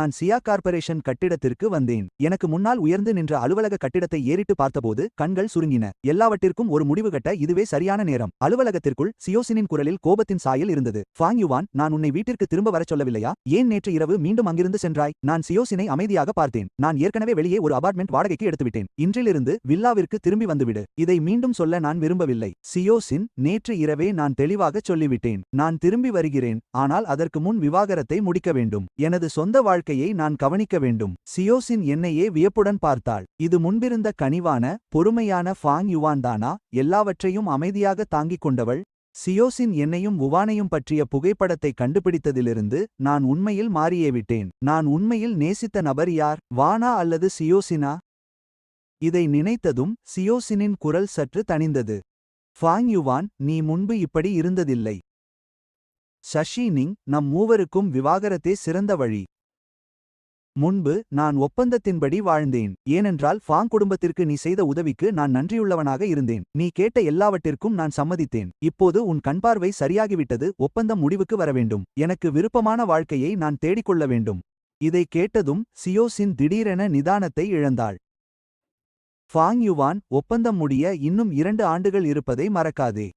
நான் சியா கார்ப்பரேஷன் கட்டிடத்திற்கு வந்தேன். எனக்கு முன்னால் உயர்ந்து நின்ற அலுவலக கட்டிடத்தை ஏறிட்டு பார்த்தபோது கண்கள் சுருங்கின. எல்லாவற்றிற்கும் ஒரு முடிவு கட்ட இதுவே சரியான நேரம். அலுவலகத்திற்குள் சியோசினின் குரலில் கோபத்தின் சாயல் இருந்தது. ஃபாங் யுவான், நான் உன்னை வீட்டிற்கு திரும்ப வரச் சொல்லவில்லையா? ஏன் நேற்று இரவு மீண்டும் அங்கிருந்து சென்றாய்? நான் சியோசினை அமைதியாக பார்த்தேன். நான் ஏற்கனவே வெளியே ஒரு அபார்ட்மெண்ட் வாடகைக்கு எடுத்துவிட்டேன். இன்றிலிருந்து வில்லாவிற்கு திரும்பி வந்துவிடு. இதை மீண்டும் சொல்ல நான் விரும்பவில்லை. சியோசின், நேற்று இரவே நான் தெளிவாகச் சொல்லிவிட்டேன். நான் திரும்பி வருகிறேன், ஆனால் அதற்கு முன் விவாகரத்தை முடிக்க வேண்டும். எனது சொந்த வாழ்க்கையை நான் கவனிக்க வேண்டும். சியோசின் என்னையே வியப்புடன் பார்த்தாள். இது முன்பிருந்த கனிவான, பொறுமையான ஃபாங் யுவான் தானா? எல்லாவற்றையும் அமைதியாக தாங்கிக் கொண்டவள். சியோசின் என்னையும் வுவானையும் பற்றிய புகைப்படத்தை கண்டுபிடித்ததிலிருந்து நான் உண்மையில் மாறியேவிட்டேன். நான் உண்மையில் நேசித்த நபர் யார்? வானா அல்லது சியோசினா? இதை நினைத்ததும் சியோசினின் குரல் சற்று தணிந்தது. ஃபாங் யுவான், நீ முன்பு இப்படி இருந்ததில்லை. ஷஷீனிங், நம் மூவருக்கும் விவாகரத்தே சிறந்த வழி. முன்பு நான் ஒப்பந்தத்தின்படி வாழ்ந்தேன். ஏனென்றால் ஃபாங் குடும்பத்திற்கு நீ செய்த உதவிக்கு நான் நன்றியுள்ளவனாக இருந்தேன். நீ கேட்ட எல்லாவற்றிற்கும் நான் சம்மதித்தேன். இப்போது உன் கண்பார்வை சரியாகிவிட்டது. ஒப்பந்தம் முடிவுக்கு வரவேண்டும். எனக்கு விருப்பமான வாழ்க்கையை நான் தேடிக்கொள்ள வேண்டும். இதை கேட்டதும் சியோசின் திடீரென நிதானத்தை இழந்தாள். ஃபாங் யுவான், ஒப்பந்தம் முடிய இன்னும் 2 ஆண்டுகள் இருப்பதை மறக்காதே.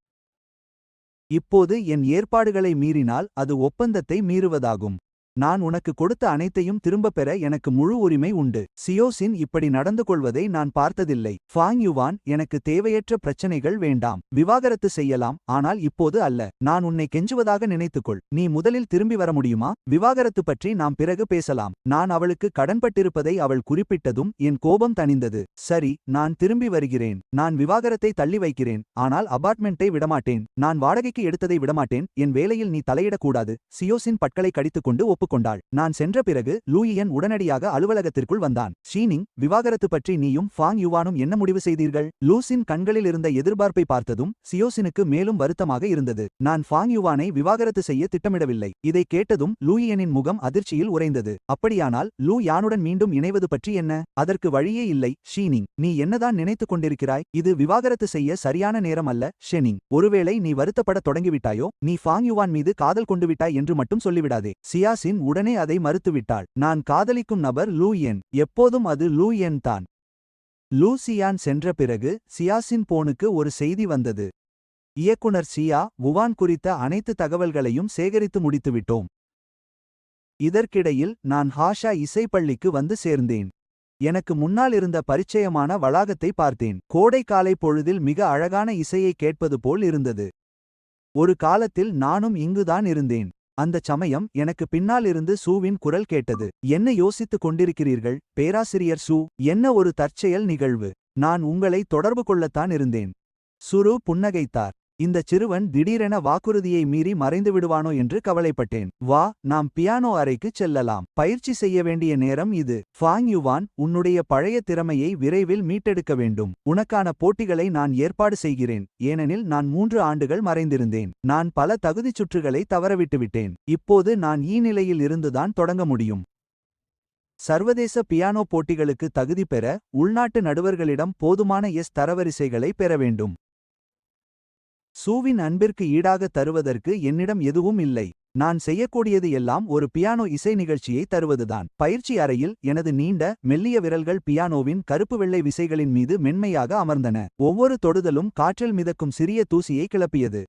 இப்போது என் ஏற்பாடுகளை மீறினால் அது ஒப்பந்தத்தை மீறுவதாகும். நான் உனக்கு கொடுத்த அனைத்தையும் திரும்பப் பெற எனக்கு முழு உரிமை உண்டு. சியோசின் இப்படி நடந்து கொள்வதை நான் பார்த்ததில்லை. ஃபாங் யுவான், எனக்கு தேவையற்ற பிரச்சனைகள் வேண்டாம். விவாகரத்து செய்யலாம், ஆனால் இப்போது அல்ல. நான் உன்னை கெஞ்சுவதாக நினைத்துக்கொள். நீ முதலில் திரும்பி வர முடியுமா? விவாகரத்து பற்றி நாம் பிறகு பேசலாம். நான் அவளுக்கு கடன்பட்டிருப்பதை அவள் குறிப்பிட்டதும் என் கோபம் தணிந்தது. சரி, நான் திரும்பி வருகிறேன். நான் விவாகரத்தை தள்ளி வைக்கிறேன், ஆனால் அபார்ட்மெண்ட்டை விடமாட்டேன். நான் வாடகைக்கு எடுத்ததை விடமாட்டேன். என் வேலையில் நீ தலையிடக்கூடாது. சியோசின் பற்களை கடித்துக்கொண்டு ஒப்புக்கொண்டாள். நான் சென்ற பிறகு லூயியன் உடனடியாக அலுவலகத்திற்குள் வந்தான். ஷீனிங், விவாகரத்து பற்றி நீயும் ஃபாங் யுவானும் என்ன முடிவு செய்தீர்கள்? லூசின் கண்களில் இருந்த எதிர்பார்ப்பை பார்த்ததும் சியோசினுக்கு மேலும் வருத்தமாக இருந்தது. நான் ஃபாங் யுவானை விவாகரத்து செய்ய திட்டமிடவில்லை. இதை கேட்டதும் லூயியனின் முகம் அதிர்ச்சியில் உறைந்தது. அப்படியானால் லூ யானுடன் மீண்டும் இணைவது பற்றி என்ன? அதற்கு வழியே இல்லை. ஷீனிங், நீ என்னதான் நினைத்துக் கொண்டிருக்கிறாய்? இது விவாகரத்து செய்ய சரியான நேரம் அல்ல. ஷெனிங், ஒருவேளை நீ வருத்தப்பட தொடங்கிவிட்டாயோ? நீ ஃபாங் யுவான் மீது காதல் கொண்டு விட்டாய் என்று மட்டும் சொல்லிவிடாதே. சியாசின் உடனே அதை மறுத்துவிட்டாள். நான் காதலிக்கும் நபர் லூயன். எப்போதும் அது லூயன் தான். லூசியான் சென்ற பிறகு சியாசின் போனுக்கு ஒரு செய்தி வந்தது. இயக்குனர் சியா, வுவான் குறித்த அனைத்து தகவல்களையும் சேகரித்து முடித்துவிட்டோம். இதற்கிடையில் நான் ஹாஷா இசைப்பள்ளிக்கு வந்து சேர்ந்தேன். எனக்கு முன்னால் இருந்த பரிச்சயமான வளாகத்தை பார்த்தேன். கோடை காலை பொழுதில் மிக அழகான இசையை கேட்பது போல் இருந்தது. ஒரு காலத்தில் நானும் இங்குதான் இருந்தேன். அந்தச் சமயம் எனக்கு பின்னால் இருந்து சூவின் குரல் கேட்டது. என்ன யோசித்துக் கொண்டிருக்கிறீர்கள், பேராசிரியர் சூ? என்ன ஒரு தற்செயல் நிகழ்வு. நான் உங்களை தொடர்பு கொள்ளத்தான் இருந்தேன். சுரு புன்னகைத்தார். இந்த சிறுவன் திடீரென வாக்குறுதியை மீறி மறைந்து விடுவானோ என்று கவலைப்பட்டேன். வா, நாம் பியானோ அறைக்குச் செல்லலாம். பயிற்சி செய்ய வேண்டிய நேரம் இது. ஃபாங் யுவான், உன்னுடைய பழைய திறமையை விரைவில் மீட்டெடுக்க வேண்டும். உனக்கான போட்டிகளை நான் ஏற்பாடு செய்கிறேன். ஏனெனில் நான் 3 ஆண்டுகள் மறைந்திருந்தேன். நான் பல தகுதிச் சுற்றுகளை தவறவிட்டுவிட்டேன். இப்போது நான் நிலையில் இருந்துதான் தொடங்க முடியும். சர்வதேச பியானோ போட்டிகளுக்கு தகுதி பெற உள்நாட்டு நடுவர்களிடம் போதுமான தரவரிசைகளை பெற வேண்டும். சூவின் அன்பிற்கு ஈடாக தருவதற்கு என்னிடம் எதுவும் இல்லை. நான் செய்யக்கூடியது எல்லாம் ஒரு பியானோ இசை நிகழ்ச்சியை தருவதுதான். பயிற்சி அறையில் எனது நீண்ட, மெல்லிய விரல்கள் பியானோவின் கருப்பு வெள்ளை விசைகளின் மீது மென்மையாக அமர்ந்தன. ஒவ்வொரு தொடுதலும் காற்றில் மிதக்கும் சிறிய தூசியை கிளப்பியது.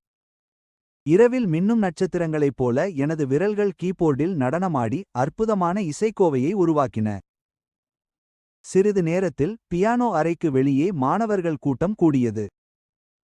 இரவில் மின்னும் நட்சத்திரங்களைப் போல எனது விரல்கள் கீபோர்டில் நடனமாடி அற்புதமான இசைக்கோவையை உருவாக்கின. சிறிது நேரத்தில் பியானோ அறைக்கு வெளியே மாணவர்கள் கூட்டம் கூடியது.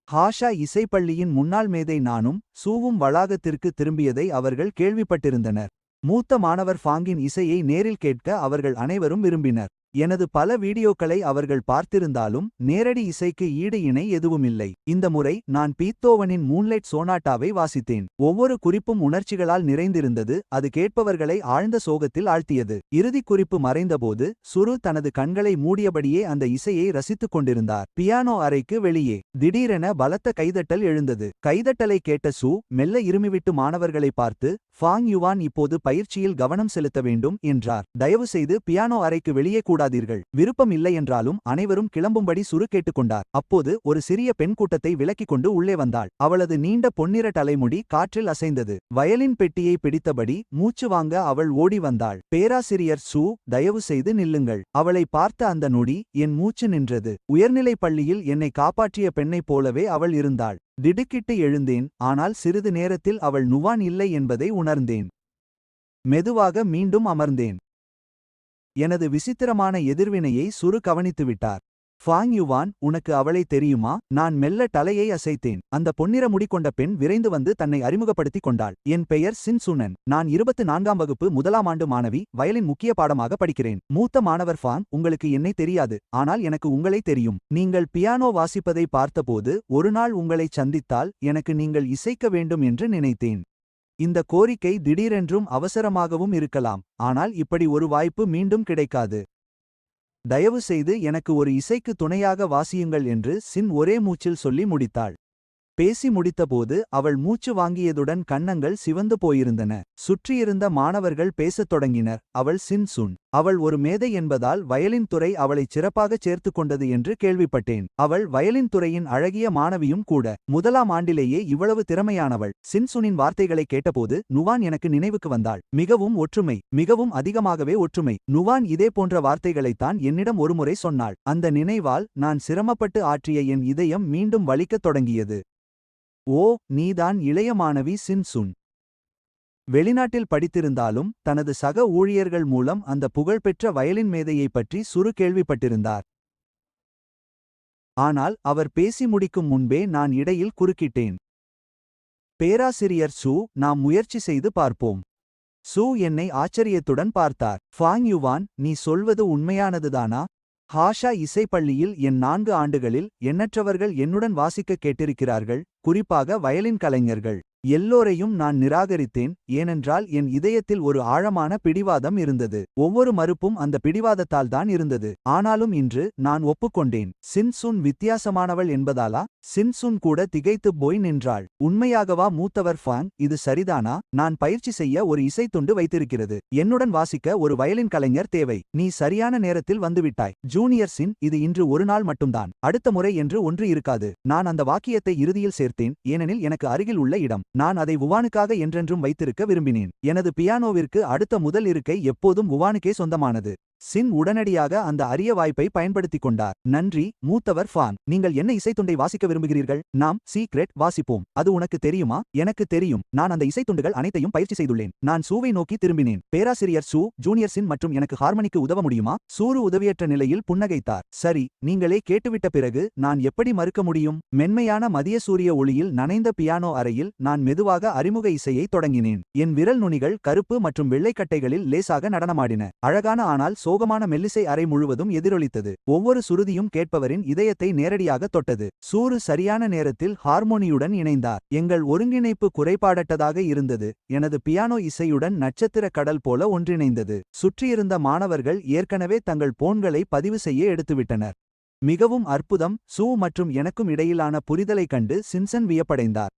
ஹாஷா இசைப்பள்ளியின் முன்னாள் மேதை நானும் சூவும் வளாகத்திற்கு திரும்பியதை அவர்கள் கேள்விப்பட்டிருந்தனர். மூத்த மாணவர் ஃபாங்கின் இசையை நேரில் கேட்க அவர்கள் அனைவரும் விரும்பினர். எனது பல வீடியோக்களை அவர்கள் பார்த்திருந்தாலும் நேரடி இசைக்கு ஈடு இணை எதுவுமில்லை. இந்த முறை நான் பீத்தோவனின் மூன்லைட் சோனாட்டாவை வாசித்தேன். ஒவ்வொரு குறிப்பும் உணர்ச்சிகளால் நிறைந்திருந்தது. அது கேட்பவர்களை ஆழ்ந்த சோகத்தில் ஆழ்த்தியது. இறுதிக் குறிப்பு மறைந்தபோது சுரு தனது கண்களை மூடியபடியே அந்த இசையை ரசித்துக் கொண்டிருந்தார். பியானோ அறைக்கு வெளியே திடீரென பலத்த கைதட்டல் எழுந்தது. கைதட்டலை கேட்ட சூ மெல்ல இருமிவிட்டு மாணவர்களை பார்த்து, ஃபாங் யுவான் இப்போது பயிற்சியில் கவனம் செலுத்த வேண்டும் என்றார். தயவுசெய்து பியானோ அறைக்கு வெளியே கூட பேசாதீர்கள். விருப்பம் இல்லை என்றாலும் அனைவரும் கிளம்பும்படி சுரு கேட்டுக்கொண்டார். அப்போது ஒரு சிறிய பெண் கூட்டத்தை விலக்கிக் கொண்டு உள்ளே வந்தாள். அவளது நீண்ட பொன்னிற தலைமுடி காற்றில் அசைந்தது. வயலின் பெட்டியை பிடித்தபடி மூச்சு வாங்க அவள் ஓடி வந்தாள். பேராசிரியர் சூ, தயவு செய்து நில்லுங்கள். அவளை பார்த்த அந்த நொடி என் மூச்சு நின்றது. உயர்நிலைப் பள்ளியில் என்னை காப்பாற்றிய பெண்ணைப் போலவே அவள் இருந்தாள். திடுக்கிட்டு எழுந்தேன். ஆனால் சிறிது நேரத்தில் அவள் நுவான் இல்லை என்பதை உணர்ந்தேன். மெதுவாக மீண்டும் அமர்ந்தேன். எனது விசித்திரமான எதிர்வினையை சுரு கவனித்துவிட்டார். ஃபாங் யுவான், உனக்கு அவளை தெரியுமா? நான் மெல்ல தலையை அசைத்தேன். அந்த பொன்னிற முடி கொண்ட பெண் விரைந்து வந்து தன்னை அறிமுகப்படுத்திக் கொண்டாள். என் பெயர் சின் சுனன். நான் 24ஆம் வகுப்பு 1ஆம் ஆண்டு மாணவி. வயலின் முக்கிய பாடமாக படிக்கிறேன். மூத்த மாணவர் ஃபாங், உங்களுக்கு என்னை தெரியாது. ஆனால் எனக்கு உங்களை தெரியும். நீங்கள் பியானோ வாசிப்பதை பார்த்தபோது ஒருநாள் உங்களைச் சந்தித்தால் எனக்கு நீங்கள் இசைக்க வேண்டும் என்று நினைத்தேன். இந்த கோரிக்கை திடீரென்றும் அவசரமாகவும் இருக்கலாம். ஆனால் இப்படி ஒரு வாய்ப்பு மீண்டும் கிடைக்காது. தயவு செய்து எனக்கு ஒரு இசைக்கு துணையாக வாசியுங்கள் என்று சின் ஒரே மூச்சில் சொல்லி முடித்தாள். பேசி முடித்தபோது அவள் மூச்சு வாங்கியதுடன் கன்னங்கள் சிவந்து போயிருந்தன. சுற்றியிருந்த மாணவர்கள் பேசத் தொடங்கினர். அவள் சின் சுன். அவள் ஒரு மேதை என்பதால் வயலின் துறை அவளைச் சிறப்பாகச் சேர்த்துக் கொண்டது என்று கேள்விப்பட்டேன். அவள் வயலின் துறையின் அழகிய மாணவியும் கூட. 1ஆம் ஆண்டிலேயே இவ்வளவு திறமையானவள். சின் சுனின் வார்த்தைகளை கேட்டபோது நுவான் எனக்கு நினைவுக்கு வந்தாள். மிகவும் ஒற்றுமை, மிகவும் அதிகமாகவே ஒற்றுமை. நுவான் இதே போன்ற வார்த்தைகளைத்தான் என்னிடம் ஒருமுறை சொன்னாள். அந்த நினைவால் நான் சிரமப்பட்டு ஆற்றிய என் இதயம் மீண்டும் வலிக்கத் தொடங்கியது. ஓ, நீதான் இளைய மாணவி சின் சுன். வெளிநாட்டில் படித்திருந்தாலும் தனது சக ஊழியர்கள் மூலம் அந்த புகழ்பெற்ற வயலின் மேதையைப் பற்றி சுரு கேள்விப்பட்டிருந்தார். ஆனால் அவர் பேசி முடிக்கும் முன்பே நான் இடையில் குறுக்கிட்டேன். பேராசிரியர் சூ, நாம் முயற்சி செய்து பார்ப்போம். சூ என்னை ஆச்சரியத்துடன் பார்த்தார். ஃபாங் யுவான், நீ சொல்வது உண்மையானதுதானா? ஹாஷா இசைப்பள்ளியில் என் 4 ஆண்டுகளில் எண்ணற்றவர்கள் என்னுடன் வாசிக்க கேட்டிருக்கிறார்கள், குறிப்பாக வயலின் கலைஞர்கள். எல்லோரையும் நான் நிராகரித்தேன், ஏனென்றால் என் இதயத்தில் ஒரு ஆழமான பிடிவாதம் இருந்தது. ஒவ்வொரு மறுப்பும் அந்த பிடிவாதத்தால் தான் இருந்தது. ஆனாலும் இன்று நான் ஒப்புக்கொண்டேன். சின் சுன் வித்தியாசமானவள் என்பதாலா? சின் சுன் கூட திகைத்துப் போய் நின்றாள். உண்மையாகவா மூத்தவர் ஃபாங், இது சரிதானா? நான் பயிற்சி செய்ய ஒரு இசைத்துண்டு வைத்திருக்கிறது. என்னுடன் வாசிக்க ஒரு வயலின் கலைஞர் தேவை. நீ சரியான நேரத்தில் வந்துவிட்டாய். ஜூனியர் சின், இது இன்று ஒரு நாள் மட்டும்தான். அடுத்த முறை என்று ஒன்று இருக்காது. நான் அந்த வாக்கியத்தை இறுதியில் சேர்த்தேன், ஏனெனில் எனக்கு அருகில் உள்ள இடம். நான் அதை வுவானுக்காக என்றென்றும் வைத்திருக்க விரும்பினேன். எனது பியானோவிற்கு அடுத்த முதல் இருக்கை எப்போதும் வுவானுக்கே சொந்தமானது. சின் உடனடியாக அந்த அரிய வாய்ப்பை பயன்படுத்திக் கொண்டார். நன்றி, மூத்தவர் ஃபாங். நீங்கள் என்ன இசைத்துண்டை வாசிக்க விரும்புகிறீர்கள்? நாம் சீக்ரெட் வாசிப்போம். அது உனக்கு தெரியுமா? எனக்கு தெரியும். நான் அந்த இசைத்துண்டுகள் அனைத்தையும் பயிற்சி செய்துள்ளேன். நான் சூவை நோக்கி திரும்பினேன். பேராசிரியர் சூ, ஜூனியர் சின் மற்றும் எனக்கு ஹார்மனிக்கு உதவ முடியுமா? சூரு உதவியற்ற நிலையில் புன்னகைத்தார். சரி, நீங்களே கேட்டுவிட்ட பிறகு நான் எப்படி மறுக்க முடியும்? மென்மையான மதிய சூரிய ஒளியில் நனைந்த பியானோ அறையில் நான் மெதுவாக அறிமுக இசையை தொடங்கினேன். என் விரல் நுனிகள் கருப்பு மற்றும் வெள்ளைக்கட்டைகளில் லேசாக நடனமாடின. அழகான ஆனால் சோகமான மெல்லிசை அறை முழுவதும் எதிரொலித்தது. ஒவ்வொரு சுருதியும் கேட்பவரின் இதயத்தை நேரடியாக தொட்டது. சூரு சரியான நேரத்தில் ஹார்மோனியுடன் இணைந்தார். எங்கள் ஒருங்கிணைப்பு குறைபாடற்றதாக இருந்தது. எனது பியானோ இசையுடன் நட்சத்திர கடல் போல ஒன்றிணைந்தது. சுற்றியிருந்த மாணவர்கள் ஏற்கனவே தங்கள் போன்களை பதிவு செய்ய எடுத்துவிட்டனர். மிகவும் அற்புதம். சூ மற்றும் எனக்கும் இடையிலான புரிதலை கண்டு சின்சன் வியப்படைந்தார்.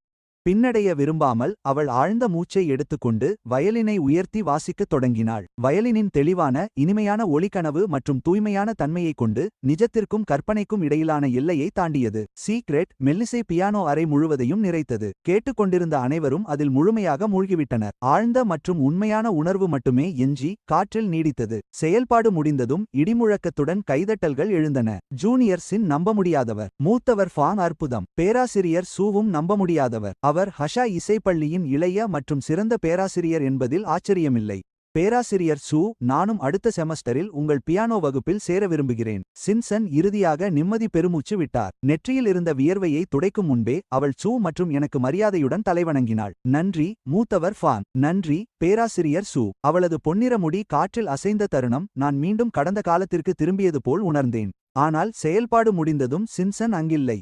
பின்னடைய விரும்பாமல் அவள் ஆழ்ந்த மூச்சை எடுத்துக்கொண்டு வயலினை உயர்த்தி வாசிக்கத் தொடங்கினாள். வயலினின் தெளிவான, இனிமையான ஒலிக்கனவு மற்றும் தூய்மையான தன்மையைக் கொண்டு நிஜத்திற்கும் கற்பனைக்கும் இடையிலான எல்லையை தாண்டியது. சீக்ரெட் மெல்லிசை பியானோ அறை முழுவதையும் நிறைத்தது. கேட்டுக்கொண்டிருந்த அனைவரும் அதில் முழுமையாக மூழ்கிவிட்டனர். ஆழ்ந்த மற்றும் உண்மையான உணர்வு மட்டுமே எஞ்சி காற்றில் நீடித்தது. செயல்பாடு முடிந்ததும் இடிமுழக்கத்துடன் கைதட்டல்கள் எழுந்தன. ஜூனியர் சின் நம்ப முடியாதவர். மூத்தவர் ஃபாங் அற்புதம். பேராசிரியர் சூவும் நம்ப முடியாதவர். அவர் ஹஷா இசைப்பள்ளியின் இளைய மற்றும் சிறந்த பேராசிரியர் என்பதில் ஆச்சரியமில்லை. பேராசிரியர் சூ, நானும் அடுத்த செமஸ்டரில் உங்கள் பியானோ வகுப்பில் சேர விரும்புகிறேன். சின்சன் இறுதியாக நிம்மதி பெருமூச்சு விட்டார். நெற்றியில் இருந்த வியர்வையை துடைக்கும் முன்பே அவள் சூ மற்றும் எனக்கு மரியாதையுடன் தலைவணங்கினாள். நன்றி, மூத்தவர் ஃபாங். நன்றி, பேராசிரியர் சூ. அவளது பொன்னிற முடி காற்றில் அசைந்த தருணம் நான் மீண்டும் கடந்த காலத்திற்கு திரும்பியது போல் உணர்ந்தேன். ஆனால் செயல்பாடு முடிந்ததும் சின்சன் அங்கில்லை.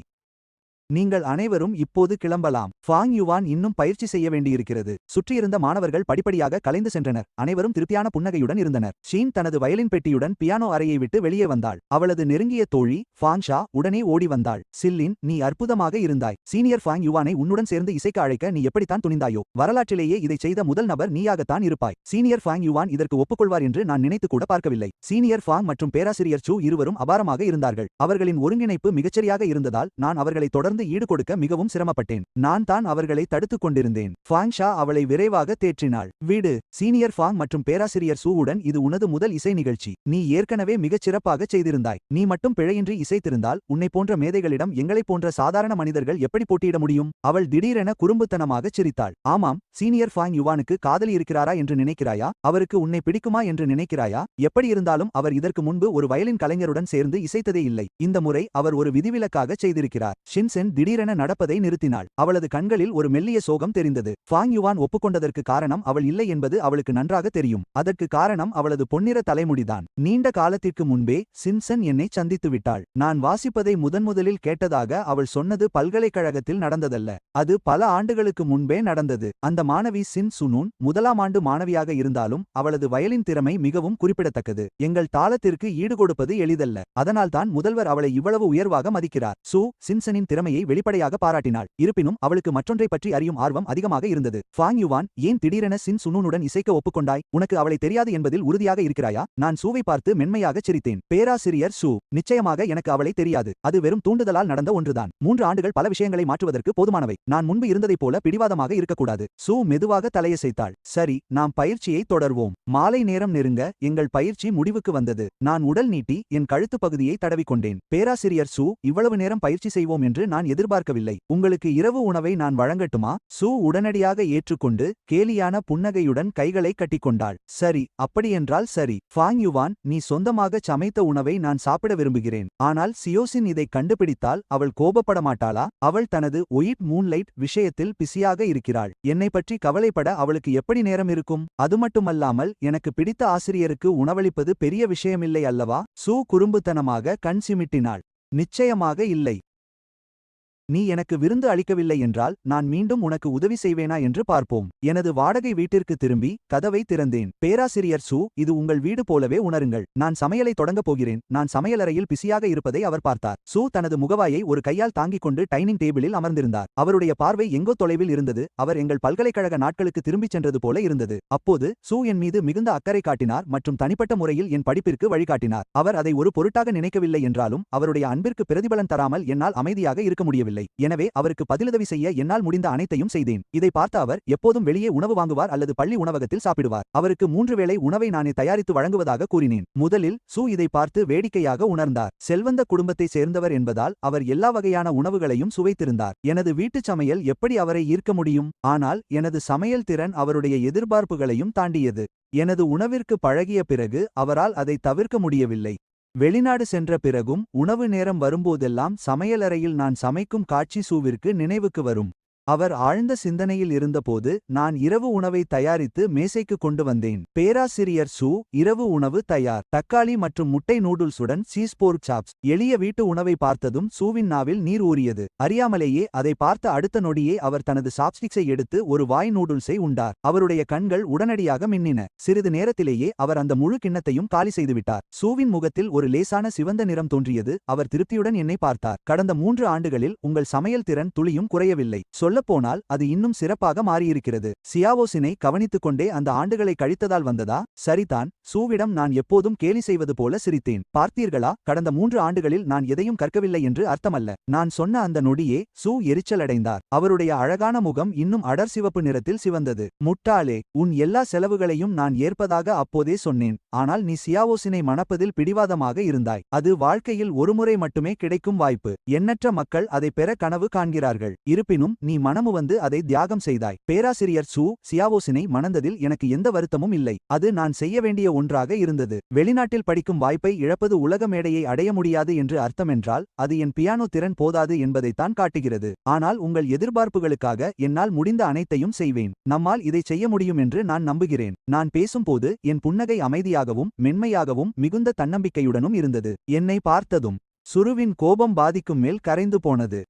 நீங்கள் அனைவரும் இப்போது கிளம்பலாம். ஃபாங் யுவான் இன்னும் பயிற்சி செய்ய வேண்டியிருக்கிறது. சுற்றியிருந்த மாணவர்கள் படிப்படியாக கலைந்து சென்றனர். அனைவரும் திருப்தியான புன்னகையுடன் இருந்தனர். ஷீன் தனது வயலின் பெட்டியுடன் பியானோ அறையை விட்டு வெளியே வந்தாள். அவளது நெருங்கிய தோழி ஃபாங் ஷா உடனே ஓடி வந்தாள். சில்லின், நீ அற்புதமாக இருந்தாய். சீனியர் ஃபாங் யுவானை உன்னுடன் சேர்ந்து இசைக்க அழைக்க நீ எப்படித்தான் துணிந்தாயோ? வரலாற்றிலேயே இதை செய்த முதல் நபர் நீயாகத்தான் இருப்பாய். சீனியர் ஃபாங் யுவான் இதற்கு ஒப்புக்கொள்வார் என்று நான் நினைத்து கூட பார்க்கவில்லை. சீனியர் ஃபாங் மற்றும் பேராசிரியர் சூ இருவரும் அபாரமாக இருந்தார்கள். அவர்களின் ஒருங்கிணைப்பு மிகச்சரியாக இருந்ததால் நான் அவர்களை தொடர்ந்து ஈடு கொடுக்க மிகவும் சிரமப்பட்டேன். நான் தான் அவர்களை தடுத்துக் கொண்டிருந்தேன். ஃபாங் ஷா அவளை விரைவாக தேற்றினாள். வீடு. சீனியர் ஃபாங் மற்றும் பேராசிரியர் சூவுடன் இது உனது முதல் இசை நிகழ்ச்சி. நீ ஏற்கனவே மிகச் சிறப்பாக செய்திருந்தாய். நீ மட்டும் பிழையின்றி இசைத்திருந்தால் உன்னை போன்ற மேதைகளிடம் எங்களைப் போன்ற சாதாரண மனிதர்கள் எப்படி போட்டியிட முடியும்? அவள் திடீரென குறும்புத்தனமாகச் சிரித்தாள். ஆமாம், சீனியர் ஃபாங் யுவானுக்கு காதலி இருக்கிறாரா என்று நினைக்கிறாயா? அவருக்கு உன்னை பிடிக்குமா என்று நினைக்கிறாயா? எப்படி இருந்தாலும் அவர் இதற்கு முன்பு ஒரு வயலின் கலைஞருடன் சேர்ந்து இசைத்ததே இல்லை. இந்த முறை அவர் ஒரு விதிவிலக்காக செய்திருக்கிறார். ஷின்சென் திடீரென நடப்பதை நிறுத்தினாள். அவளது கண்களில் ஒரு மெல்லிய சோகம் தெரிந்தது. ஃபாங் யுவான் ஒப்புக்கொண்டதற்கு காரணம் அவள் இல்லை என்பது அவளுக்கு நன்றாக தெரியும். அதற்கு காரணம் அவளது பொன்னிற தலைமுடிதான். நீண்ட காலத்திற்கு முன்பே சின்சன் என்னை சந்தித்து விட்டாள். நான் வாசிப்பதை முதன்முதலில் கேட்டதாக அவள் சொன்னது பல்கலைக்கழகத்தில் நடந்ததல்ல. அது பல ஆண்டுகளுக்கு முன்பே நடந்தது. அந்த மாணவி சின் சுனூன் முதலாம் ஆண்டு மாணவியாக இருந்தாலும் அவளது வயலின் திறமை மிகவும் குறிப்பிடத்தக்கது. எங்கள் தாளத்திற்கு ஈடுகொடுப்பது எளிதல்ல. அதனால்தான் முதல்வர் அவளை இவ்வளவு உயர்வாக மதிக்கிறார். சூ சின்சனின் திறமையை வெளிப்படையாக பாராட்டினாள். இருப்பினும் அவளுக்கு மற்றொன்றை பற்றி அறியும் ஆர்வம் அதிகமாக இருந்தது. ஃபாங் யுவான், ஏன் திடீரென சின் சுனூனுடன் இசைக்க ஒப்புக்கொண்டாய்? உனக்கு அவளை தெரியாது என்பதில் உறுதியாக இருக்கிறாயா? நான் சூவை பார்த்து மென்மையாகச் சிரித்தேன். பேராசிரியர் சூ, நிச்சயமாக எனக்கு அவளை தெரியாது. அது வெறும் தூண்டுதலால் நடந்த ஒன்றுதான். 3 ஆண்டுகள் பல விஷயங்களை மாற்றுவதற்கு போதுமானவை. நான் முன்பு இருந்ததைப் போல பிடிவாதமாக இருக்கக்கூடாது. சூ மெதுவாக தலையசைத்தாள். சரி, நாம் பயிற்சியை தொடர்வோம். மாலை நேரம் நெருங்க எங்கள் பயிற்சி முடிவுக்கு வந்தது. நான் உடல் நீட்டி என் கழுத்து பகுதியை தடவிக்கொண்டேன். பேராசிரியர் சூ, இவ்வளவு நேரம் பயிற்சி செய்வோம் என்று நான் எதிர்பார்க்கவில்லை. உங்களுக்கு இரவு உணவை நான் வழங்கட்டுமா? சூ உடனடியாக ஏற்றுக்கொண்டு கேலியான புன்னகையுடன் கைகளை கட்டிக்கொண்டாள். சரி, அப்படியென்றால் சரி. ஃபாங் யுவான், நீ சொந்தமாகச் சமைத்த உணவை நான் சாப்பிட விரும்புகிறேன். ஆனால் சியோசின் இதை கண்டுபிடித்தால் அவள் கோபப்பட மாட்டாளா? அவள் தனது ஒயிட் மூன்லைட் விஷயத்தில் பிஸியாக இருக்கிறாள். என்னை பற்றி கவலைப்பட அவளுக்கு எப்படி நேரம் இருக்கும்? அது மட்டுமல்லாமல் எனக்கு பிடித்த ஆசிரியருக்கு உணவளிப்பது பெரிய விஷயமில்லை அல்லவா? சூ குறும்புத்தனமாக கண் சிமிட்டினாள். நிச்சயமாக இல்லை. நீ எனக்கு விருந்து அளிக்கவில்லை என்றால் நான் மீண்டும் உனக்கு உதவி செய்வேனா என்று பார்ப்போம். எனது வாடகை வீட்டிற்கு திரும்பி கதவை திறந்தேன். பேராசிரியர் சூ, இது உங்கள் வீடு போலவே உணருங்கள். நான் சமையலை தொடங்கப் போகிறேன். நான் சமையலறையில் பிஸியாக இருப்பதை அவர் பார்த்தார். சூ தனது முகவாயை ஒரு கையால் தாங்கிக் கொண்டு டைனிங் டேபிளில் அமர்ந்திருந்தார். அவருடைய பார்வை எங்கோ தொலைவில் இருந்தது. அவர் எங்கள் பல்கலைக்கழக நாட்களுக்கு திரும்பிச் சென்றது போல இருந்தது. அப்போது சூ என் மீது மிகுந்த அக்கறை காட்டினார் மற்றும் தனிப்பட்ட முறையில் என் படிப்பிற்கு வழிகாட்டினார். அவர் அதை ஒரு பொருட்டாக நினைக்கவில்லை என்றாலும் அவருடைய அன்பிற்கு பிரதிபலன் தராமல் என்னால் அமைதியாக இருக்க முடியவில்லை. எனவே அவருக்கு பதிலுதவி செய்ய என்னால் முடிந்த அனைத்தையும் செய்தேன். இதை பார்த்த அவர் எப்போதும் வெளியே உணவு வாங்குவார் அல்லது பள்ளி உணவகத்தில் சாப்பிடுவார். அவருக்கு 3 வேளை உணவை நானே தயாரித்து வழங்குவதாக கூறினேன். முதலில் சூ இதை பார்த்து வேடிக்கையாக உணர்ந்தார். செல்வந்த குடும்பத்தை சேர்ந்தவர் என்பதால் அவர் எல்லா வகையான உணவுகளையும் சுவைத்திருந்தார். எனது வீட்டுச் சமையல் எப்படி அவரை ஈர்க்க முடியும்? ஆனால் எனது சமையல் திறன் அவருடைய எதிர்பார்ப்புகளையும் தாண்டியது. எனது உணவிற்கு பழகிய பிறகு அவரால் அதை தவிர்க்க முடியவில்லை. வெளிநாடு சென்ற பிறகும் உணவு நேரம் வரும்போதெல்லாம் சமையலறையில் நான் சமைக்கும் காட்சி சூவிற்கு நினைவுக்கு வரும். அவர் ஆழ்ந்த சிந்தனையில் இருந்தபோது நான் இரவு உணவை தயாரித்து மேசைக்கு கொண்டு வந்தேன். பேராசிரியர் சூ, இரவு உணவு தயார். தக்காளி மற்றும் முட்டை நூடுல்ஸுடன் சீஸ் போர்க் சாப்ஸ். எளிய வீட்டு உணவை பார்த்ததும் சூவின் நாவில் நீர் ஊறியது. அறியாமலேயே அதை பார்த்த அடுத்த நொடியே அவர் தனது சாப்ஸ்டிக்ஸை எடுத்து ஒரு வாய் நூடுல்ஸை உண்டார். அவருடைய கண்கள் உடனடியாக மின்னின. சிறிது நேரத்திலேயே அவர் அந்த முழு கிண்ணத்தையும் காலி செய்துவிட்டார். சூவின் முகத்தில் ஒரு லேசான சிவந்த நிறம் தோன்றியது. அவர் திருப்தியுடன் என்னை பார்த்தார். கடந்த 3 ஆண்டுகளில் உங்கள் சமையல் திறன் துளியும் குறையவில்லை. சொல்லப்போனால் அது இன்னும் சிறப்பாக மாறியிருக்கிறது. சியாவோசினை கவனித்துக் கொண்டே அந்த ஆண்டுகளை கழித்ததால் வந்ததா? சரிதான். சூவிடம் நான் எப்போதும் கேலி செய்வது போல சிரித்தேன். பார்த்தீர்களா, கடந்த 3 ஆண்டுகளில் நான் எதையும் கற்கவில்லை என்று அர்த்தமல்ல. நான் சொன்ன அந்த நொடியே சூ எரிச்சலடைந்தார். அவருடைய அழகான முகம் இன்னும் அடர் சிவப்பு நிறத்தில் சிவந்தது. முட்டாளே, உன் எல்லா செலவுகளையும் நான் ஏற்பதாக அப்போதே சொன்னேன். ஆனால் நீ சியாவோசினை மணப்பதில் பிடிவாதமாக இருந்தாய். அது வாழ்க்கையில் ஒருமுறை மட்டுமே கிடைக்கும் வாய்ப்பு. எண்ணற்ற மக்கள் அதை பெற கனவு காண்கிறார்கள். இருப்பினும் நீ மனமுவந்து அதை தியாகம் செய்தாய். பேராசிரியர் சூ, சியாவோசினை மணந்ததில் எனக்கு எந்த வருத்தமும் இல்லை. அது நான் செய்ய வேண்டிய ஒன்றாக இருந்தது. வெளிநாட்டில் படிக்கும் வாய்ப்பை இழப்பது உலக மேடையை அடைய முடியாது என்று அர்த்தமென்றால் அது என் பியானோ திறன் போதாது என்பதைத்தான் காட்டுகிறது. ஆனால் உங்கள் எதிர்பார்ப்புகளுக்காக என்னால் முடிந்த அனைத்தையும் செய்வேன். நம்மால் இதை செய்ய முடியும் என்று நான் நம்புகிறேன். நான் பேசும்போது என் புன்னகை அமைதியாகவும் மென்மையாகவும் மிகுந்த தன்னம்பிக்கையுடனும் இருந்தது. என்னை பார்த்ததும் சுருவின் கோபம் பாதிக்கும் மேல் கரைந்து போனது.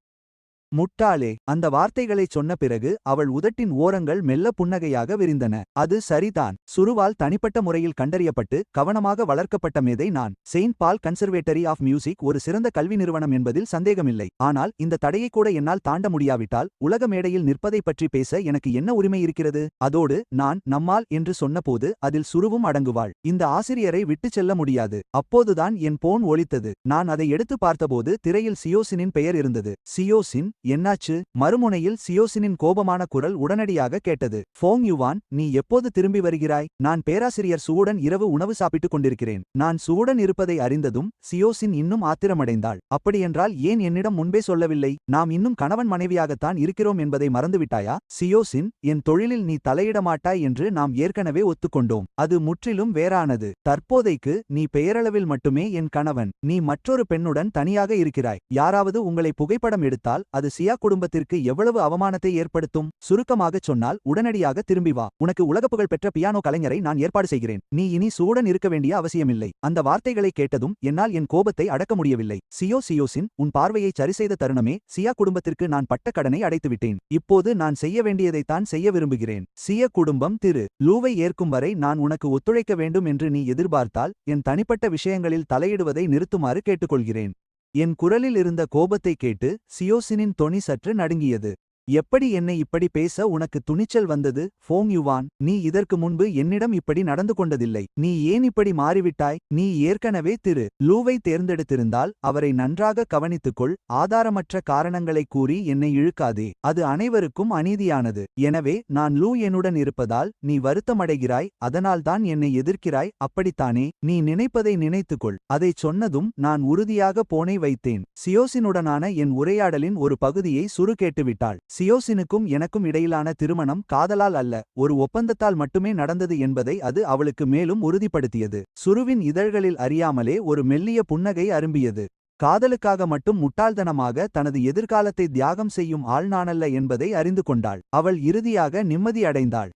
முட்டாளே. அந்த வார்த்தைகளைச் சொன்ன பிறகு அவள் உதட்டின் ஓரங்கள் மெல்ல புன்னகையாக விரிந்தன. அது சரிதான். சுருவால் தனிப்பட்ட முறையில் கண்டறியப்பட்டு கவனமாக வளர்க்கப்பட்ட மேதை நான். Saint Paul Conservatory of Music ஒரு சிறந்த கல்வி நிறுவனம் என்பதில் சந்தேகமில்லை. ஆனால் இந்த தடையை கூட என்னால் தாண்ட முடியாவிட்டால் உலக மேடையில் நிற்பதைப் பற்றி பேச எனக்கு என்ன உரிமை இருக்கிறது? அதோடு நான் நம்மால் என்று சொன்னபோது அதில் சுருவும் அடங்குவாள். இந்த ஆசிரியரை விட்டுச் செல்ல முடியாது. அப்போதுதான் என் போன் ஒலித்தது. நான் அதை எடுத்து பார்த்தபோது திரையில் சியோசினின் பெயர் இருந்தது. சியோசின், என்னாச்சு? மறுமுனையில் சியோசினின் கோபமான குரல் உடனடியாக கேட்டது. ஃபோங் யுவான், நீ எப்போது திரும்பி வருகிறாய்? நான் பேராசிரியர் சுவுடன் இரவு உணவு சாப்பிட்டுக் கொண்டிருக்கிறேன். நான் சுவுடன் இருப்பதை அறிந்ததும் சியோசின் இன்னும் ஆத்திரமடைந்தாள். அப்படியென்றால் ஏன் என்னிடம் முன்பே சொல்லவில்லை? நாம் இன்னும் கணவன் மனைவியாகத்தான் இருக்கிறோம் என்பதை மறந்துவிட்டாயா? சியோசின், என் தொழிலில் நீ தலையிட மாட்டாய் என்று நாம் ஏற்கனவே ஒத்துக்கொண்டோம். அது முற்றிலும் வேறானது. தற்போதைக்கு நீ பெயரளவில் மட்டுமே என் கணவன். நீ மற்றொரு பெண்ணுடன் தனியாக இருக்கிறாய். யாராவது உங்களை புகைப்படம் எடுத்தால் அது சியா குடும்பத்திற்கு எவ்வளவு அவமானத்தை ஏற்படுத்தும்? சுருக்கமாகச் சொன்னால் உடனடியாக திரும்பி வா. உனக்கு உலகப்புகழ் பெற்ற பியானோ கலைஞரை நான் ஏற்பாடு செய்கிறேன். நீ இனி சூடன் இருக்க வேண்டிய அவசியமில்லை. அந்த வார்த்தைகளை கேட்டதும் என்னால் என் கோபத்தை அடக்க முடியவில்லை. சியோசின், உன் பார்வையை சரிசெய்த தருணமே சியா குடும்பத்திற்கு நான் பட்ட கடனை அடைத்துவிட்டேன். இப்போது நான் செய்ய வேண்டியதைத்தான் செய்ய விரும்புகிறேன். சிய குடும்பம் திரு லூவை ஏற்கும் வரை நான் உனக்கு ஒத்துழைக்க வேண்டும் என்று நீ எதிர்பார்த்தால் என் தனிப்பட்ட விஷயங்களில் தலையிடுவதை நிறுத்துமாறு கேட்டுக்கொள்கிறேன். என் குரலில் இருந்த கோபத்தை கேட்டு சியோசினின் தொனி சற்று நடுங்கியது. எப்படி என்னை இப்படி பேச உனக்கு துணிச்சல் வந்தது? ஃபோங் யுவான், நீ இதற்கு முன்பு என்னிடம் இப்படி நடந்து கொண்டதில்லை. நீ ஏன் இப்படி மாறிவிட்டாய்? நீ ஏற்கனவே திரு லூவை தேர்ந்தெடுத்திருந்தால் அவரை நன்றாக கவனித்துக்கொள். ஆதாரமற்ற காரணங்களை கூறி என்னை இழுக்காதே. அது அனைவருக்கும் அநீதியானது. எனவே நான் லூ என்னுடன் இருப்பதால் நீ வருத்தமடைகிறாய். அதனால்தான் என்னை எதிர்க்கிறாய், அப்படித்தானே? நீ நினைப்பதை நினைத்துக்கொள். அதைச் சொன்னதும் நான் உறுதியாக போனை வைத்தேன். சியோசினுடனான என் உரையாடலின் ஒரு பகுதியை சுரு கேட்டுவிட்டாள். சியோசினுக்கும் எனக்கும் இடையிலான திருமணம் காதலால் அல்ல, ஒரு ஒப்பந்தத்தால் மட்டுமே நடந்தது என்பதை அது அவளுக்கு மேலும் உறுதிப்படுத்தியது. சுருவின் இதழ்களில் அறியாமலே ஒரு மெல்லிய புன்னகை அரும்பியது. காதலுக்காக மட்டும் முட்டாள்தனமாக தனது எதிர்காலத்தை தியாகம் செய்யும் ஆள் நானல்ல என்பதை அறிந்து கொண்டாள். அவள் இறுதியாக நிம்மதி அடைந்தாள்.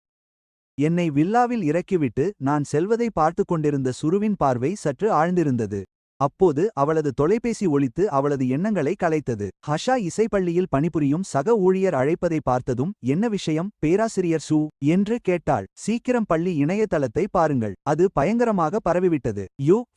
என்னை வில்லாவில் இறக்கிவிட்டு நான் செல்வதை பார்த்து கொண்டிருந்த சுருவின் பார்வை சற்று ஆழ்ந்திருந்தது. அப்போது அவளது தொலைபேசி ஒலித்து அவளது எண்ணங்களை கலைத்தது. ஹஷா இசைப்பள்ளியில் பணிபுரியும் சக ஊழியர் அழைப்பதை பார்த்ததும், என்ன விஷயம் பேராசிரியர் சு என்று கேட்டாள். சீக்கிரம் பள்ளி இணையதளத்தை பாருங்கள், அது பயங்கரமாக பரவிவிட்டது.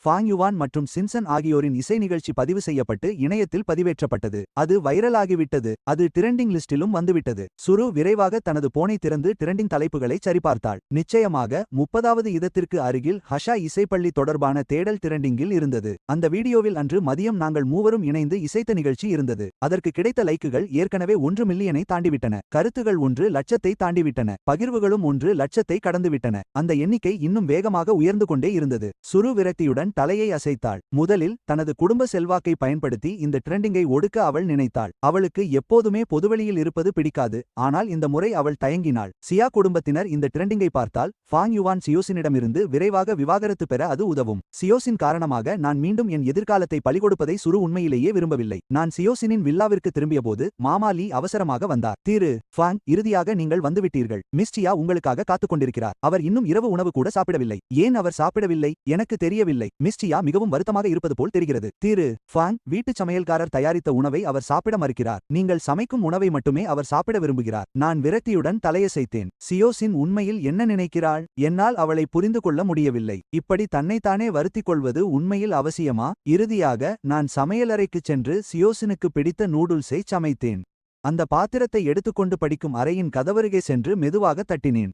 ஃபாங் யுவான் மற்றும் சின்சன் ஆகியோரின் இசை நிகழ்ச்சி பதிவு செய்யப்பட்டு இணையத்தில் பதிவேற்றப்பட்டது. அது வைரலாகிவிட்டது. அது டிரெண்டிங் லிஸ்டிலும் வந்துவிட்டது. சுரு விரைவாக தனது போனை திறந்து டிரெண்டிங் தலைப்புகளை சரிபார்த்தாள். நிச்சயமாக 30வது இதத்திற்கு அருகில் ஹஷா இசைப்பள்ளி தொடர்பான தேடல் டிரெண்டிங்கில் இருந்தது. அந்த வீடியோவில் அன்று மதியம் நாங்கள் மூவரும் இணைந்து இசைத்த நிகழ்ச்சி இருந்தது. அதற்கு கிடைத்த லைக்குகள் ஏற்கனவே 1 மில்லியனை தாண்டிவிட்டன. கருத்துகள் 1 லட்சத்தை தாண்டிவிட்டன. பகிர்வுகளும் 1 லட்சத்தை கடந்துவிட்டன. அந்த எண்ணிக்கை இன்னும் வேகமாக உயர்ந்து கொண்டே இருந்தது. சுரு விரக்தியுடன் தலையை அசைத்தாள். முதலில் தனது குடும்ப செல்வாக்கை பயன்படுத்தி இந்த ட்ரெண்டிங்கை ஒடுக்க அவள் நினைத்தாள். அவளுக்கு எப்போதுமே பொதுவெளியில் இருப்பது பிடிக்காது. ஆனால் இந்த முறை அவள் தயங்கினாள். சியா குடும்பத்தினர் இந்த ட்ரெண்டிங்கை பார்த்தால் ஃபாங் யுவான் சியோசினிடமிருந்து விரைவாக விவாகரத்து பெற அது உதவும். சியோசின் காரணமாக நான் மீண்டும் என் எதிர்காலத்தை பலிகொடுப்பதை சுரு உண்மையிலேயே விரும்பவில்லை. நான் சியோசினின் வில்லாவிற்கு திரும்பியபோது மாமா லீ அவசரமாக வந்தார். திரு ஃபாங், இறுதியாக நீங்கள் வந்துவிட்டீர்கள். மிஸ் சியா உங்களுக்காக காத்துக் கொண்டிருக்கிறார். அவர் இன்னும் இரவு உணவு கூட சாப்பிடவில்லை. ஏன் அவர் சாப்பிடவில்லை? எனக்கு தெரியவில்லை. மிஸ் சியா மிகவும் வருத்தமாக இருப்பது போல் தெரிகிறது. திரு ஃபாங், வீட்டுச் சமையல்காரர் தயாரித்த உணவை அவர் சாப்பிட மறுக்கிறார். நீங்கள் சமைக்கும் உணவை மட்டுமே அவர் சாப்பிட விரும்புகிறார். நான் விரக்தியுடன் தலையசைத்தேன். சியோசின் உண்மையில் என்ன நினைக்கிறாள்? என்னால் அவளை புரிந்து கொள்ள முடியவில்லை. இப்படி தன்னைத்தானே வருத்திக் கொள்வது உண்மையில் அவசியம். இறுதியாக நான் சமையலறைக்குச் சென்று சியோசினுக்கு பிடித்த நூடுல்ஸை சமைத்தேன். அந்த பாத்திரத்தை எடுத்துக்கொண்டு படிக்கும் அறையின் கதவருகே சென்று மெதுவாக தட்டினேன்.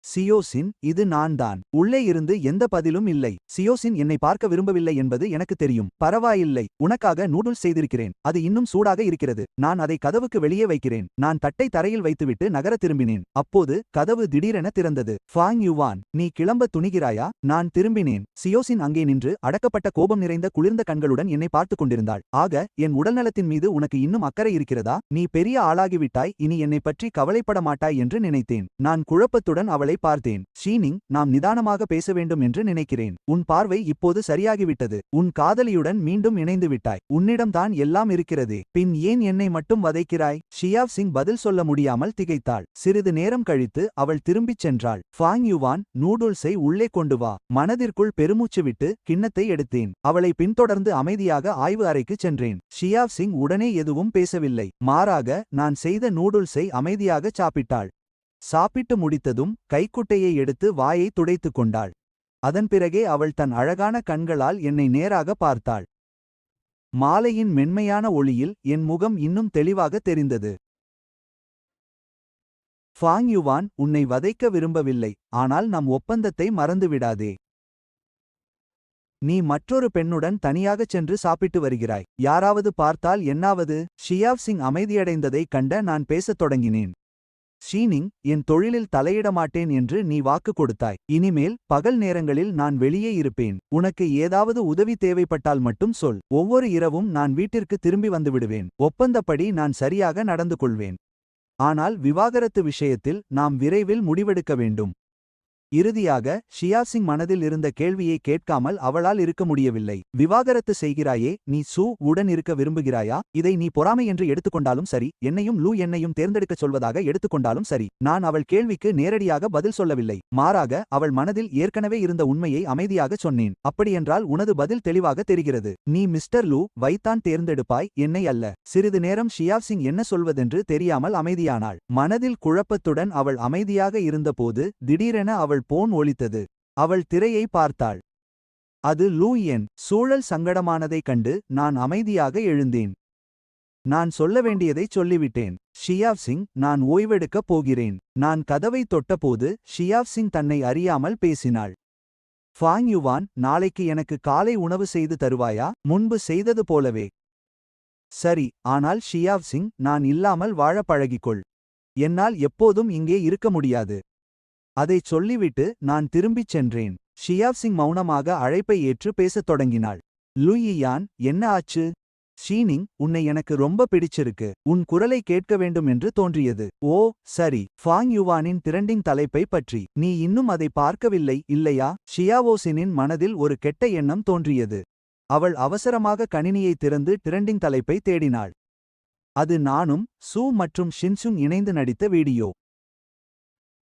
சியோசின், இது நான்தான். உள்ளே இருந்து எந்த பதிலும் இல்லை. சியோசின் என்னை பார்க்க விரும்பவில்லை என்பது எனக்கு தெரியும். பரவாயில்லை, உனக்காக நூடுல்ஸ் செய்திருக்கிறேன். அது இன்னும் சூடாக இருக்கிறது. நான் அதை கதவுக்கு வெளியே வைக்கிறேன். நான் தட்டை தரையில் வைத்துவிட்டு நகர திரும்பினேன். அப்போது கதவு திடீரென திறந்தது. ஃபாங் யுவான், நீ கிளம்ப துணிகிறாயா? நான் திரும்பினேன். சியோசின் அங்கே நின்று அடக்கப்பட்ட கோபம் நிறைந்த குளிர்ந்த கண்களுடன் என்னை பார்த்து கொண்டிருந்தாள். ஆக, என் உடல்நலத்தின் மீது உனக்கு இன்னும் அக்கறை இருக்கிறதா? நீ பெரிய ஆளாகிவிட்டாய், இனி என்னை பற்றி கவலைப்பட மாட்டாய் என்று நினைத்தேன். நான் குழப்பத்துடன் அவளை அவளை பார்த்தேன். ஷீனிங், நாம் நிதானமாக பேச வேண்டும் என்று நினைக்கிறேன். உன் பார்வை இப்போது சரியாகிவிட்டது. உன் காதலியுடன் மீண்டும் இணைந்து விட்டாய். உன்னிடம்தான் எல்லாம் இருக்கிறதே. பின் ஏன் என்னை மட்டும் வதைக்கிறாய்? ஷியாவ் சிங் பதில் சொல்ல முடியாமல் திகைத்தாள். சிறிது நேரம் கழித்து அவள் திரும்பிச் சென்றாள். ஃபாங் யுவான், நூடுல்ஸை உள்ளே கொண்டு வா. மனதிற்குள் பெருமூச்சு விட்டு கிண்ணத்தை எடுத்தேன். அவளை பின்தொடர்ந்து அமைதியாக ஆய்வு அறைக்குச் சென்றேன். ஷியாவ் சிங் உடனே எதுவும் பேசவில்லை. மாறாக நான் செய்த நூடுல்ஸை அமைதியாகச் சாப்பிட்டாள். சாப்பிட்டு முடித்ததும் கைக்குட்டையை எடுத்து வாயை துடைத்துக் கொண்டாள். அதன் பிறகே அவள் தன் அழகான கண்களால் என்னை நேராக பார்த்தாள். மாலையின் மென்மையான ஒளியில் என் முகம் இன்னும் தெளிவாக தெரிந்தது. ஃபாங் யுவான், உன்னை வதைக்க விரும்பவில்லை, ஆனால் நம் ஒப்பந்தத்தை மறந்துவிடாதே. நீ மற்றொரு பெண்ணுடன் தனியாகச் சென்று சாப்பிட்டு வருகிறாய். யாராவது பார்த்தால் என்னாவது? ஷியாவ் சிங் அமைதியடைந்ததைக் கண்ட நான் பேசத் தொடங்கினேன். ஷீனிங், என் தொழிலில் தலையிட மாட்டேன் என்று நீ வாக்கு கொடுத்தாய். இனிமேல் பகல் நேரங்களில் நான் வெளியே இருப்பேன். உனக்கு ஏதாவது உதவி தேவைப்பட்டால் மட்டும் சொல். ஒவ்வொரு இரவும் நான் வீட்டிற்கு திரும்பி வந்துவிடுவேன். ஒப்பந்தப்படி நான் சரியாக நடந்து கொள்வேன். ஆனால் விவாகரத்து விஷயத்தில் நாம் விரைவில் முடிவெடுக்க வேண்டும். இறுதியாக ஷியாவ் சிங் மனதில் இருந்த கேள்வியை கேட்காமல் அவளால் இருக்க முடியவில்லை. விவாகரத்து செய்கிறாயே, நீ சூ உடன் இருக்க விரும்புகிறாயா? இதை நீ பொறாமை என்று எடுத்துக்கொண்டாலும் சரி, என்னையும் என்னையும் தேர்ந்தெடுக்கச் சொல்வதாக எடுத்துக்கொண்டாலும் சரி. நான் அவள் கேள்விக்கு நேரடியாக பதில் சொல்லவில்லை. மாறாக அவள் மனதில் ஏற்கனவே இருந்த உண்மையை அமைதியாகச் சொன்னேன். அப்படியென்றால் உனது பதில் தெளிவாக தெரிகிறது. நீ மிஸ்டர் லூ வைத்தான் தேர்ந்தெடுப்பாய், என்னை அல்ல. சிறிது நேரம் ஷியாவ் சிங் என்ன சொல்வதென்று தெரியாமல் அமைதியானாள். மனதில் குழப்பத்துடன் அவள் அமைதியாக இருந்தபோது திடீரென அவள் போன் ஒலித்தது. அவள் திரையை பார்த்தாள். அது லூ என். சூழல் சங்கடமானதைக் கண்டு நான் அமைதியாக எழுந்தேன். நான் சொல்ல வேண்டியதைச் சொல்லிவிட்டேன். ஷியாவ் சிங், நான் ஓய்வெடுக்கப் போகிறேன். நான் கதவை தொட்டபோது ஷியாவ் சிங் தன்னை அறியாமல் பேசினாள். ஃபாங் யுவான், நாளைக்கு எனக்கு காலை உணவு செய்து தருவாயா? முன்பு செய்தது போலவே. சரி, ஆனால் ஷியாவ் சிங், நான் இல்லாமல் வாழ பழகிக்கொள். என்னால் எப்போதும் இங்கே இருக்க முடியாது. அதைச் சொல்லிவிட்டு நான் திரும்பிச் சென்றேன். ஷியாவ் சிங் மௌனமாக அழைப்பை ஏற்று பேசத் தொடங்கினாள். லூயியான், என்ன ஆச்சு? ஷீனிங், உன்னை எனக்கு ரொம்ப பிடிச்சிருக்கு. உன் குரலை கேட்க வேண்டும் என்று தோன்றியது. ஓ சரி. ஃபாங் யுவானின் திரண்டிங் தலைப்பை பற்றி நீ இன்னும் அதை பார்க்கவில்லை, இல்லையா? ஷியாவோசினின் மனதில் ஒரு கெட்ட எண்ணம் தோன்றியது. அவள் அவசரமாக கணினியை திறந்து டிரெண்டிங் தலைப்பை தேடினாள். அது நானும் சூ மற்றும் ஷின்சுங் இணைந்து நடித்த வீடியோ.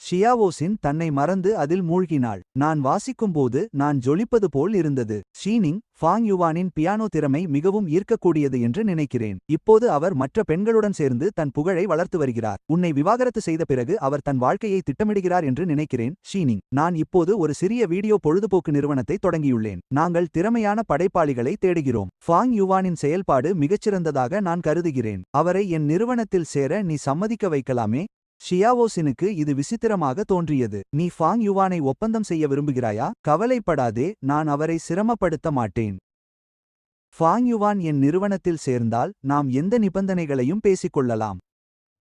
ஷியாவோசின் தன்னை மறந்து அதில் மூழ்கினாள். நான் வாசிக்கும்போது நான் ஜொலிப்பது போல் இருந்தது. ஷீனிங், ஃபாங் யுவானின் பியானோ திறமை மிகவும் ஈர்க்கக்கூடியது என்று நினைக்கிறேன். இப்போது அவர் மற்ற பெண்களுடன் சேர்ந்து தன் புகழை வளர்த்து வருகிறார். உன்னை விவாகரத்து செய்த பிறகு அவர் தன் வாழ்க்கையை திட்டமிடுகிறார் என்று நினைக்கிறேன். ஷீனிங், நான் இப்போது ஒரு சிறிய வீடியோ பொழுதுபோக்கு நிறுவனத்தை தொடங்கியுள்ளேன். நாங்கள் திறமையான படைப்பாளிகளை தேடுகிறோம். ஃபாங் யுவானின் செயல்பாடு மிகச்சிறந்ததாக நான் கருதுகிறேன். அவரை என் நிறுவனத்தில் சேர நீ சம்மதிக்க வைக்கலாமே? ஷியாவோசினுக்கு இது விசித்திரமாக தோன்றியது. நீ ஃபாங் யுவானை ஒப்பந்தம் செய்ய விரும்புகிறாயா? கவலைப்படாதே, நான் அவரை சிரமப்படுத்த மாட்டேன். ஃபாங் யுவான் என் நிறுவனத்தில் சேர்ந்தால் நாம் எந்த நிபந்தனைகளையும் பேசிக்கொள்ளலாம்.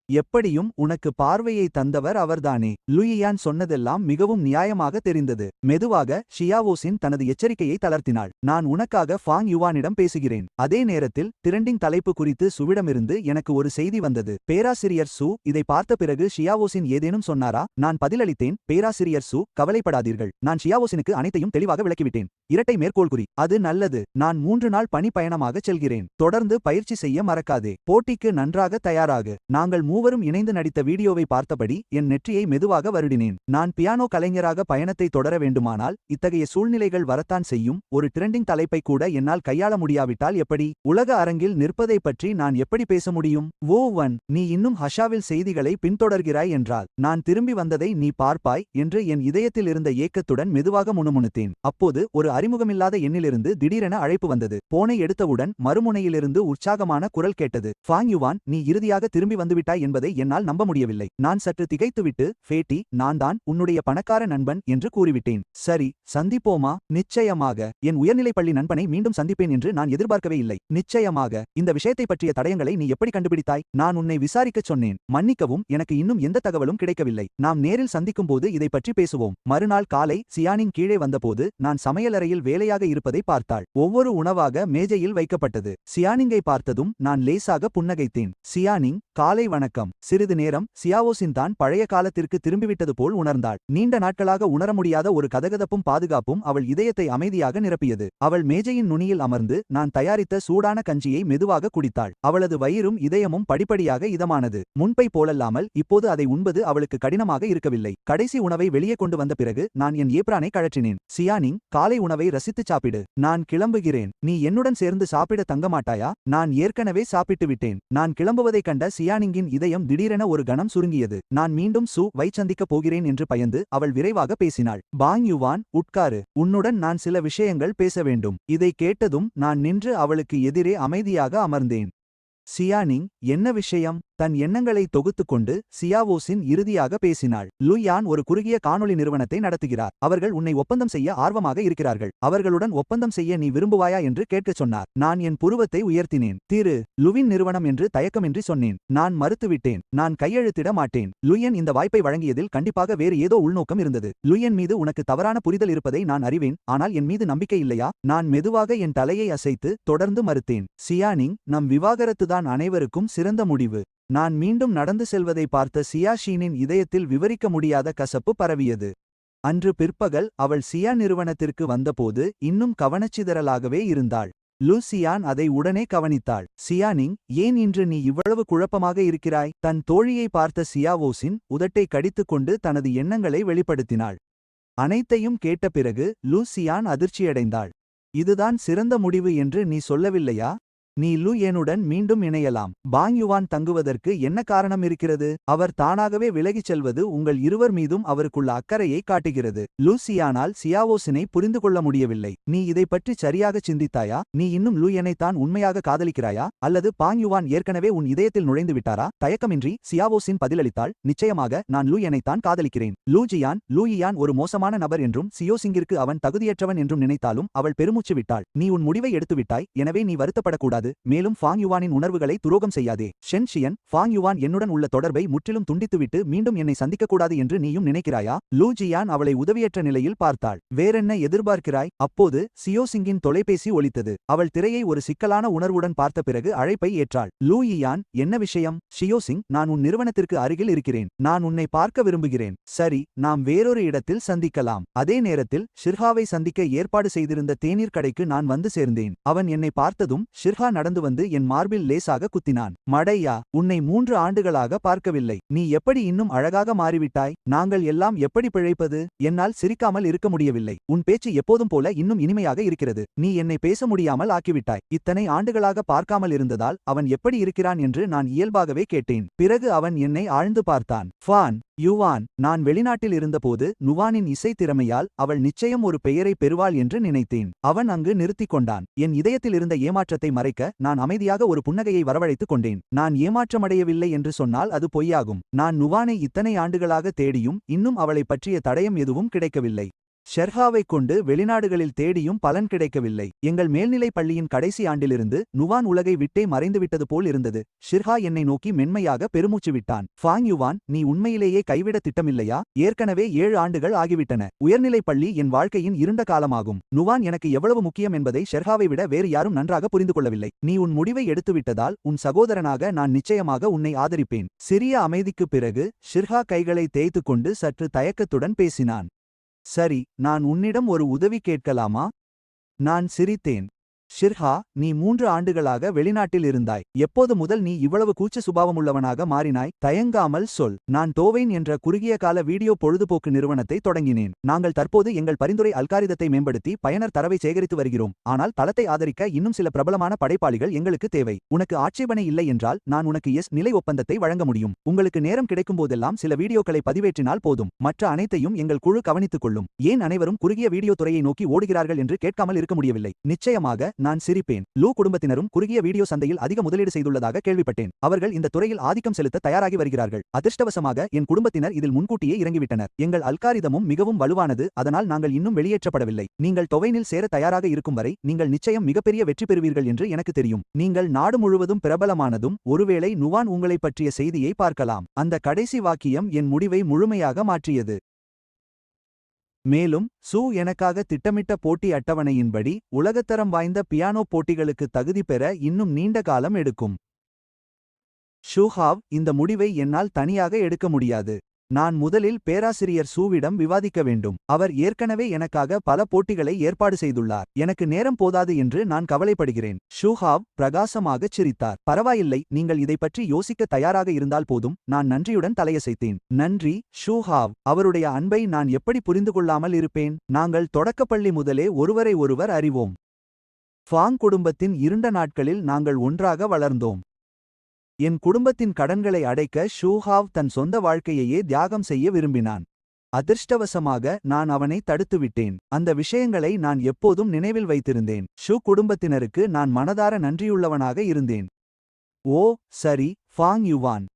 எப்படியும் உனக்கு பார்வையை தந்தவர் அவர்தானே. லூயியான் சொன்னதெல்லாம் மிகவும் நியாயமாக தெரிந்தது. மெதுவாக ஷியாவோசின் தனது எச்சரிக்கையை தளர்த்தினாள். நான் உனக்காக ஃபாங் யுவானிடம் பேசுகிறேன். அதே நேரத்தில் டிரெண்டிங் தலைப்பு குறித்து சுவிடமிருந்து எனக்கு ஒரு செய்தி வந்தது. பேராசிரியர் சு, இதை பார்த்த பிறகு ஷியாவோசின் ஏதேனும் சொன்னாரா? நான் பதிலளித்தேன். பேராசிரியர் சு, கவலைப்படாதீர்கள். நான் ஷியாவோசினுக்கு அனைத்தையும் தெளிவாக விளக்கிவிட்டேன். இரட்டை மேற்கோள் குறி. அது நல்லது. நான் 3 நாள் பணி பயணமாகச் செல்கிறேன். தொடர்ந்து பயிற்சி செய்ய மறக்காதே. போட்டிக்கு நன்றாக தயாராகு. நாங்கள் மூவரும் இணைந்து நடித்த வீடியோவை பார்த்தபடி என் நெற்றியை மெதுவாக வருடினேன். நான் பியானோ கலைஞராக பயணத்தை தொடர வேண்டுமானால் இத்தகைய சூழ்நிலைகள் வரத்தான் செய்யும். ஒரு டிரெண்டிங் தலைப்பை கூட என்னால் கையாள முடியாவிட்டால் எப்படி? உலக அரங்கில் நிற்பதை பற்றி நான் எப்படி பேச முடியும்? ஓ ஒன், நீ இன்னும் ஹஷாவில் செய்திகளை பின்தொடர்கிறாய் என்றால் நான் திரும்பி வந்ததை நீ பார்ப்பாய் என்று என் இதயத்தில் இருந்த ஏக்கத்துடன் மெதுவாக முணுமுணுத்தேன். அப்போது ஒரு அறிமுகமில்லாத எண்ணிலிருந்து திடீரென அழைப்பு வந்தது. போனை எடுத்தவுடன் மறுமுனையிலிருந்து உற்சாகமான குரல் கேட்டது. ஃபாங் யுவான், நீ இறுதியாக திரும்பி வந்துவிட்டாய் என்பதை என்னால் நம்ப முடியவில்லை. நான் சற்று திகைத்துவிட்டு, ஃபேட்டி, நான் தான் உன்னுடைய பணக்கார நண்பன் என்று கூறிவிட்டேன். சரி, சந்திப்போமா? நிச்சயமாக. என் உயர்நிலைப் பள்ளி நண்பனை மீண்டும் சந்திப்பேன் என்று நான் எதிர்பார்க்கவே இல்லை. நிச்சயமாக. இந்த விஷயத்தை பற்றிய தடயங்களை நீ எப்படி கண்டுபிடித்தாய்? நான் உன்னை விசாரிக்கச் சொன்னேன். மன்னிக்கவும், எனக்கு இன்னும் எந்த தகவலும் கிடைக்கவில்லை. நாம் நேரில் சந்திக்கும்போது இதை பற்றி பேசுவோம். மறுநாள் காலை சியானிங் கீழே வந்தபோது நான் சமையலறையில் வேலையாக இருப்பதை பார்த்தாள். ஒவ்வொரு உணவாக மேஜையில் வைக்கப்பட்டது. சியானிங்கை பார்த்ததும் நான் லேசாக புன்னகைத்தேன். சியானிங், காலை வணக்கம். தயக்கம். சிறிது நேரம் சியாவோசின் தான் பழைய காலத்திற்கு திரும்பிவிட்டது போல் உணர்ந்தாள். நீண்ட நாட்களாக உணர முடியாத ஒரு கதகதப்பும் பாதுகாப்பும் அவள் இதயத்தை அமைதியாக நிரப்பியது. அவள் மேஜையின் நுனியில் அமர்ந்து நான் தயாரித்த சூடான கஞ்சியை மெதுவாக குடித்தாள். அவளது வயிறும் இதயமும் படிப்படியாக இதமானது. முன்பை போலல்லாமல் இப்போது அதை உண்பது அவளுக்கு கடினமாக இருக்கவில்லை. கடைசி உணவை வெளியே கொண்டு வந்த பிறகு நான் என் ஏப்ரானை கழற்றினேன். சியானிங், காலை உணவை ரசித்துச் சாப்பிடு. நான் கிளம்புகிறேன். நீ என்னுடன் சேர்ந்து சாப்பிட தங்கமாட்டாயா? நான் ஏற்கனவே சாப்பிட்டு விட்டேன். நான் கிளம்புவதைக் கண்ட சியானிங்கின் இதயம் திடீரென ஒரு கணம் சுருங்கியது. நான் மீண்டும் சு வை சந்திக்கப் போகிறேன் என்று பயந்து அவள் விரைவாக பேசினாள். பாங் யுவான், உட்காரு. உன்னுடன் நான் சில விஷயங்கள் பேச வேண்டும். இதை கேட்டதும் நான் நின்று அவளுக்கு எதிரே அமைதியாக அமர்ந்தேன். சியானிங், என்ன விஷயம்? தன் எண்ணங்களை தொகுத்துக்கொண்டு சியாவோசின் இறுதியாக பேசினாள். லுயான் ஒரு குறுகிய காணொளி நிறுவனத்தை நடத்துகிறார். அவர்கள் உன்னை ஒப்பந்தம் செய்ய ஆர்வமாக இருக்கிறார்கள். அவர்களுடன் ஒப்பந்தம் செய்ய நீ விரும்புவாயா என்று கேட்கச் சொன்னார். நான் என் புருவத்தை உயர்த்தினேன். திரு லுவின் நிறுவனம் என்று தயக்கமின்றி சொன்னேன். நான் மறுத்துவிட்டேன். நான் கையெழுத்திட மாட்டேன். லுயன் இந்த வாய்ப்பை வழங்கியதில் கண்டிப்பாக வேறு ஏதோ உள்நோக்கம் இருந்தது. லுயன் மீது உனக்கு தவறான புரிதல் இருப்பதை நான் அறிவேன். ஆனால் என் மீது நம்பிக்கை இல்லையா? நான் மெதுவாக என் தலையை அசைத்து தொடர்ந்து மறுத்தேன். சியானிங், நம் விவாகரத்துதான் அனைவருக்கும் சிறந்த முடிவு. நான் மீண்டும் நடந்து செல்வதை பார்த்த சியாஷீனின் இதயத்தில் விவரிக்க முடியாத கசப்பு பரவியது. அன்று பிற்பகல் அவள் சியா நிறுவனத்திற்கு வந்தபோது இன்னும் கவனச்சிதறலாகவே இருந்தாள். லூசியான் அதை உடனே கவனித்தாள். சியானிங், ஏன் இன்று நீ இவ்வளவு குழப்பமாக இருக்கிறாய்? தன் தோழியை பார்த்த சியாவோசின் உதட்டை கடித்துக்கொண்டு தனது எண்ணங்களை வெளிப்படுத்தினாள். அனைத்தையும் கேட்ட பிறகு லூசியான் அதிர்ச்சியடைந்தாள். இதுதான் சிறந்த முடிவு என்று நீ சொல்லவில்லையா? நீ லுயனுடன் மீண்டும் இணையலாம். பாங் யுவான் தங்குவதற்கு என்ன காரணம் இருக்கிறது? அவர் தானாகவே விலகிச் செல்வது உங்கள் இருவர் மீதும் அவருக்குள்ள அக்கறையை காட்டுகிறது. லூசியானால் சியாவோசினை புரிந்து கொள்ள முடியவில்லை. நீ இதை பற்றி சரியாக சிந்தித்தாயா? நீ இன்னும் லுயனைத்தான் உண்மையாக காதலிக்கிறாயா? அல்லது பாங் யுவான் ஏற்கனவே உன் இதயத்தில் நுழைந்து விட்டாரா? தயக்கமின்றி சியாவோசின் பதிலளித்தாள். நிச்சயமாக நான் லுயனைத்தான் காதலிக்கிறேன். லூயியான் ஒரு மோசமான நபர் என்றும் சியோசிங்கிற்கு அவன் தகுதியற்றவன் என்றும் நினைத்தாலும் அவள் பெருமூச்சு விட்டாள். நீ உன் முடிவை எடுத்துவிட்டாய். எனவே நீ வருத்தப்படக்கூடாது. மேலும் ஃபாங் யுவானின் உணர்வுகளை துரோகம் செய்யாதே. ஷென் ஷியன், ஃபாங் யுவான் என்னுடன் உள்ள தொடர்பை முற்றிலும் துண்டித்துவிட்டு மீண்டும் என்னை சந்திக்கக்கூடாது என்று நீயும் நினைக்கிறாயா? லூ ஜியான் அவளை உதவியற்ற நிலையில் பார்த்தாள். வேறென்ன எதிர்பார்க்கிறாய்? அப்போது சியோசிங்கின் தொலைபேசி ஒலித்தது. அவள் திரையை ஒரு சிக்கலான உணர்வுடன் பார்த்த பிறகு அழைப்பை ஏற்றாள். லூ யியான், என்ன விஷயம்? சியோசிங், நான் உன் நிறுவனத்திற்கு அருகில் இருக்கிறேன். நான் உன்னை பார்க்க விரும்புகிறேன். சரி, நாம் வேறொரு இடத்தில் சந்திக்கலாம். அதே நேரத்தில் ஷிர்ஹாவை சந்திக்க ஏற்பாடு செய்திருந்த தேநீர் கடைக்கு நான் வந்து சேர்ந்தேன். அவன் என்னை பார்த்ததும் ஷிர்ஹா நடந்து வந்து என் மார்பில் லேசாக குத்தினான். மடையா, உன்னை 3 ஆண்டுகளாக பார்க்கவில்லை. நீ எப்படி இன்னும் அழகாக மாறிவிட்டாய்? நாங்கள் எல்லாம் எப்படி பிழைப்பது? என்னால் சிரிக்காமல் இருக்க முடியவில்லை. உன் பேச்சு எப்போதும் போல இன்னும் இனிமையாக இருக்கிறது. நீ என்னை பேச முடியாமல் ஆக்கிவிட்டாய். இத்தனை ஆண்டுகளாக பார்க்காமல் இருந்ததால் அவன் எப்படி இருக்கிறான் என்று நான் இயல்பாகவே கேட்டேன். பிறகு அவன் என்னை ஆழ்ந்து பார்த்தான். ஃபான் யுவான், நான் வெளிநாட்டில் இருந்தபோது நுவானின் இசை திறமையால் அவள் நிச்சயம் ஒரு பெயரை பெறுவாள் என்று நினைத்தேன். அவன் அங்கு நிறுத்திக் கொண்டான். என் இதயத்தில் இருந்த ஏமாற்றத்தை மறைக்க நான் அமைதியாக ஒரு புன்னகையை வரவழைத்துக் கொண்டேன். நான் ஏமாற்றமடையவில்லை என்று சொன்னால் அது பொய்யாகும். நான் நுவானை இத்தனை ஆண்டுகளாக தேடியும் இன்னும் அவளைப் பற்றிய தடயம் எதுவும் கிடைக்கவில்லை. ஷெர்ஹாவைக் கொண்டு வெளிநாடுகளில் தேடியும் பலன் கிடைக்கவில்லை. எங்கள் மேல்நிலைப் பள்ளியின் கடைசி ஆண்டிலிருந்து நுவான் உலகை விட்டே மறைந்துவிட்டது போல் இருந்தது. ஷிர்ஹா என்னை நோக்கி மென்மையாக பெருமூச்சு விட்டான். ஃபாங் யுவான், நீ உண்மையிலேயே கைவிட திட்டமில்லையா? ஏற்கனவே 7 ஆண்டுகள் ஆகிவிட்டன. உயர்நிலைப் பள்ளி என் வாழ்க்கையின் இருண்ட காலமாகும். நுவான் எனக்கு எவ்வளவு முக்கியம் என்பதை ஷெர்ஹாவை விட வேறு யாரும் நன்றாக புரிந்து கொள்ளவில்லை. நீ உன் முடிவை எடுத்துவிட்டதால் உன் சகோதரனாக நான் நிச்சயமாக உன்னை ஆதரிப்பேன். சிறிய அமைதிக்குப் பிறகு ஷிர்ஹா கைகளை தேய்த்துக்கொண்டு சற்று தயக்கத்துடன் பேசினான். சரி, நான் உன்னிடம் ஒரு உதவி கேட்கலாமா? நான் சிரித்தேன். ஷிர்ஹா, நீ 3 ஆண்டுகளாக வெளிநாட்டில் இருந்தாய். எப்போது முதல் நீ இவ்வளவு கூச்ச சுபாவமுள்ளவனாக மாறினாய்? தயங்காமல் சொல். நான் டோவைன் என்ற குறுகிய கால வீடியோ பொழுதுபோக்கு நிறுவனத்தை தொடங்கினேன். நாங்கள் தற்போது எங்கள் பரிந்துரை அல்காரிதத்தை மேம்படுத்தி பயனர் தரவை சேகரித்து வருகிறோம். ஆனால் தளத்தை ஆதரிக்க இன்னும் சில பிரபலமான படைப்பாளிகள் எங்களுக்கு தேவை. உனக்கு ஆட்சேபனை இல்லை என்றால் நான் உனக்கு நிலை ஒப்பந்தத்தை வழங்க முடியும். உங்களுக்கு நேரம் கிடைக்கும் போதெல்லாம் சில வீடியோக்களை பதிவேற்றினால் போதும். மற்ற அனைத்தையும் எங்கள் குழு கவனித்துக் கொள்ளும். ஏன் அனைவரும் குறுகிய வீடியோ துறையை நோக்கி ஓடுகிறார்கள் என்று கேட்காமல் இருக்க முடியவில்லை. நிச்சயமாக, நான் சிரிப்பேன். லூ குடும்பத்தினரும் குறுகிய வீடியோ சந்தையில் அதிக முதலீடு செய்துள்ளதாக கேள்விப்பட்டேன். அவர்கள் இந்த துறையில் ஆதிக்கம் செலுத்த தயாராகி வருகிறார்கள். அதிர்ஷ்டவசமாக என் குடும்பத்தினர் இதில் முன்கூட்டியே இறங்கிவிட்டனர். எங்கள் அல்காரிதமும் மிகவும் வலுவானது, அதனால் நாங்கள் இன்னும் வெளியேற்றப்படவில்லை. நீங்கள் டொவைனில் சேர தயாராக இருக்கும் வரை நீங்கள் நிச்சயம் மிகப்பெரிய வெற்றி பெறுவீர்கள் என்று எனக்கு தெரியும். நீங்கள் நாடு முழுவதும் பிரபலமானதும் ஒருவேளை நுவான் உங்களைப் பற்றிய செய்தியை பார்க்கலாம். அந்த கடைசி வாக்கியம் என் முடிவை முழுமையாக மாற்றியது. மேலும் சூ எனக்காக திட்டமிட்ட போட்டி அட்டவணையின்படி உலகத்தரம் வாய்ந்த பியானோ போட்டிகளுக்கு தகுதி பெற இன்னும் நீண்ட காலம் எடுக்கும். ஷூஹாவ், இந்த முடிவை என்னால் தனியாக எடுக்க முடியாது. நான் முதலில் பேராசிரியர் சூவிடம் விவாதிக்க வேண்டும். அவர் ஏற்கனவே எனக்காக பல போட்டிகளை ஏற்பாடு செய்துள்ளார். எனக்கு நேரம் போதாது என்று நான் கவலைப்படுகிறேன். ஷூஹாவ் பிரகாசமாகச் சிரித்தார். பரவாயில்லை, நீங்கள் இதை பற்றி யோசிக்க தயாராக இருந்தால் போதும். நான் நன்றியுடன் தலையசைத்தேன். நன்றி, ஷூஹாவ். அவருடைய அன்பை நான் எப்படி புரிந்து கொள்ளாமல் இருப்பேன்? நாங்கள் தொடக்கப்பள்ளி முதலே ஒருவரை ஒருவர் அறிவோம். ஃபாங் குடும்பத்தின் இருண்ட நாட்களில் நாங்கள் ஒன்றாக வளர்ந்தோம். என் குடும்பத்தின் கடன்களை அடைக்க ஷூஹாவ் தன் சொந்த வாழ்க்கையையே தியாகம் செய்ய விரும்பினான். அதிர்ஷ்டவசமாக நான் அவனை தடுத்துவிட்டேன். அந்த விஷயங்களை நான் எப்போதும் நினைவில் வைத்திருந்தேன். ஷூ குடும்பத்தினருக்கு நான் மனதார நன்றியுள்ளவனாக இருந்தேன். ஓ சரி, ஃபாங் யுவான்.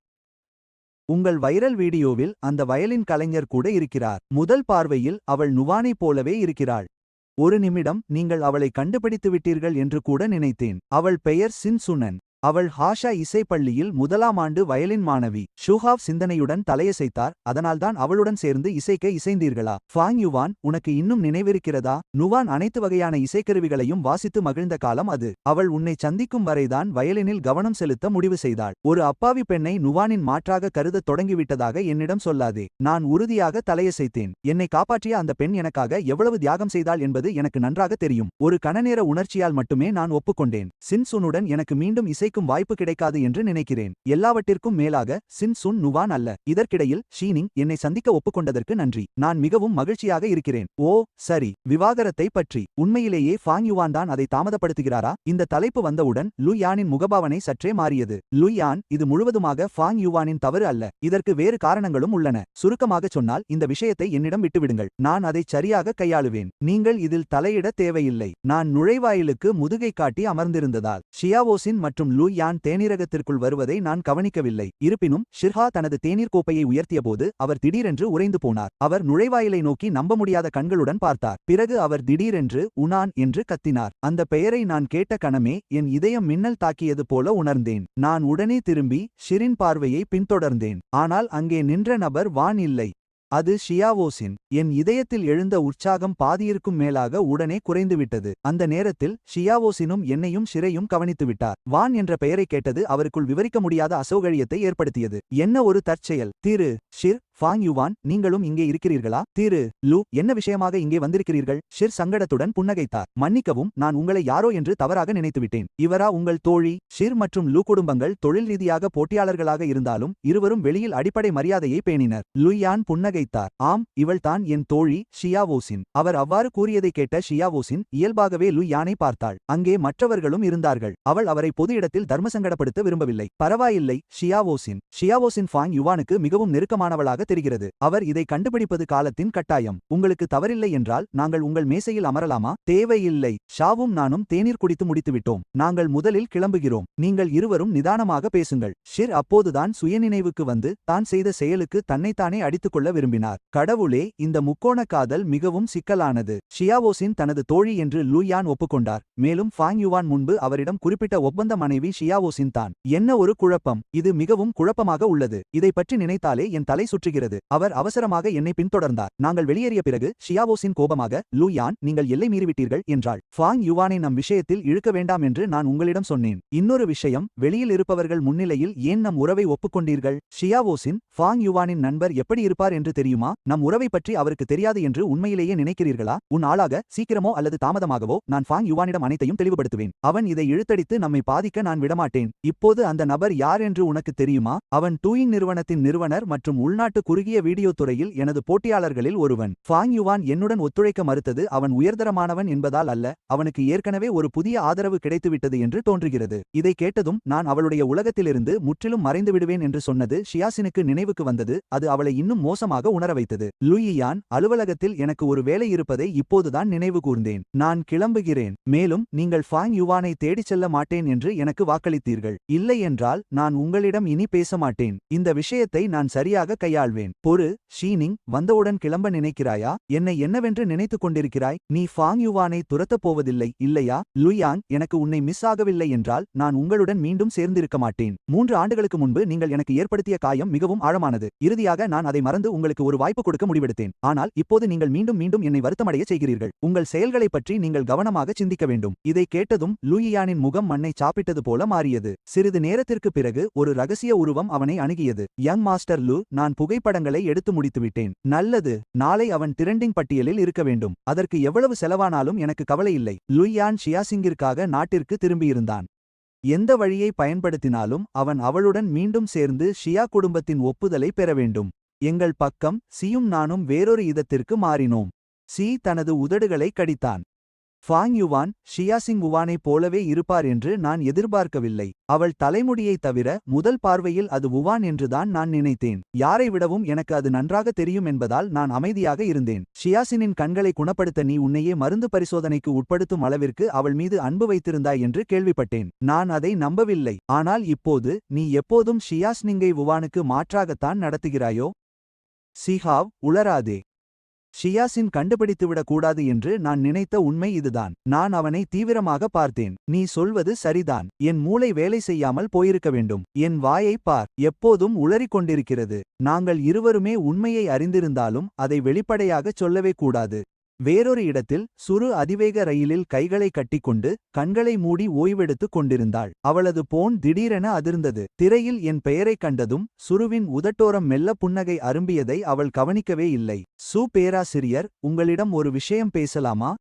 உங்கள் வைரல் வீடியோவில் அந்த வயலின் கலைஞர் கூட இருக்கிறார். முதல் பார்வையில் அவள் நுவானைப் போலவே இருக்கிறாள். ஒரு நிமிடம் நீங்கள் அவளை கண்டுபிடித்து விட்டீர்கள் என்று கூட நினைத்தேன். அவள் பெயர் சின் சுனன். அவள் ஹாஷா இசைப்பள்ளியில் முதலாம் ஆண்டு வயலின் மாணவி. ஷூஹாவ் சிந்தனையுடன் தலையசைத்தார். அதனால்தான் அவளுடன் சேர்ந்து இசைக்க இசைந்தீர்களா? ஃபாங் யுவான், உனக்கு இன்னும் நினைவிருக்கிறதா? நுவான் அனைத்து வகையான இசைக்கருவிகளையும் வாசித்து மகிழ்ந்த காலம் அது. அவள் உன்னை சந்திக்கும் வரைதான் வயலினில் கவனம் செலுத்த முடிவு செய்தாள். ஒரு அப்பாவி பெண்ணை நுவானின் மாற்றாக கருதத் தொடங்கிவிட்டதாக என்னிடம் சொல்லாதே. நான் உறுதியாக தலையசைத்தேன். என்னை காப்பாற்றிய அந்த பெண் எனக்காக எவ்வளவு தியாகம் செய்தாள் என்பது எனக்கு நன்றாக தெரியும். ஒரு கணநேர உணர்ச்சியால் மட்டுமே நான் ஒப்புக்கொண்டேன். சின் சுனுடன் எனக்கு மீண்டும் இசை வாய்ப்பு கிடைக்காது என்று நினைக்கிறேன். எல்லாவற்றிற்கும் மேலாக சின் சுன் நுவான் அல்ல. இதற்கிடையில் ஷீனிங் என்னை சந்திக்க ஒப்புக்கொண்டதற்கு நன்றி. நான் மிகவும் மகிழ்ச்சியாக இருக்கிறேன். ஓ சரி, விவாகரத்தை பற்றி. உண்மையிலேயே ஃபாங் யுவான் தான் அதை தாமதப்படுத்துகிறாரா? இந்த தலைப்பு வந்தவுடன் லு யானின் முகபாவனை சற்றே மாறியது. லு யான், இது முழுவதுமாக ஃபாங் யுவானின் தவறு அல்ல. இதற்கு வேறு காரணங்களும் உள்ளன. சுருக்கமாகச் சொன்னால், இந்த விஷயத்தை என்னிடம் விட்டுவிடுங்கள். நான் அதை சரியாக கையாளுவேன். நீங்கள் இதில் தலையிட தேவையில்லை. நான் நுழைவாயிலுக்கு முதுகை காட்டி அமர்ந்திருந்ததால் ஷியாவோசின் மற்றும் லு யான் தேநீரகத்திற்குள் வருவதை நான் கவனிக்கவில்லை. இருப்பினும் ஷிர்ஹா தனது தேநீர் கோப்பையை உயர்த்தியபோது அவர் திடீரென்று உறைந்து போனார். அவர் நுழைவாயிலை நோக்கி நம்ப முடியாத கண்களுடன் பார்த்தார். பிறகு அவர் திடீரென்று உனான் என்று கத்தினார். அந்த பெயரை நான் கேட்ட கணமே என் இதயம் மின்னல் தாக்கியது போல உணர்ந்தேன். நான் உடனே திரும்பி ஷிரின் பார்வையை பின்தொடர்ந்தேன். ஆனால் அங்கே நின்ற நபர் வான் இல்லை. அது ஷியாவோசின். என் இதயத்தில் எழுந்த உற்சாகம் பாதியிருக்கும் மேலாக உடனே குறைந்துவிட்டது. அந்த நேரத்தில் ஷியாவோசினும் என்னையும் ஷிரையும் கவனித்துவிட்டார். வான் என்ற பெயரை கேட்டது அவருக்குள் விவரிக்க முடியாத அசௌகரியத்தை ஏற்படுத்தியது. என்ன ஒரு தற்செயல்! திரு ஷிர், ஃபாங் யுவான், நீங்களும் இங்கே இருக்கிறீர்களா? திரு லு, என்ன விஷயமாக இங்கே வந்திருக்கிறீர்கள்? ஷிர் சங்கடத்துடன் புன்னகைத்தார். மன்னிக்கவும், நான் உங்களை யாரோ என்று தவறாக நினைத்துவிட்டேன். இவரா உங்கள் தோழி? ஷிர் மற்றும் லு குடும்பங்கள் தொழில் ரீதியாக போட்டியாளர்களாக இருந்தாலும் இருவரும் வெளியில் அடிப்படை மரியாதையை பேணினர். லு யான் புன்னகைத்தார். ஆம், இவள்தான் என் தோழி ஷியாவோசின். அவர் அவ்வாறு கூறியதை கேட்ட ஷியாவோசின் இயல்பாகவே லு யானை பார்த்தாள். அங்கே மற்றவர்களும் இருந்தார்கள். அவள் அவரை பொது இடத்தில் தர்மசங்கடப்படுத்த விரும்பவில்லை. பரவாயில்லை ஷியாவோசின். ஷியாவோசின் ஃபாங் யுவானுக்கு மிகவும் நெருக்கமானவளாக தெரிகிறது. அவர் இதை கண்டுபிடிப்பது காலத்தின் கட்டாயம். உங்களுக்கு தவறில்லை என்றால் நாங்கள் உங்கள் மேசையில் அமரலாமா? தேவையில்லை. ஷாவும் நானும் தேநீர் குடித்து முடித்துவிட்டோம். நாங்கள் முதலில் கிளம்புகிறோம். நீங்கள் இருவரும் நிதானமாக பேசுங்கள். ஷிர் அப்போதுதான் சுயநினைவுக்கு வந்து தான் செய்த செயலுக்கு தன்னைத்தானே அடித்துக்கொள்ள விரும்பினார். கடவுளே, இந்த முக்கோண காதல் மிகவும் சிக்கலானது. ஷியாவோசின் தனது தோழி என்று லு யான் ஒப்புக்கொண்டார். மேலும் ஃபாங் யுவான் முன்பு அவரிடம் குறிப்பிட்ட ஒப்பந்த மனைவி ஷியாவோசின் தான். என்ன ஒரு குழப்பம்! இது மிகவும் குழப்பமாக உள்ளது. இதை பற்றி நினைத்தாலே என் தலை சுற்றுகிறது. அவர் அவசரமாக என்னை பின்தொடர்ந்தார். நாங்கள் வெளியேறிய பிறகு ஷியாவோசின் கோபமாக, லு யான், நீங்கள் எல்லை மீறிவிட்டீர்கள் என்றாள். ஃபாங் யுவானை நம் விஷயத்தில் இழுக்க வேண்டாம் என்று நான் உங்களிடம் சொன்னேன். இன்னொரு விஷயம், வெளியில் இருப்பவர்கள் முன்னிலையில் ஏன் நம் உறவை ஒப்புக்கொண்டீர்கள்? ஷியாவோசின், ஃபாங் யுவானின் நண்பர் எப்படி இருப்பார் என்று தெரியுமா? நம் உறவை பற்றி அவருக்கு தெரியாது என்று உண்மையிலேயே நினைக்கிறீர்களா? உன் ஆளாக சீக்கிரமோ அல்லது தாமதமாகவோ நான் ஃபாங் யுவானிடம் அனைத்தையும் தெளிவுபடுத்துவேன். அவன் இதை இழுத்தடித்து நம்மை பாதிக்க நான் விடமாட்டேன். இப்போது அந்த நபர் யார் என்று உனக்கு தெரியுமா? அவன் டூயிங் நிறுவனத்தின் நிறுவனர் மற்றும் உள்நாட்டு குறுகிய வீடியோ துறையில் எனது போட்டியாளர்களில் ஒருவன். ஃபாங் யுவான் என்னுடன் ஒத்துழைக்க மறுத்தது அவன் உயர்தரமானவன் என்பதால் அல்ல, அவனுக்கு ஏற்கனவே ஒரு புதிய ஆதரவு கிடைத்துவிட்டது என்று தோன்றுகிறது. இதை கேட்டதும் நான் அவளுடைய உலகத்திலிருந்து முற்றிலும் மறைந்து விடுவேன் என்று சொன்னது ஷியாசினுக்கு நினைவுக்கு வந்தது. அது அவளை இன்னும் மோசமாக உணர வைத்தது. லூயியான், அலுவலகத்தில் எனக்கு ஒரு வேலை இருப்பதை இப்போதுதான் நினைவு கூர்ந்தேன். நான் கிளம்புகிறேன். மேலும் நீங்கள் ஃபாங் யுவானை தேடிச் செல்ல மாட்டேன் என்று எனக்கு வாக்களித்தீர்கள். இல்லை என்றால் நான் உங்களிடம் இனி பேச மாட்டேன். இந்த விஷயத்தை நான் சரியாக கையாள்வேன். வாழ்வேன். பொறு, ஷீனிங், வந்தவுடன் கிளம்ப நினைக்கிறாயா? என்னை என்னவென்று நினைத்துக் கொண்டிருக்கிறாய்? நீ ஃபாங் யுவானை துரத்தப் போவதில்லை, இல்லையா? லுயாங், எனக்கு உன்னை மிஸ் ஆகவில்லை என்றால் நான் உங்களுடன் மீண்டும் சேர்ந்திருக்க மாட்டேன். 3 ஆண்டுகளுக்கு முன்பு நீங்கள் எனக்கு ஏற்படுத்திய காயம் மிகவும் ஆழமானது. இறுதியாக நான் அதை மறந்து உங்களுக்கு ஒரு வாய்ப்பு கொடுக்க முடிவெடுத்தேன். ஆனால் இப்போது நீங்கள் மீண்டும் மீண்டும் என்னை வருத்தமடைய செய்கிறீர்கள். உங்கள் செயல்களைப் பற்றி நீங்கள் கவனமாக சிந்திக்க வேண்டும். இதை கேட்டதும் லூயியானின் முகம் மண்ணை சாப்பிட்டது போல மாறியது. சிறிது நேரத்திற்கு பிறகு ஒரு ரகசிய உருவம் அவனை அணுகியது. யங் மாஸ்டர் லூ, நான் புகைப்படங்களை எடுத்து முடித்துவிட்டேன். நல்லது. நாளை அவன் டிரெண்டிங் பட்டியலில் இருக்க வேண்டும். அதற்கு எவ்வளவு செலவானாலும் எனக்கு கவலை இல்லை. லூயான் ஷியாசிங்கிற்காக நாட்டிற்கு திரும்பியிருந்தான். எந்த வழியை பயன்படுத்தினாலும் அவன் அவளுடன் மீண்டும் சேர்ந்து ஷியா குடும்பத்தின் ஒப்புதலை பெற வேண்டும். எங்கள் பக்கம் சியும் நானும் வேறொரு இதத்திற்கு மாறினோம். சி தனது உதடுகளை கடித்தான். ஃபாங் யுவான் ஷியாசிங் உவானைப் போலவே இருப்பார் என்று நான் எதிர்பார்க்கவில்லை. அவள் தலைமுடியைத் தவிர முதல் பார்வையில் அது உவான் என்றுதான் நான் நினைத்தேன். யாரை விடவும் எனக்கு அது நன்றாக தெரியும் என்பதால் நான் அமைதியாக இருந்தேன். ஷியாசினின் கண்களை குணப்படுத்த நீ உன்னையே மருந்து பரிசோதனைக்கு உட்படுத்தும் அளவிற்கு அவள் மீது அன்பு வைத்திருந்தாய் என்று கேள்விப்பட்டேன். நான் அதை நம்பவில்லை. ஆனால் இப்போது நீ எப்போதும் ஷியாஸ்னிங்கை உவானுக்கு மாற்றாகத்தான் நடத்துகிறாயோ? சிஹாவ், உளராதே. ஷியாசின் கண்டுபிடித்துவிடக் கூடாது என்று நான் நினைத்த உண்மை இதுதான். நான் அவனை தீவிரமாக பார்த்தேன். நீ சொல்வது சரிதான். என் மூளை வேலை செய்யாமல் போயிருக்க வேண்டும். என் வாயைப் பார், எப்போதும் உளறிக் கொண்டிருக்கிறது. நாங்கள் இருவருமே உண்மையை அறிந்திருந்தாலும் அதை வெளிப்படையாகச் சொல்லவே கூடாது. வேறொரு இடத்தில் சுரு அதிவேக ரயிலில் கைகளை கட்டிக்கொண்டு கண்களை மூடி ஓய்வெடுத்துக் கொண்டிருந்தாள். அவளது போன் திடீரென அதிர்ந்தது. திரையில் என் பெயரைக் கண்டதும் சுருவின் உதட்டோரம் மெல்ல புன்னகை அரும்பியதை அவள் கவனிக்கவே இல்லை. பேராசிரியர், உங்களிடம் ஒரு விஷயம் பேசலாமா?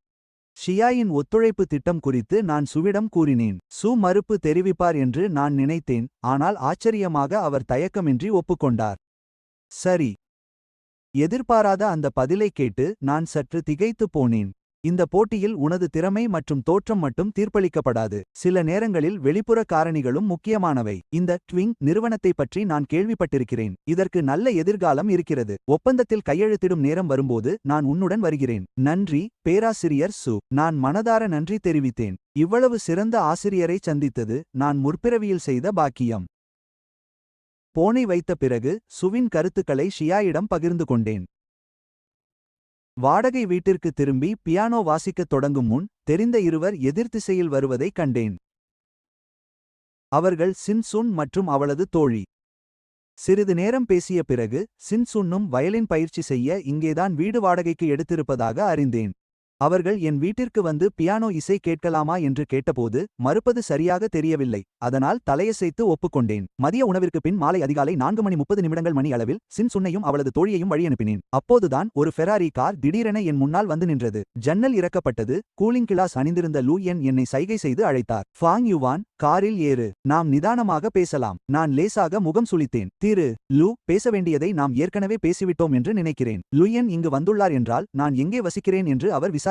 ஷியாயின் ஒத்துழைப்பு திட்டம் குறித்து நான் சுவிடம் கூறினேன். மறுப்பு தெரிவிப்பார் என்று நான் நினைத்தேன். ஆனால் ஆச்சரியமாக அவர் தயக்கமின்றி ஒப்புக்கொண்டார். சரி. எதிர்பாராத அந்த பதிலைக் கேட்டு நான் சற்று திகைத்துப் போனேன். இந்த போட்டியில் உனது திறமை மற்றும் தோற்றம் மட்டும் தீர்ப்பளிக்கப்படாது. சில நேரங்களில் வெளிப்புற காரணிகளும் முக்கியமானவை. இந்த ட்விங் நிறுவனத்தை பற்றி நான் கேள்விப்பட்டிருக்கிறேன். இதற்கு நல்ல எதிர்காலம் இருக்கிறது. ஒப்பந்தத்தில் கையெழுத்திடும் நேரம் வரும்போது நான் உன்னுடன் வருகிறேன். நன்றி, பேராசிரியர் சு. நான் மனதார நன்றி தெரிவித்தேன். இவ்வளவு சிறந்த ஆசிரியரை சந்தித்தது நான் முற்பிறவியில் செய்த பாக்கியம். போனை வைத்த பிறகு சுவின் கருத்துக்களை ஷியாயிடம் பகிர்ந்து கொண்டேன். வாடகை வீட்டிற்கு திரும்பி பியானோ வாசிக்கத் தொடங்கும் முன் தெரிந்த இருவர் எதிர்த்திசையில் வருவதைக் கண்டேன். அவர்கள் சின்சுன் மற்றும் அவளது தோழி. சிறிது நேரம் பேசிய பிறகு சின்சுன்னும் வயலின் பயிற்சி செய்ய இங்கேதான் வீடு வாடகைக்கு எடுத்திருப்பதாக அறிந்தேன். அவர்கள் என் வீட்டிற்கு வந்து பியானோ இசை கேட்கலாமா என்று கேட்டபோது மறுப்பது சரியாக தெரியவில்லை. அதனால் தலையசைத்து ஒப்புக்கொண்டேன். மதிய உணவிற்கு பின் மாலை அதிகாலை 4:30 மணி அளவில் சின்சுன்னையும் அவளது தோழியையும் வழியனுப்பினேன். அப்போதுதான் ஒரு ஃபெராரி கார் திடீரென என் முன்னால் வந்து நின்றது. ஜன்னல் இறக்கப்பட்டது. கூலிங் கிளாஸ் அணிந்திருந்த லூ என்னை சைகை செய்து அழைத்தார். ஃபாங் யுவான், காரில் ஏறு. நாம் நிதானமாக பேசலாம். நான் லேசாக முகம் சுளித்தேன். திரு லூ, பேச வேண்டியதை நாம் ஏற்கனவே பேசிவிட்டோம் என்று நினைக்கிறேன். லூயன் இங்கு வந்துள்ளார் என்றால் நான் எங்கே வசிக்கிறேன் என்று அவர் விசாரித்திருக்கிறார்.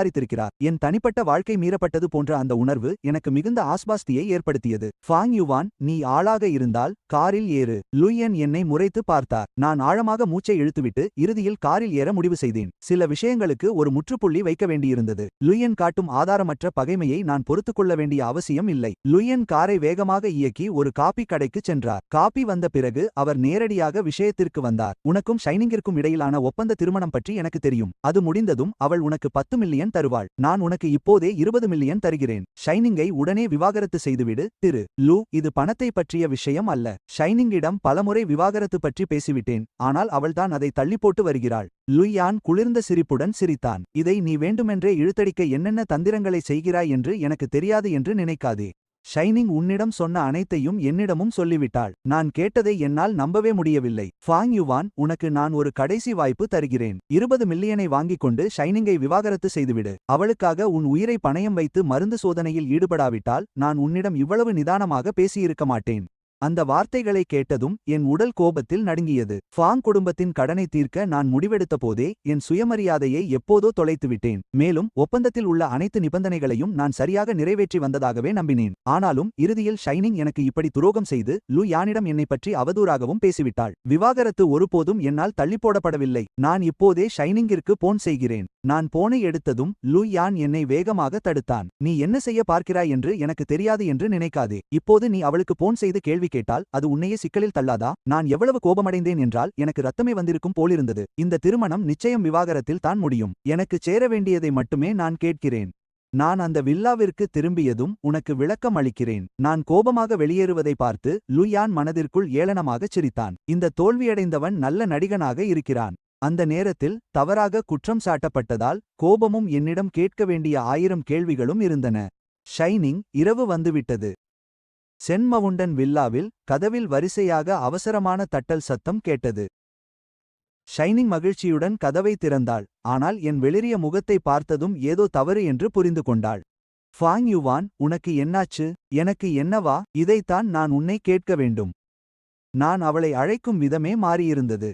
என் தனிப்பட்ட வாழ்க்கை மீறப்பட்டது போன்ற அந்த உணர்வு எனக்கு மிகுந்த ஆஸ்பாஸ்தியை ஏற்படுத்தியது. ஃபாங் யுவான், நீ ஆளாக இருந்தால் காரில் ஏறு. லூயன் என்னை முறைத்து பார்த்தார். நான் ஆழமாக மூச்சை இழுத்துவிட்டு இறுதியில் காரில் ஏற முடிவு செய்தேன். சில விஷயங்களுக்கு ஒரு முற்றுப்புள்ளி வைக்க வேண்டியிருந்தது. லூயன் காட்டும் ஆதாரமற்ற பகைமையை நான் பொறுத்துக்கொள்ள வேண்டிய அவசியம் இல்லை. லூயன் காரை வேகமாக இயக்கி ஒரு காபி கடைக்கு சென்றார். காபி வந்த பிறகு அவர் நேரடியாக விஷயத்திற்கு வந்தார். உனக்கும் ஷைனிங்கிற்கும் இடையிலான ஒப்பந்த திருமணம் பற்றி எனக்கு தெரியும். அது முடிந்ததும் அவள் உனக்கு 10 மில்லியன் தருவாள். நான் உனக்கு இப்போதே 20 மில்லியன் தருகிறேன். ஷைனிங்கை உடனே விவாகரத்து செய்துவிடு. திரு லூ, இது பணத்தை பற்றிய விஷயம் அல்ல. ஷைனிங்கிடம் பலமுறை விவாகரத்து பற்றி பேசிவிட்டேன். ஆனால் அவள்தான் அதை தள்ளிப்போட்டு வருகிறாள். லுயான் குளிர்ந்த சிரிப்புடன் சிரித்தான். இதை நீ வேண்டுமென்றே இழுத்தடிக்க என்னென்ன தந்திரங்களை செய்கிறாய் என்று எனக்கு தெரியாது என்று நினைக்காதே. ஷைனிங் உன்னிடம் சொன்ன அனைத்தையும் என்னிடமும் சொல்லிவிட்டாள். நான் கேட்டதை என்னால் நம்பவே முடியவில்லை. ஃபாங் யுவான், உனக்கு நான் ஒரு கடைசி வாய்ப்பு தருகிறேன். 20 மில்லியனை வாங்கிக் கொண்டு ஷைனிங்கை விவாகரத்து செய்துவிடு. அவளுக்காக உன் உயிரை பணயம் வைத்து மருந்து சோதனையில் ஈடுபடாவிட்டால் நான் உன்னிடம் இவ்வளவு நிதானமாக பேசியிருக்க மாட்டேன். அந்த வார்த்தைகளை கேட்டதும் என் உடல் கோபத்தில் நடுங்கியது. ஃபாங் குடும்பத்தின் கடனை தீர்க்க நான் முடிவெடுத்த போதே என் சுயமரியாதையை எப்போதோ தொலைத்துவிட்டேன். மேலும் ஒப்பந்தத்தில் உள்ள அனைத்து நிபந்தனைகளையும் நான் சரியாக நிறைவேற்றி வந்ததாகவே நம்பினேன். ஆனாலும் இறுதியில் ஷைனிங் எனக்கு இப்படி துரோகம் செய்து லூ யானிடம் என்னை பற்றி அவதூறாகவும் பேசிவிட்டாள். விவாகரத்து ஒருபோதும் என்னால் தள்ளிப்போடப்படவில்லை. நான் இப்போதே ஷைனிங்கிற்கு போன் செய்கிறேன். நான் போனை எடுத்ததும் லூ யான் என்னை வேகமாக தடுத்தான். நீ என்ன செய்ய பார்க்கிறாய் என்று எனக்கு தெரியாது என்று நினைக்காதே. இப்போது நீ அவளுக்கு போன் செய்து கேள்வி வார்த்தைகள் கேட்டால் அது உன்னையே சிக்கலில் தள்ளாதா? நான் எவ்வளவு கோபமடைந்தேன் என்றால் எனக்கு ரத்தமே வந்திருக்கும் போலிருந்தது. இந்த திருமணம் நிச்சயம் விவாகரத்தில் தான் முடியும். எனக்கு சேர வேண்டியதை மட்டுமே நான் கேட்கிறேன். நான் அந்த வில்லாவிற்கு திரும்பியதும் உனக்கு விளக்கம் அளிக்கிறேன். நான் கோபமாக வெளியேறுவதை பார்த்து லூயான் மனதிற்குள் ஏளனமாகச் சிரித்தான். இந்த தோல்வியடைந்தவன் நல்ல நடிகனாக இருக்கிறான். அந்த நேரத்தில் தவறாக குற்றம் சாட்டப்பட்டதால் கோபமும் என்னிடம் கேட்க வேண்டிய 1000 கேள்விகளும் இருந்தன. ஷைனிங் இரவு வந்துவிட்டது. சென்ட் மவுண்டன் வில்லாவில் கதவில் வரிசையாக அவசரமான தட்டல் சத்தம் கேட்டது. ஷைனிங் மகிழ்ச்சியுடன் கதவை திறந்தாள். ஆனால் என் வெளிரிய முகத்தை பார்த்ததும் ஏதோ தவறு என்று புரிந்து கொண்டாள். ஃபாங் யுவான், உனக்கு என்னாச்சு? எனக்கு என்னவா? இதைத்தான் நான் உன்னை கேட்க வேண்டும். நான் அவளை அழைக்கும் விதமே மாறியிருந்தது.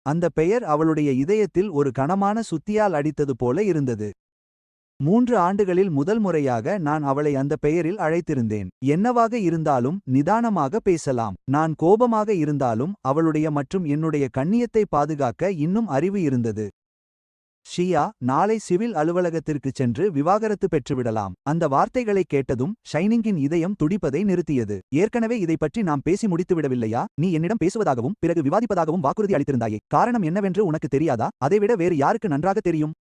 அந்த பெயர் அவளுடைய இதயத்தில் ஒரு கனமான சுத்தியால் அடித்தது போல இருந்தது. 3 ஆண்டுகளில் முதல் முறையாக நான் அவளை அந்த பெயரில் அழைத்திருந்தேன். என்னவாக இருந்தாலும் நிதானமாக பேசலாம். நான் கோபமாக இருந்தாலும் அவளுடைய மற்றும் என்னுடைய கண்ணியத்தை பாதுகாக்க இன்னும் அறிவு இருந்தது. ஷியா, நாளை சிவில் அலுவலகத்திற்குச் சென்று விவாகரத்து பெற்றுவிடலாம். அந்த வார்த்தைகளைக் கேட்டதும் ஷைனிங்கின் இதயம் துடிப்பதை நிறுத்தியது. ஏற்கனவே இதைப் பற்றி நாம் பேசி முடித்துவிடவில்லையா? நீ என்னிடம் பேசுவதாகவும் பிறகு விவாதிப்பதாகவும் வாக்குறுதி அளித்திருந்தாயே. காரணம் என்னவென்று உனக்கு தெரியாதா? அதைவிட வேறு யாருக்கு நன்றாக தெரியும்?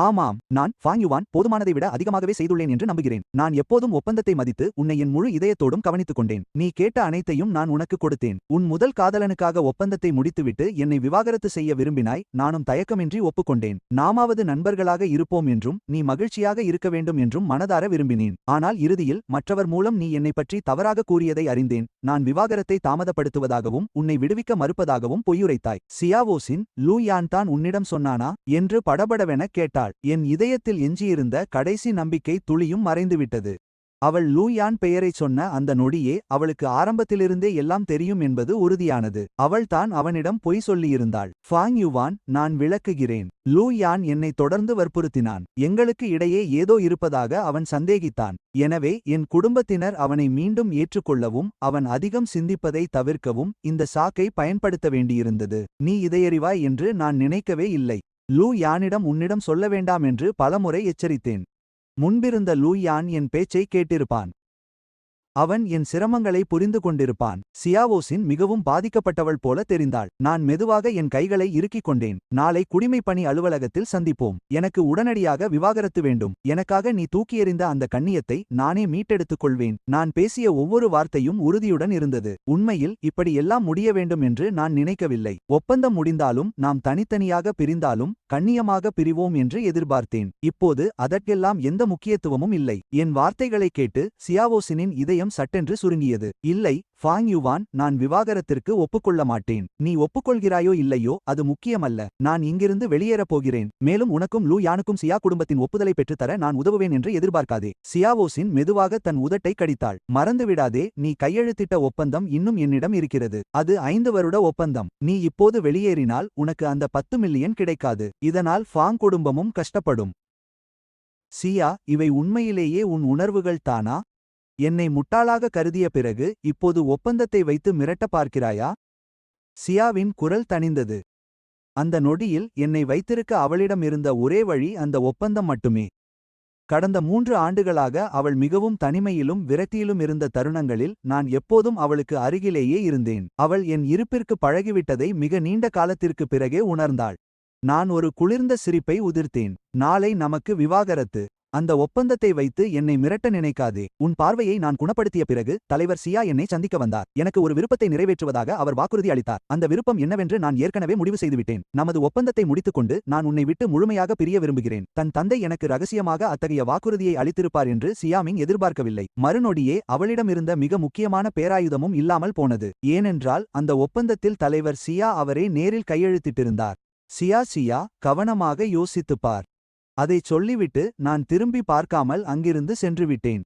ஆமாம், நான் ஃபாங் யுவான் போதுமானதை விட அதிகமாகவே செய்துள்ளேன் என்று நம்புகிறேன். நான் எப்போதும் ஒப்பந்தத்தை மதித்து உன்னை என் முழு இதயத்தோடும் கவனித்துக் கொண்டேன். நீ கேட்ட அனைத்தையும் நான் உனக்கு கொடுத்தேன். உன் முதல் காதலனுக்காக ஒப்பந்தத்தை முடித்துவிட்டு என்னை விவாகரத்து செய்ய விரும்பினாய். நானும் தயக்கமின்றி ஒப்புக்கொண்டேன். நாமாவது நண்பர்களாக இருப்போம் என்றும் நீ மகிழ்ச்சியாக இருக்க வேண்டும் என்றும் மனதார விரும்பினேன். ஆனால் இறுதியில் மற்றவர் மூலம் நீ என்னை பற்றி தவறாக கூறியதை அறிந்தேன். நான் விவாகரத்தை தாமதப்படுத்துவதாகவும் உன்னை விடுவிக்க மறுப்பதாகவும் பொய்யுரைத்தாய். சியாவோசின், லூ யான் தான் உன்னிடம் சொன்னானா என்று படபடவென கேட்டாள். என் இதயத்தில் எஞ்சியிருந்த கடைசி நம்பிக்கை துளியும் மறைந்துவிட்டது. அவள் லூ யான் பெயரைச் சொன்ன அந்த நொடியே அவளுக்கு ஆரம்பத்திலிருந்தே எல்லாம் தெரியும் என்பது உறுதியானது. அவள் தான் அவனிடம் பொய் சொல்லியிருந்தாள். ஃபாங் யுவான், நான் விளக்குகிறேன். லூ யான் என்னை தொடர்ந்து வற்புறுத்தினான். எங்களுக்கு இடையே ஏதோ இருப்பதாக அவன் சந்தேகித்தான். எனவே என் குடும்பத்தினர் அவனை மீண்டும் ஏற்றுக்கொள்ளவும் அவன் அதிகம் சிந்திப்பதை தவிர்க்கவும் இந்த சாக்கை பயன்படுத்த வேண்டியிருந்தது. நீ இதையறிவாய் என்று நான் நினைக்கவே இல்லை. லூ யானிடம் உன்னிடம் சொல்ல வேண்டாம் என்று பலமுறை எச்சரித்தேன். முன்பிருந்த லூ யான் என் பேச்சை கேட்டிருப்பான். அவன் என் சிரமங்களை புரிந்து கொண்டிருப்பான். சியாவோசின் மிகவும் பாதிக்கப்பட்டவள் போல தெரிந்தாள். நான் மெதுவாக என் கைகளை இறுக்கிக் கொண்டேன். நாளை குடிமைப்பணி அலுவலகத்தில் சந்திப்போம். எனக்கு உடனடியாக விவாகரத்து வேண்டும். எனக்காக நீ தூக்கியெறிந்த அந்த கண்ணியத்தை நானே மீட்டெடுத்துக் கொள்வேன். நான் பேசிய ஒவ்வொரு வார்த்தையும் உறுதியுடன் இருந்தது. உண்மையில் இப்படி எல்லாம் முடிய வேண்டும் என்று நான் நினைக்கவில்லை. ஒப்பந்தம் முடிந்தாலும் நாம் தனித்தனியாக பிரிந்தாலும் கண்ணியமாக பிரிவோம் என்று எதிர்பார்த்தேன். இப்போது அதற்கெல்லாம் எந்த முக்கியத்துவமும் இல்லை. என் வார்த்தைகளைக் கேட்டு சியாவோசினின் இதயம் சட்டென்று சுருங்கியது. இல்லை ஃபாங் யுவான், நான் விவாகரத்திற்கு ஒப்புக்கொள்ள மாட்டேன். நீ ஒப்புக்கொள்கிறாயோ இல்லையோ அது முக்கியமல்ல. நான் இங்கிருந்து வெளியேறப் போகிறேன். மேலும் உனக்கும் லூ யானுக்கும் சியா குடும்பத்தின் ஒப்புதலை பெற்றுத்தர நான் உதவுவேன் என்று எதிர்பார்க்காதே. சியாவோசின் மெதுவாக தன் உதட்டை கடித்தாள். மறந்துவிடாதே, நீ கையெழுத்திட்ட ஒப்பந்தம் இன்னும் என்னிடம் இருக்கிறது. அது 5 வருட ஒப்பந்தம். நீ இப்போது வெளியேறினால் உனக்கு அந்த 10 மில்லியன் கிடைக்காது. இதனால் ஃபாங் குடும்பமும் கஷ்டப்படும். சியா, இவை உண்மையிலேயே உன் உணர்வுகள் தானா? என்னை முட்டாளாக கருதிய பிறகு இப்போது ஒப்பந்தத்தை வைத்து மிரட்ட பார்க்கிறாயா? சியாவின் குரல் தணிந்தது. அந்த நொடியில் என்னை வைத்திருக்க அவளிடம் இருந்த ஒரே வழி அந்த ஒப்பந்தம் மட்டுமே. கடந்த 3 ஆண்டுகளாக அவள் மிகவும் தனிமையிலும் விரக்தியிலும் இருந்த தருணங்களில் நான் எப்போதும் அவளுக்கு அருகிலேயே இருந்தேன். அவள் என் இருப்பிற்கு பழகிவிட்டதை மிக நீண்ட காலத்திற்கு பிறகே உணர்ந்தாள். நான் ஒரு குளிர்ந்த சிரிப்பை உதிர்த்தேன். நாளை நமக்கு விவாகரத்து. அந்த ஒப்பந்தத்தை வைத்து என்னை மிரட்ட நினைக்காதே. உன் பார்வையை நான் குணப்படுத்திய பிறகு தலைவர் சியா என்னை சந்திக்க வந்தார். எனக்கு ஒரு விருப்பத்தை நிறைவேற்றுவதாக அவர் வாக்குறுதி அளித்தார். அந்த விருப்பம் என்னவென்று நான் ஏற்கனவே முடிவு செய்துவிட்டேன். நமது ஒப்பந்தத்தை முடித்துக்கொண்டு நான் உன்னை விட்டு முழுமையாக பிரிய விரும்புகிறேன். தன் தந்தை எனக்கு ரகசியமாக அத்தகைய வாக்குறுதியை அளித்திருப்பார் என்று சியாமிங் எதிர்பார்க்கவில்லை. மறுநொடியே அவளிடமிருந்த மிக முக்கியமான பேராயுதமும் இல்லாமல் போனது. ஏனென்றால் அந்த ஒப்பந்தத்தில் தலைவர் சியா அவரே நேரில் கையெழுத்திட்டிருந்தார். சியா, கவனமாக யோசித்துப்பார். அதைச் சொல்லிவிட்டு நான் திரும்பி பார்க்காமல் அங்கிருந்து சென்றுவிட்டேன்.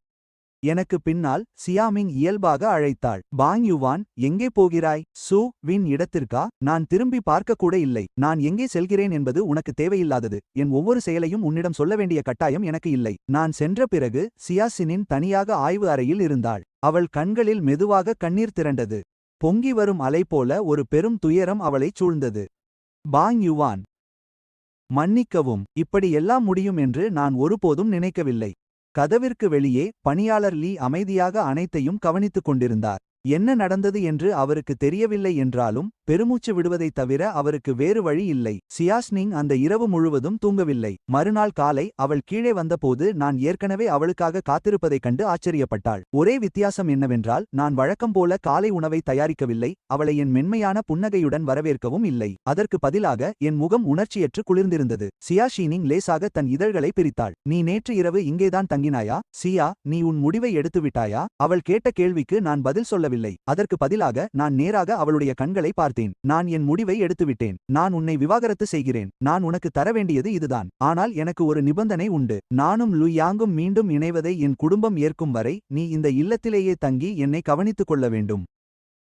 எனக்கு பின்னால் சியாமிங் இயல்பாக அழைத்தாள். பாங் யுவான், எங்கே போகிறாய்? சூ வின் இடத்திற்கா? நான் திரும்பி பார்க்கக்கூட இல்லை. நான் எங்கே செல்கிறேன் என்பது உனக்கு தேவையில்லாதது. என் ஒவ்வொரு செயலையும் உன்னிடம் சொல்ல வேண்டிய கட்டாயம் எனக்கு இல்லை. நான் சென்ற பிறகு சியாசினின் தனியாக ஆய்வு அறையில் இருந்தாள். அவள் கண்களில் மெதுவாக கண்ணீர் திரண்டது. பொங்கி வரும் அலை போல ஒரு பெரும் துயரம் அவளைச் சூழ்ந்தது. பாங் யுவான், மன்னிக்கவும், இப்படி எல்லாம் முடியும் என்று நான் ஒருபோதும் நினைக்கவில்லை. கதவிற்கு வெளியே பணியாளர் லீ அமைதியாக அனைத்தையும் கவனித்துக் கொண்டிருந்தார். என்ன நடந்தது என்று அவருக்கு தெரியவில்லை என்றாலும் பெருமூச்சு விடுவதைத் தவிர அவருக்கு வேறு வழி இல்லை. சியாஸ்னிங் அந்த இரவு முழுவதும் தூங்கவில்லை. மறுநாள் காலை அவள் கீழே வந்தபோது நான் ஏற்கனவே அவளுக்காக காத்திருப்பதைக் கண்டு ஆச்சரியப்பட்டாள். ஒரே வித்தியாசம் என்னவென்றால் நான் வழக்கம் போல காலை உணவை தயாரிக்கவில்லை, அவளை என் மென்மையான புன்னகையுடன் வரவேற்கவும் இல்லை. அதற்கு பதிலாக என் முகம் உணர்ச்சியற்று குளிர்ந்திருந்தது. சியாஷீனிங் லேசாக தன் இதழ்களை பிரித்தாள். நீ நேற்று இரவு இங்கேதான் தங்கினாயா சியா? நீ உன் முடிவை எடுத்துவிட்டாயா? அவள் கேட்ட கேள்விக்கு நான் பதில் சொல்லவில்லை. அதற்கு பதிலாக நான் நேராக அவளுடைய கண்களை பார்த்தேன். நான் என் முடிவை எடுத்துவிட்டேன். நான் உன்னை விவாகரத்து செய்கிறேன். நான் உனக்கு தர வேண்டியது இதுதான். ஆனால் எனக்கு ஒரு நிபந்தனை உண்டு. நானும் லு யாங்கும் மீண்டும் இணைவதை என் குடும்பம் ஏற்கும் வரை நீ இந்த இல்லத்திலேயே தங்கி என்னை கவனித்துக் கொள்ள வேண்டும்.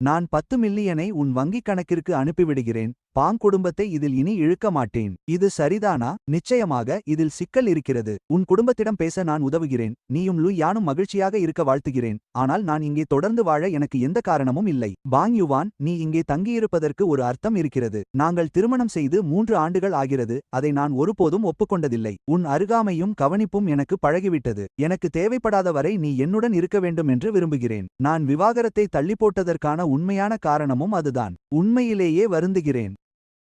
நான் 10 மில்லியனை உன் வங்கிக் கணக்கிற்கு அனுப்பிவிடுகிறேன். பாங் குடும்பத்தை இதில் இனி இழுக்க மாட்டேன். இது சரிதானா? நிச்சயமாக இதில் சிக்கல் இருக்கிறது. உன் குடும்பத்திடம் பேச நான் உதவுகிறேன். நீயும் லு யானும் மகிழ்ச்சியாக இருக்க வாழ்த்துகிறேன். ஆனால் நான் இங்கே தொடர்ந்து வாழ எனக்கு எந்த காரணமும் இல்லை. பாங் யுவான், நீ இங்கே தங்கியிருப்பதற்கு ஒரு அர்த்தம் இருக்கிறது. நாங்கள் திருமணம் செய்து 3 ஆண்டுகள் ஆகிறது. அதை நான் ஒருபோதும் ஒப்புக்கொண்டதில்லை. உன் அருகாமையும் கவனிப்பும் எனக்கு பழகிவிட்டது. எனக்கு தேவைப்படாத வரை நீ என்னுடன் இருக்க வேண்டும் என்று விரும்புகிறேன். நான் விவாகரத்தை தள்ளி போட்டதற்கான உண்மையான காரணமும் அதுதான். உண்மையிலேயே வருந்துகிறேன்.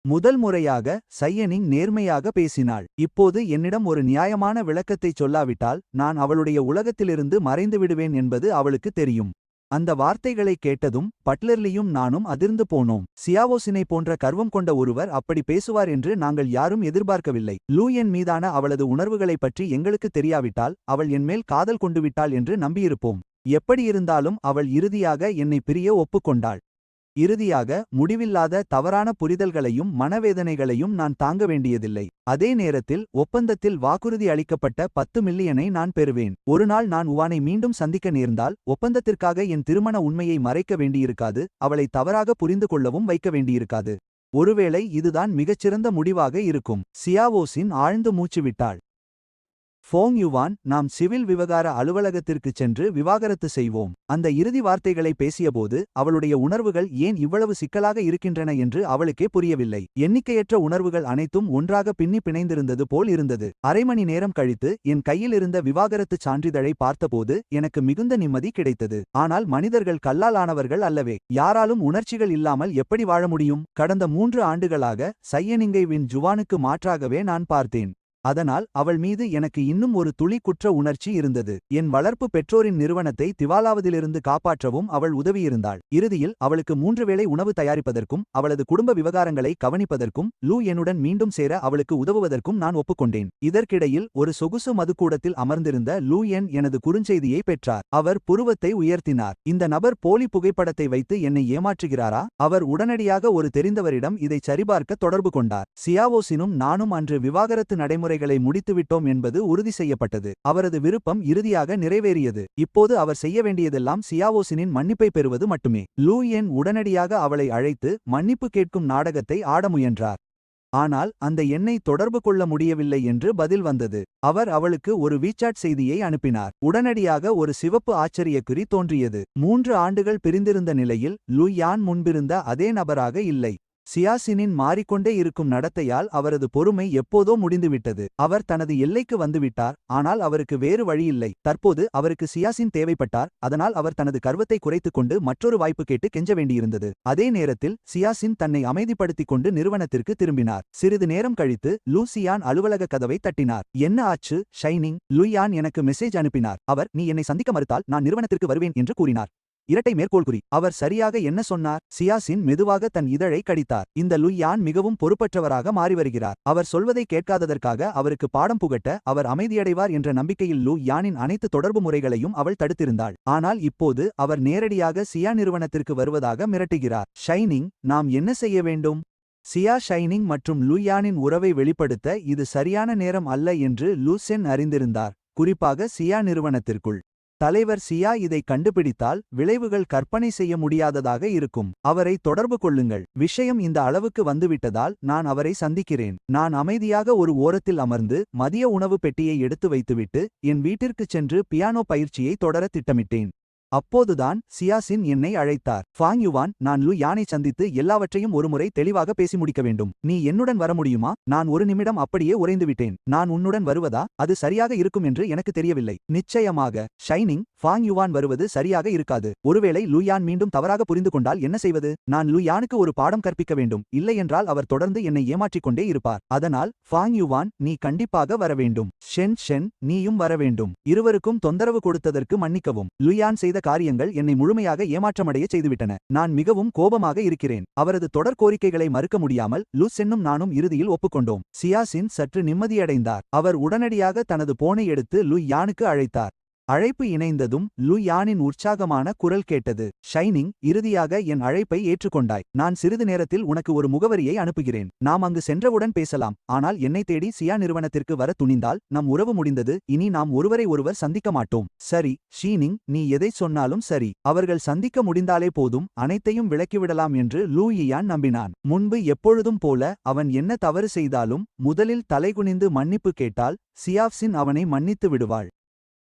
முதல் முறையாக சையனிங் நேர்மையாக பேசினாள். இப்போது என்னிடம் ஒரு நியாயமான விளக்கத்தைச் சொல்லாவிட்டால் நான் அவளுடைய உலகத்திலிருந்து மறைந்து விடுவேன் என்பது அவளுக்கு தெரியும். அந்த வார்த்தைகளைக் கேட்டதும் பட்லர்லியும் நானும் அதிர்ந்து போனோம். சியாவோசினை போன்ற கர்வம் கொண்ட ஒருவர் அப்படி பேசுவார் என்று நாங்கள் யாரும் எதிர்பார்க்கவில்லை. லூ என் மீதான அவளது உணர்வுகளைப் பற்றி எங்களுக்கு தெரியாவிட்டால் அவள் என்மேல் காதல் கொண்டுவிட்டாள் என்று நம்பியிருப்போம். எப்படியிருந்தாலும் அவள் இறுதியாக என்னை பிரிய ஒப்புக்கொண்டாள். இறுதியாக முடிவில்லாத தவறான புரிதல்களையும் மனவேதனைகளையும் நான் தாங்க வேண்டியதில்லை. அதே நேரத்தில் ஒப்பந்தத்தில் வாக்குறுதி அளிக்கப்பட்ட 10 மில்லியனை நான் பெறுவேன். ஒருநாள் நான் உவானை மீண்டும் சந்திக்க நேர்ந்தால் ஒப்பந்தத்திற்காக என் திருமண உண்மையை மறைக்க வேண்டியிருக்காது, அவளை தவறாக புரிந்து கொள்ளவும் வைக்க வேண்டியிருக்காது. ஒருவேளை இதுதான் மிகச்சிறந்த முடிவாக இருக்கும். சியாவோசின் ஆழ்ந்து மூச்சுவிட்டாள். ஃபோங் யுவான், நாம் சிவில் விவகார அலுவலகத்திற்குச் சென்று விவாகரத்து செய்வோம். அந்த இறுதி வார்த்தைகளை பேசியபோது அவளுடைய உணர்வுகள் ஏன் இவ்வளவு சிக்கலாக இருக்கின்றன என்று அவளுக்கே புரியவில்லை. எண்ணிக்கையற்ற உணர்வுகள் அனைத்தும் ஒன்றாக பின்னி பிணைந்திருந்தது போல் இருந்தது. அரை மணி நேரம் கழித்து என் கையில் இருந்த விவாகரத்துச் சான்றிதழை பார்த்தபோது எனக்கு மிகுந்த நிம்மதி கிடைத்தது. ஆனால் மனிதர்கள் கல்லால் ஆனவர்கள் அல்லவே. யாராலும் உணர்ச்சிகள் இல்லாமல் எப்படி வாழ முடியும்? கடந்த 3 ஆண்டுகளாக சையனிங்கை வின் ஜுவானுக்கு மாற்றாகவே நான் பார்த்தேன். அதனால் அவள் மீது எனக்கு இன்னும் ஒரு துளி குற்ற உணர்ச்சி இருந்தது. என் வளர்ப்பு பெற்றோரின் நிறுவனத்தை திவாலாவதிலிருந்து காப்பாற்றவும் அவள் உதவியிருந்தாள். இறுதியில் அவளுக்கு 3 வேளை உணவு தயாரிப்பதற்கும் அவளது குடும்ப விவகாரங்களை கவனிப்பதற்கும் லூ என்னுடன் மீண்டும் சேர அவளுக்கு உதவுவதற்கும் நான் ஒப்புக்கொண்டேன். இதற்கிடையில் ஒரு சொகுசு மதுக்கூடத்தில் அமர்ந்திருந்த லூ எனது குறுஞ்செய்தியை பெற்றார். அவர் புருவத்தை உயர்த்தினார். இந்த நபர் போலி புகைப்படத்தை வைத்து என்னை ஏமாற்றுகிறாரா? அவர் உடனடியாக ஒரு தெரிந்தவரிடம் இதை சரிபார்க்க தொடர்பு கொண்டார். சியாவோசினும் நானும் அன்று விவாகரத்து நடைமுறை முடித்துவிட்டோம் என்பது உறுதி செய்யப்பட்டது. அவரது விருப்பம் இறுதியாக நிறைவேறியது. இப்போது அவர் செய்ய வேண்டியதெல்லாம் சியாவோசினின் மன்னிப்பை பெறுவது மட்டுமே. லூ உடனடியாக அவளை அழைத்து மன்னிப்பு கேட்கும் நாடகத்தை ஆட முயன்றார். ஆனால் அந்த எண்ணை தொடர்பு கொள்ள முடியவில்லை என்று பதில் வந்தது. அவர் அவளுக்கு ஒரு வீச்சாட் செய்தியை அனுப்பினார். உடனடியாக ஒரு சிவப்பு ஆச்சரியக்குறி தோன்றியது. 3 ஆண்டுகள் பிரிந்திருந்த நிலையில் லூ முன்பிருந்த அதே நபராக இல்லை. சியாசினின் மாறிக்கொண்டே இருக்கும் நடத்தையால் அவரது பொறுமை எப்போதோ முடிந்துவிட்டது. அவர் தனது எல்லைக்கு வந்துவிட்டார். ஆனால் அவருக்கு வேறு வழியில்லை. தற்போது அவருக்கு சியாசின் தேவைப்பட்டார். அதனால் அவர் தனது கர்வத்தை குறைத்துக் கொண்டு மற்றொரு வாய்ப்பு கேட்டு கெஞ்ச வேண்டியிருந்தது. அதே நேரத்தில் சியாசின் தன்னை அமைதிப்படுத்திக் கொண்டு நிறுவனத்திற்கு திரும்பினார். சிறிது நேரம் கழித்து லூசியான் அலுவலக கதவை தட்டினார். என்ன ஆச்சு ஷைனிங்? லூயான் எனக்கு மெசேஜ் அனுப்பினார். அவர் நீ என்னை சந்திக்க மறுத்தால் நான் நிறுவனத்திற்கு வருவேன் என்று கூறினார். இரட்டை மேற்கோள்குறி. அவர் சரியாக என்ன சொன்னார்? சியாசின் மெதுவாக தன் இதழை கடித்தார். இந்த லூ மிகவும் பொறுப்பற்றவராக மாறிவருகிறார். அவர் சொல்வதை கேட்காததற்காக அவருக்கு பாடம் புகட்ட அவர் அமைதியடைவார் என்ற நம்பிக்கையில் லூ அனைத்து தொடர்பு முறைகளையும் அவள் தடுத்திருந்தாள். ஆனால் இப்போது அவர் நேரடியாக சியா நிறுவனத்திற்கு வருவதாக மிரட்டுகிறார். ஷைனிங், நாம் என்ன செய்ய வேண்டும்? சியா ஷைனிங் மற்றும் லூ உறவை வெளிப்படுத்த இது சரியான நேரம் அல்ல என்று லூ அறிந்திருந்தார். குறிப்பாக சியா நிறுவனத்திற்குள். தலைவர் சியா இதை கண்டுபிடித்தால் விளைவுகள் கற்பனை செய்ய முடியாததாக இருக்கும். அவரை தொடர்பு கொள்ளுங்கள். விஷயம் இந்த அளவுக்கு வந்துவிட்டதால் நான் அவரை சந்திக்கிறேன். நான் அமைதியாக ஒரு ஓரத்தில் அமர்ந்து மதிய உணவு பெட்டியை எடுத்து வைத்துவிட்டு என் வீட்டிற்குச் சென்று பியானோ பயிற்சியை தொடர திட்டமிட்டேன். அப்போதுதான் சியாசின் என்னை அழைத்தார். ஃபாங் யுவான், நான் லு யானை சந்தித்து எல்லாவற்றையும் ஒருமுறை தெளிவாக பேசி முடிக்க வேண்டும். நீ என்னுடன் வர முடியுமா? நான் ஒரு நிமிடம் அப்படியே உறைந்துவிட்டேன். நான் உன்னுடன் வருவதா? அது சரியாக இருக்கும் என்று எனக்கு தெரியவில்லை. நிச்சயமாக ஷைனிங், ஃபாங் யுவான் வருவது சரியாக இருக்காது. ஒருவேளை லு யான் மீண்டும் தவறாக புரிந்து கொண்டால் என்ன செய்வது? நான் லு யானுக்கு ஒரு பாடம் கற்பிக்க வேண்டும். இல்லையென்றால் அவர் தொடர்ந்து என்னை ஏமாற்றிக் கொண்டே இருப்பார். அதனால் ஃபாங் யுவான், நீ கண்டிப்பாக வர வேண்டும். ஷென், நீயும் வர வேண்டும். இருவருக்கும் தொந்தரவு கொடுத்ததற்கு மன்னிக்கவும். லு யான் செய்த காரியங்கள் என்னை முழுமையாக ஏமாற்றமடைய செய்துவிட்டன. நான் மிகவும் கோபமாக இருக்கிறேன். அவரது தொடர் கோரிக்கைகளை மறுக்க முடியாமல் லு சென்னும் நானும் இறுதியில் ஒப்புக்கொண்டோம். சியாசின் சற்று நிம்மதியடைந்தார். அவர் உடனடியாக தனது போனை எடுத்து லு யானுக்கு அழைத்தார். அழைப்பு இணைந்ததும் லு யானின் உற்சாகமான குரல் கேட்டது. ஷைனிங், இறுதியாக என் அழைப்பை ஏற்றுக்கொண்டாய். நான் சிறிது நேரத்தில் உனக்கு ஒரு முகவரியை அனுப்புகிறேன். நாம் அங்கு சென்றவுடன் பேசலாம். ஆனால் என்னை தேடி சியா நிறுவனத்திற்கு வர துணிந்தால் நம் உறவு முடிந்தது. இனி நாம் ஒருவரை ஒருவர் சந்திக்க மாட்டோம். சரி ஷீனிங், நீ எதை சொன்னாலும் சரி. அவர்கள் சந்திக்க முடிந்தாலே போதும், அனைத்தையும் விளக்கிவிடலாம் என்று லூ யான் நம்பினான். முன்பு எப்பொழுதும் போல அவன் என்ன தவறு செய்தாலும் முதலில் தலைகுனிந்து மன்னிப்பு கேட்டால் சியாப்சின் அவனை மன்னித்து விடுவாள்.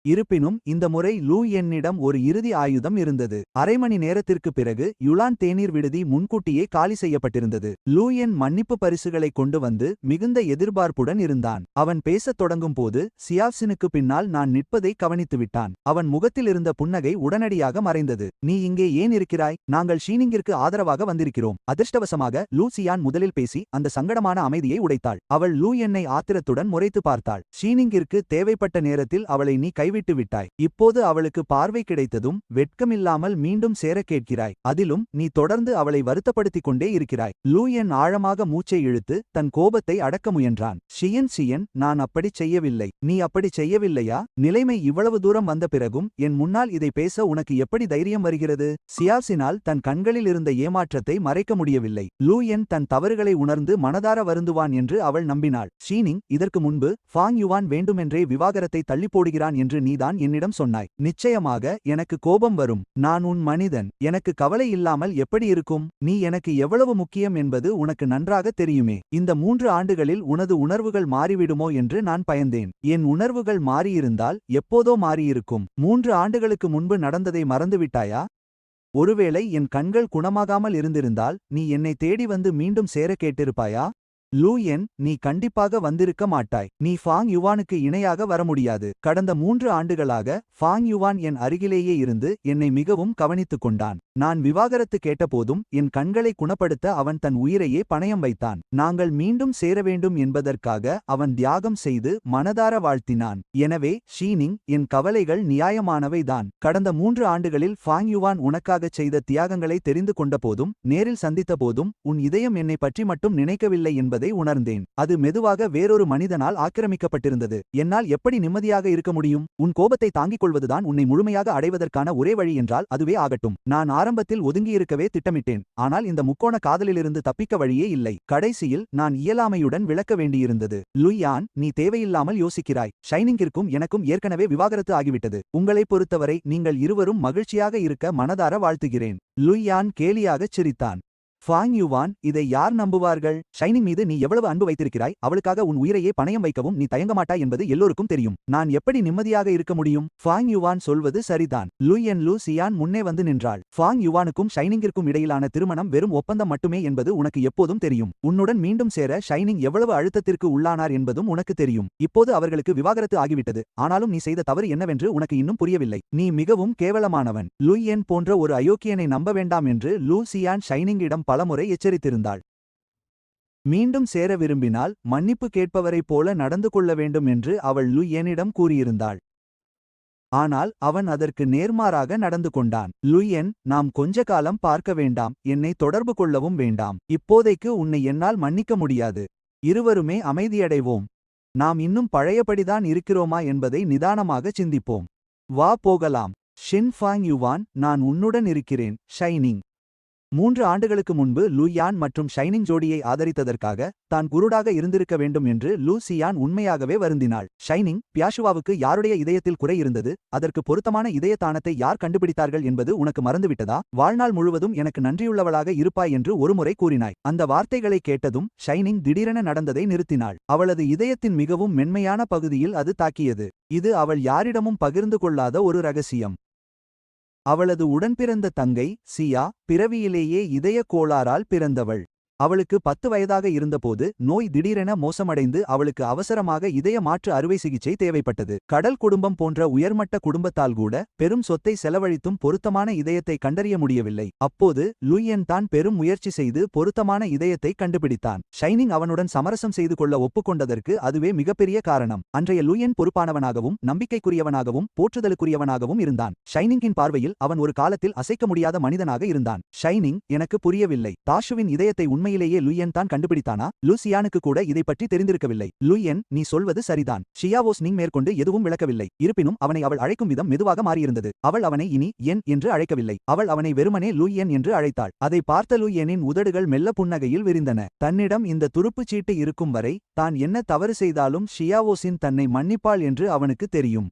இருப்பினும் இந்த முறை லூ என்னிடம் ஒரு இறுதி ஆயுதம் இருந்தது. அரை மணி நேரத்திற்குப் பிறகு யுலான் தேநீர் விடுதி முன்கூட்டியே காலி செய்யப்பட்டிருந்தது. லூ என் மன்னிப்பு பரிசுகளை கொண்டு வந்து மிகுந்த எதிர்பார்ப்புடன் இருந்தான். அவன் பேசத் தொடங்கும் போது சியாப்சினுக்கு பின்னால் நான் நிற்பதை கவனித்துவிட்டான். அவன் முகத்தில் இருந்த புன்னகை உடனடியாக மறைந்தது. நீ இங்கே ஏன் இருக்கிறாய்? நாங்கள் ஷீனிங்கிற்கு ஆதரவாக வந்திருக்கிறோம். அதிர்ஷ்டவசமாக லூ சியான் முதலில் பேசி அந்த சங்கடமான அமைதியை உடைத்தாள். அவள் லூ என்னை ஆத்திரத்துடன் முறைத்து பார்த்தாள். ஷீனிங்கிற்கு தேவைப்பட்ட நேரத்தில் அவளை நீ விட்டு விட்டாய். இப்போது அவளுக்கு பார்வை கிடைத்ததும் வெட்கமில்லாமல் மீண்டும் சேர கேட்கிறாய். அதிலும் நீ தொடர்ந்து அவளை வருத்தப்படுத்திக் கொண்டே இருக்கிறாய். லூ என் ஆழமாக மூச்சை இழுத்து தன் கோபத்தை அடக்க முயன்றான். ஷியன், நான் அப்படிச் செய்யவில்லை. நீ அப்படிச் செய்யவில்லையா? நிலைமை இவ்வளவு தூரம் வந்த பிறகும் என் முன்னால் இதை பேச உனக்கு எப்படி தைரியம் வருகிறது? சியாப்சினால் தன் கண்களில் இருந்த ஏமாற்றத்தை மறைக்க முடியவில்லை. லூ என் தன் தவறுகளை உணர்ந்து மனதார வருந்துவான் என்று அவள் நம்பினாள். ஷீனிங், இதற்கு முன்பு ஃபாங் யுவான் வேண்டுமென்றே விவாகரத்தை தள்ளி போடுகிறான் என்று நீதான் என்னிடம் சொன்னாய். நிச்சயமாக எனக்கு கோபம் வரும். நான் உன் மனிதன். எனக்கு கவலை இல்லாமல் எப்படி இருக்கும்? நீ எனக்கு எவ்வளவு முக்கியம் என்பது உனக்கு நன்றாக தெரியுமே. இந்த 3 ஆண்டுகளில் உனது உணர்வுகள் மாறிவிடுமோ என்று நான் பயந்தேன். என் உணர்வுகள் மாறியிருந்தால் எப்போதோ மாறியிருக்கும். 3 ஆண்டுகளுக்கு முன்பு நடந்ததை மறந்துவிட்டாயா? ஒருவேளை என் கண்கள் குணமாகாமல் இருந்திருந்தால் நீ என்னை தேடி வந்து மீண்டும் சேர கேட்டிருப்பாயா? லூ என், நீ கண்டிப்பாக வந்திருக்க மாட்டாய். நீ ஃபாங் யுவானுக்கு இணையாக வர முடியாது. கடந்த 3 ஆண்டுகளாக ஃபாங் யுவான் என் அருகிலேயே இருந்து என்னை மிகவும் கவனித்துக் கொண்டான். நான் விவாகரத்து கேட்டபோதும் என் கண்களை குணப்படுத்த அவன் தன் உயிரையே பணயம் வைத்தான். நாங்கள் மீண்டும் சேர வேண்டும் என்பதற்காக அவன் தியாகம் செய்து மனதார வாழ்த்தினான். எனவே ஷீனிங், என் கவலைகள் நியாயமானவைதான். கடந்த 3 ஆண்டுகளில் ஃபாங் யுவான் உனக்காகச் செய்த தியாகங்களை தெரிந்து கொண்டபோதும் நேரில் சந்தித்தபோதும் உன் இதயம் என்னை பற்றி மட்டும் நினைக்கவில்லை என்பதை உணர்ந்தேன். அது மெதுவாக வேறொரு மனிதனால் ஆக்கிரமிக்கப்பட்டிருந்தது. என்னால் எப்படி நிம்மதியாக இருக்க முடியும்? உன் கோபத்தை தாங்கிக் கொள்வதுதான் உன்னை முழுமையாக அடைவதற்கான ஒரே வழி என்றால் அதுவே ஆகட்டும். நான் ஆரம்பத்தில் ஒதுங்கியிருக்கவே திட்டமிட்டேன். ஆனால் இந்த முக்கோண காதலிலிருந்து தப்பிக்க வழியே இல்லை. கடைசியில் நான் இயலாமையுடன் விளக்க வேண்டியிருந்தது. லூ யான், நீ தேவையில்லாமல் யோசிக்கிறாய். ஷைனிங்கிற்கும் எனக்கும் ஏற்கனவே விவாகரத்து ஆகிவிட்டது. உங்களைப் பொறுத்தவரை நீங்கள் இருவரும் மகிழ்ச்சியாக இருக்க மனதார வாழ்த்துகிறேன். லூ யான் கேலியாகச் சிரித்தான். ஃபாங் யுவான், இதை யார் நம்புவார்கள்? ஷைனிங் மீது நீ எவ்வளவு அன்பு வைத்திருக்கிறாய். அவளுக்காக உன் உயிரையே பணயம் வைக்கவும் நீ தயங்கமாட்டாய் என்பது எல்லோருக்கும் தெரியும். நான் எப்படி நிம்மதியாக இருக்க முடியும்? ஃபாங் யுவான் சொல்வது சரிதான். லூ சியான் முன்னே வந்து நின்றாள். ஃபாங் யுவானுக்கும் ஷைனிங்கிற்கும் இடையிலான திருமணம் வெறும் ஒப்பந்தம் மட்டுமே என்பது உனக்கு எப்போதும் தெரியும். உன்னுடன் மீண்டும் சேர ஷைனிங் எவ்வளவு அழுத்தத்திற்கு உள்ளானார் என்பதும் உனக்கு தெரியும். இப்போது அவர்களுக்கு விவாகரத்து ஆகிவிட்டது. ஆனாலும் நீ செய்த தவறு என்னவென்று உனக்கு இன்னும் புரியவில்லை. நீ மிகவும் கேவலமானவன். லூ என் போன்ற ஒரு அயோக்கியனை நம்ப வேண்டாம் என்று லூ சியான் ஷைனிங்கிடம் பலமுறை எச்சரித்திருந்தாள். மீண்டும் சேர விரும்பினால் மன்னிப்பு கேட்பவரைப் போல நடந்து கொள்ள வேண்டும் என்று அவள் லூ எனிடம் கூறியிருந்தாள். ஆனால் அவன் அதற்கு நேர்மாறாக நடந்து கொண்டான். லூ என், நாம் கொஞ்ச காலம் பார்க்க வேண்டாம். என்னை தொடர்பு கொள்ளவும் வேண்டாம். இப்போதைக்கு உன்னை என்னால் மன்னிக்க முடியாது. இருவருமே அமைதியடைவோம். நாம் இன்னும் பழையபடிதான் இருக்கிறோமா என்பதை நிதானமாக சிந்திப்போம். வா போகலாம். ஷின் ஃபாங் யுவான், நான் உன்னுடன் இருக்கிறேன். ஷைனிங். 3 ஆண்டுகளுக்கு முன்பு லூ யான் மற்றும் ஷைனிங் ஜோடியை ஆதரித்ததற்காக தான் குருடாக இருந்திருக்க வேண்டும் என்று லூ சியான் உண்மையாகவே வருந்தினாள். ஷைனிங், பியாஷுவாவுக்கு யாருடைய இதயத்தில் குறை இருந்தது? அதற்கு பொருத்தமான இதய தானத்தை யார் கண்டுபிடித்தார்கள் என்பது உனக்கு மறந்துவிட்டதா? வாழ்நாள் முழுவதும் எனக்கு நன்றியுள்ளவளாக இருப்பாய் என்று ஒருமுறை கூறினாய். அந்த வார்த்தைகளை கேட்டதும் ஷைனிங் திடீரென நடந்ததை நிறுத்தினாள். அவளது இதயத்தின் மிகவும் மென்மையான பகுதியில் அது தாக்கியது. இது அவள் யாரிடமும் பகிர்ந்து கொள்ளாத ஒரு ரகசியம். அவளது உடன்பிறந்த தங்கை சியா பிறவியிலேயே இதய கோளாறால் பிறந்தவள். அவளுக்கு 10 வயதாக இருந்தபோது நோய் திடீரென மோசமடைந்து அவளுக்கு அவசரமாக இதய மாற்று அறுவை சிகிச்சை தேவைப்பட்டது. கடல் குடும்பம் போன்ற உயர்மட்ட குடும்பத்தால் கூட பெரும் சொத்தை செலவழித்தும் பொருத்தமான இதயத்தை கண்டறிய முடியவில்லை. அப்போது லூயன் தான் பெரும் முயற்சி செய்து பொருத்தமான இதயத்தை கண்டுபிடித்தான். ஷைனிங் அவனுடன் சமரசம் செய்து கொள்ள ஒப்புக்கொண்டதற்கு அதுவே மிகப்பெரிய காரணம். அன்றைய லூயன் பொறுப்பானவனாகவும் நம்பிக்கைக்குரியவனாகவும் போற்றுதலுக்குரியவனாகவும் இருந்தான். ஷைனிங்கின் பார்வையில் அவன் ஒரு காலத்தில் அசைக்க முடியாத மனிதனாக இருந்தான். ஷைனிங், எனக்கு புரியவில்லை. தாஷுவின் இதயத்தை உண்மையிலேயே லூயன் தான் கண்டுபிடித்தானா? லூசியானுக்கு கூட இதை பற்றி தெரிந்திருக்கவில்லை. லூயன், நீ சொல்வது சரிதான். ஷியாவோஸ்னிங் மேற்கொண்டு எதுவும் விளக்கவில்லை. இருப்பினும் அவனை அவள் அழைக்கும் விதம் மெதுவாக மாறியிருந்தது. அவள் அவனை இனி என் என்று அழைக்கவில்லை. அவள் அவனை வெறுமனே லூயன் என்று அழைத்தாள். அதை பார்த்த லூயனின் உதடுகள் மெல்ல புன்னகையில் விரிந்தன. தன்னிடம் இந்த துருப்புச் சீட்டு இருக்கும் வரை தான் என்ன தவறு செய்தாலும் ஷியாவோசின் தன்னை மன்னிப்பாள் என்று அவனுக்கு தெரியும்.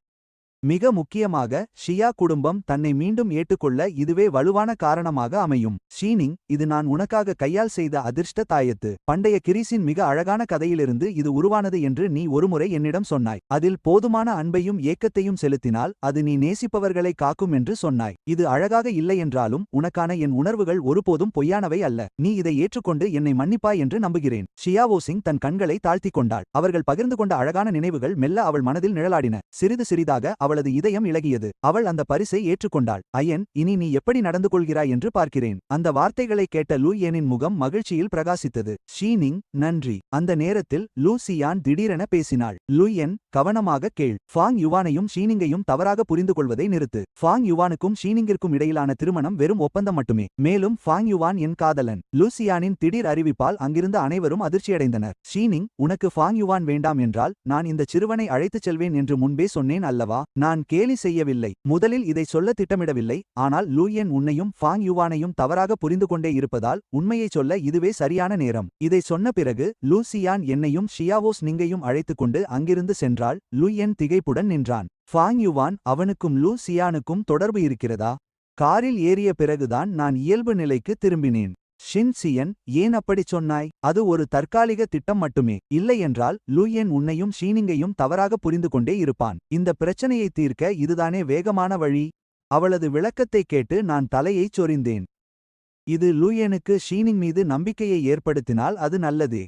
மிக முக்கியமாக ஷியா குடும்பம் தன்னை மீண்டும் ஏற்றுக்கொள்ள இதுவே வலுவான காரணமாக அமையும். ஷீனிங், இது நான் உனக்காக கையால் செய்த அதிர்ஷ்ட தாயத்து. பண்டைய கிரீஸின் மிக அழகான கதையிலிருந்து இது உருவானது என்று நீ ஒருமுறை என்னிடம் சொன்னாய். அதில் போதுமான அன்பையும் ஏக்கத்தையும் செலுத்தினால் அது நீ நேசிப்பவர்களை காக்கும் என்று சொன்னாய். இது அழகாக இல்லை என்றாலும் உனக்கான என் உணர்வுகள் ஒருபோதும் பொய்யானவை அல்ல. நீ இதை ஏற்றுக்கொண்டு என்னை மன்னிப்பாய் என்று நம்புகிறேன். ஷியாவோசிங் தன் கண்களை தாழ்த்திக் கொண்டாள். அவர்கள் பகிர்ந்து கொண்ட அழகான நினைவுகள் மெல்ல அவள் மனதில் நிழலாடின. சிறிது சிறிதாக அவளது இதயம் இளகியது. அவள் அந்த பரிசை ஏற்றுக்கொண்டாள். அயன், இனி நீ எப்படி நடந்து கொள்கிறாய் என்று பார்க்கிறேன். அந்த வார்த்தைகளை கேட்ட லூயனின் முகம் மகிழ்ச்சியில் பிரகாசித்தது. ஷீனிங், நன்றி. அந்த நேரத்தில் லூசியான் திடீரென பேசினாள். லூயன், கவனமாக கேள். ஃபாங் யுவானையும் ஷீனிங்கையும் தவறாக புரிந்து கொள்வதை நிறுத்து. ஃபாங் யுவானுக்கும் ஷீனிங்கிற்கும் இடையிலான திருமணம் வெறும் ஒப்பந்தம் மட்டுமே. மேலும் ஃபாங் யுவான் என் காதலன். லூசியானின் திடீர் அறிவிப்பால் அங்கிருந்த அனைவரும் அதிர்ச்சியடைந்தனர். ஷீனிங், உனக்கு ஃபாங் யுவான் வேண்டாம் என்றால் நான் இந்த சிறுவனை அழைத்துச் செல்வேன் என்று முன்பே சொன்னேன் அல்லவா? நான் கேலி செய்யவில்லை. முதலில் இதை சொல்ல திட்டமிடவில்லை. ஆனால் லூயன் உன்னையும் ஃபாங் யுவானையும் தவறாக புரிந்து கொண்டே இருப்பதால் உண்மையைச் சொல்ல இதுவே சரியான நேரம். இதை சொன்ன பிறகு லூசியான் என்னையும் ஷியாவோஸ் நிங்கையும் அழைத்துக்கொண்டு அங்கிருந்து சென்றாள். லூயன் திகைப்புடன் நின்றான். ஃபாங் யுவான், அவனுக்கும் லூசியானுக்கும் தொடர்பு இருக்கிறதா? காரில் ஏறிய பிறகுதான் நான் இயல்பு நிலைக்கு திரும்பினேன். ஷின்சியன், ஏன் அப்படிச் சொன்னாய்? அது ஒரு தற்காலிக திட்டம் மட்டுமே. இல்லையென்றால் லூயன் உன்னையும் ஷீனிங்கையும் தவறாக புரிந்து கொண்டே இருப்பான். இந்த பிரச்சனையை தீர்க்க இதுதானே வேகமான வழி? அவளது விளக்கத்தைக் கேட்டு நான் தலையைச் சொரிந்தேன். இது லூயனுக்கு ஷீனிங் மீது நம்பிக்கையை ஏற்படுத்தினால் அது நல்லதே.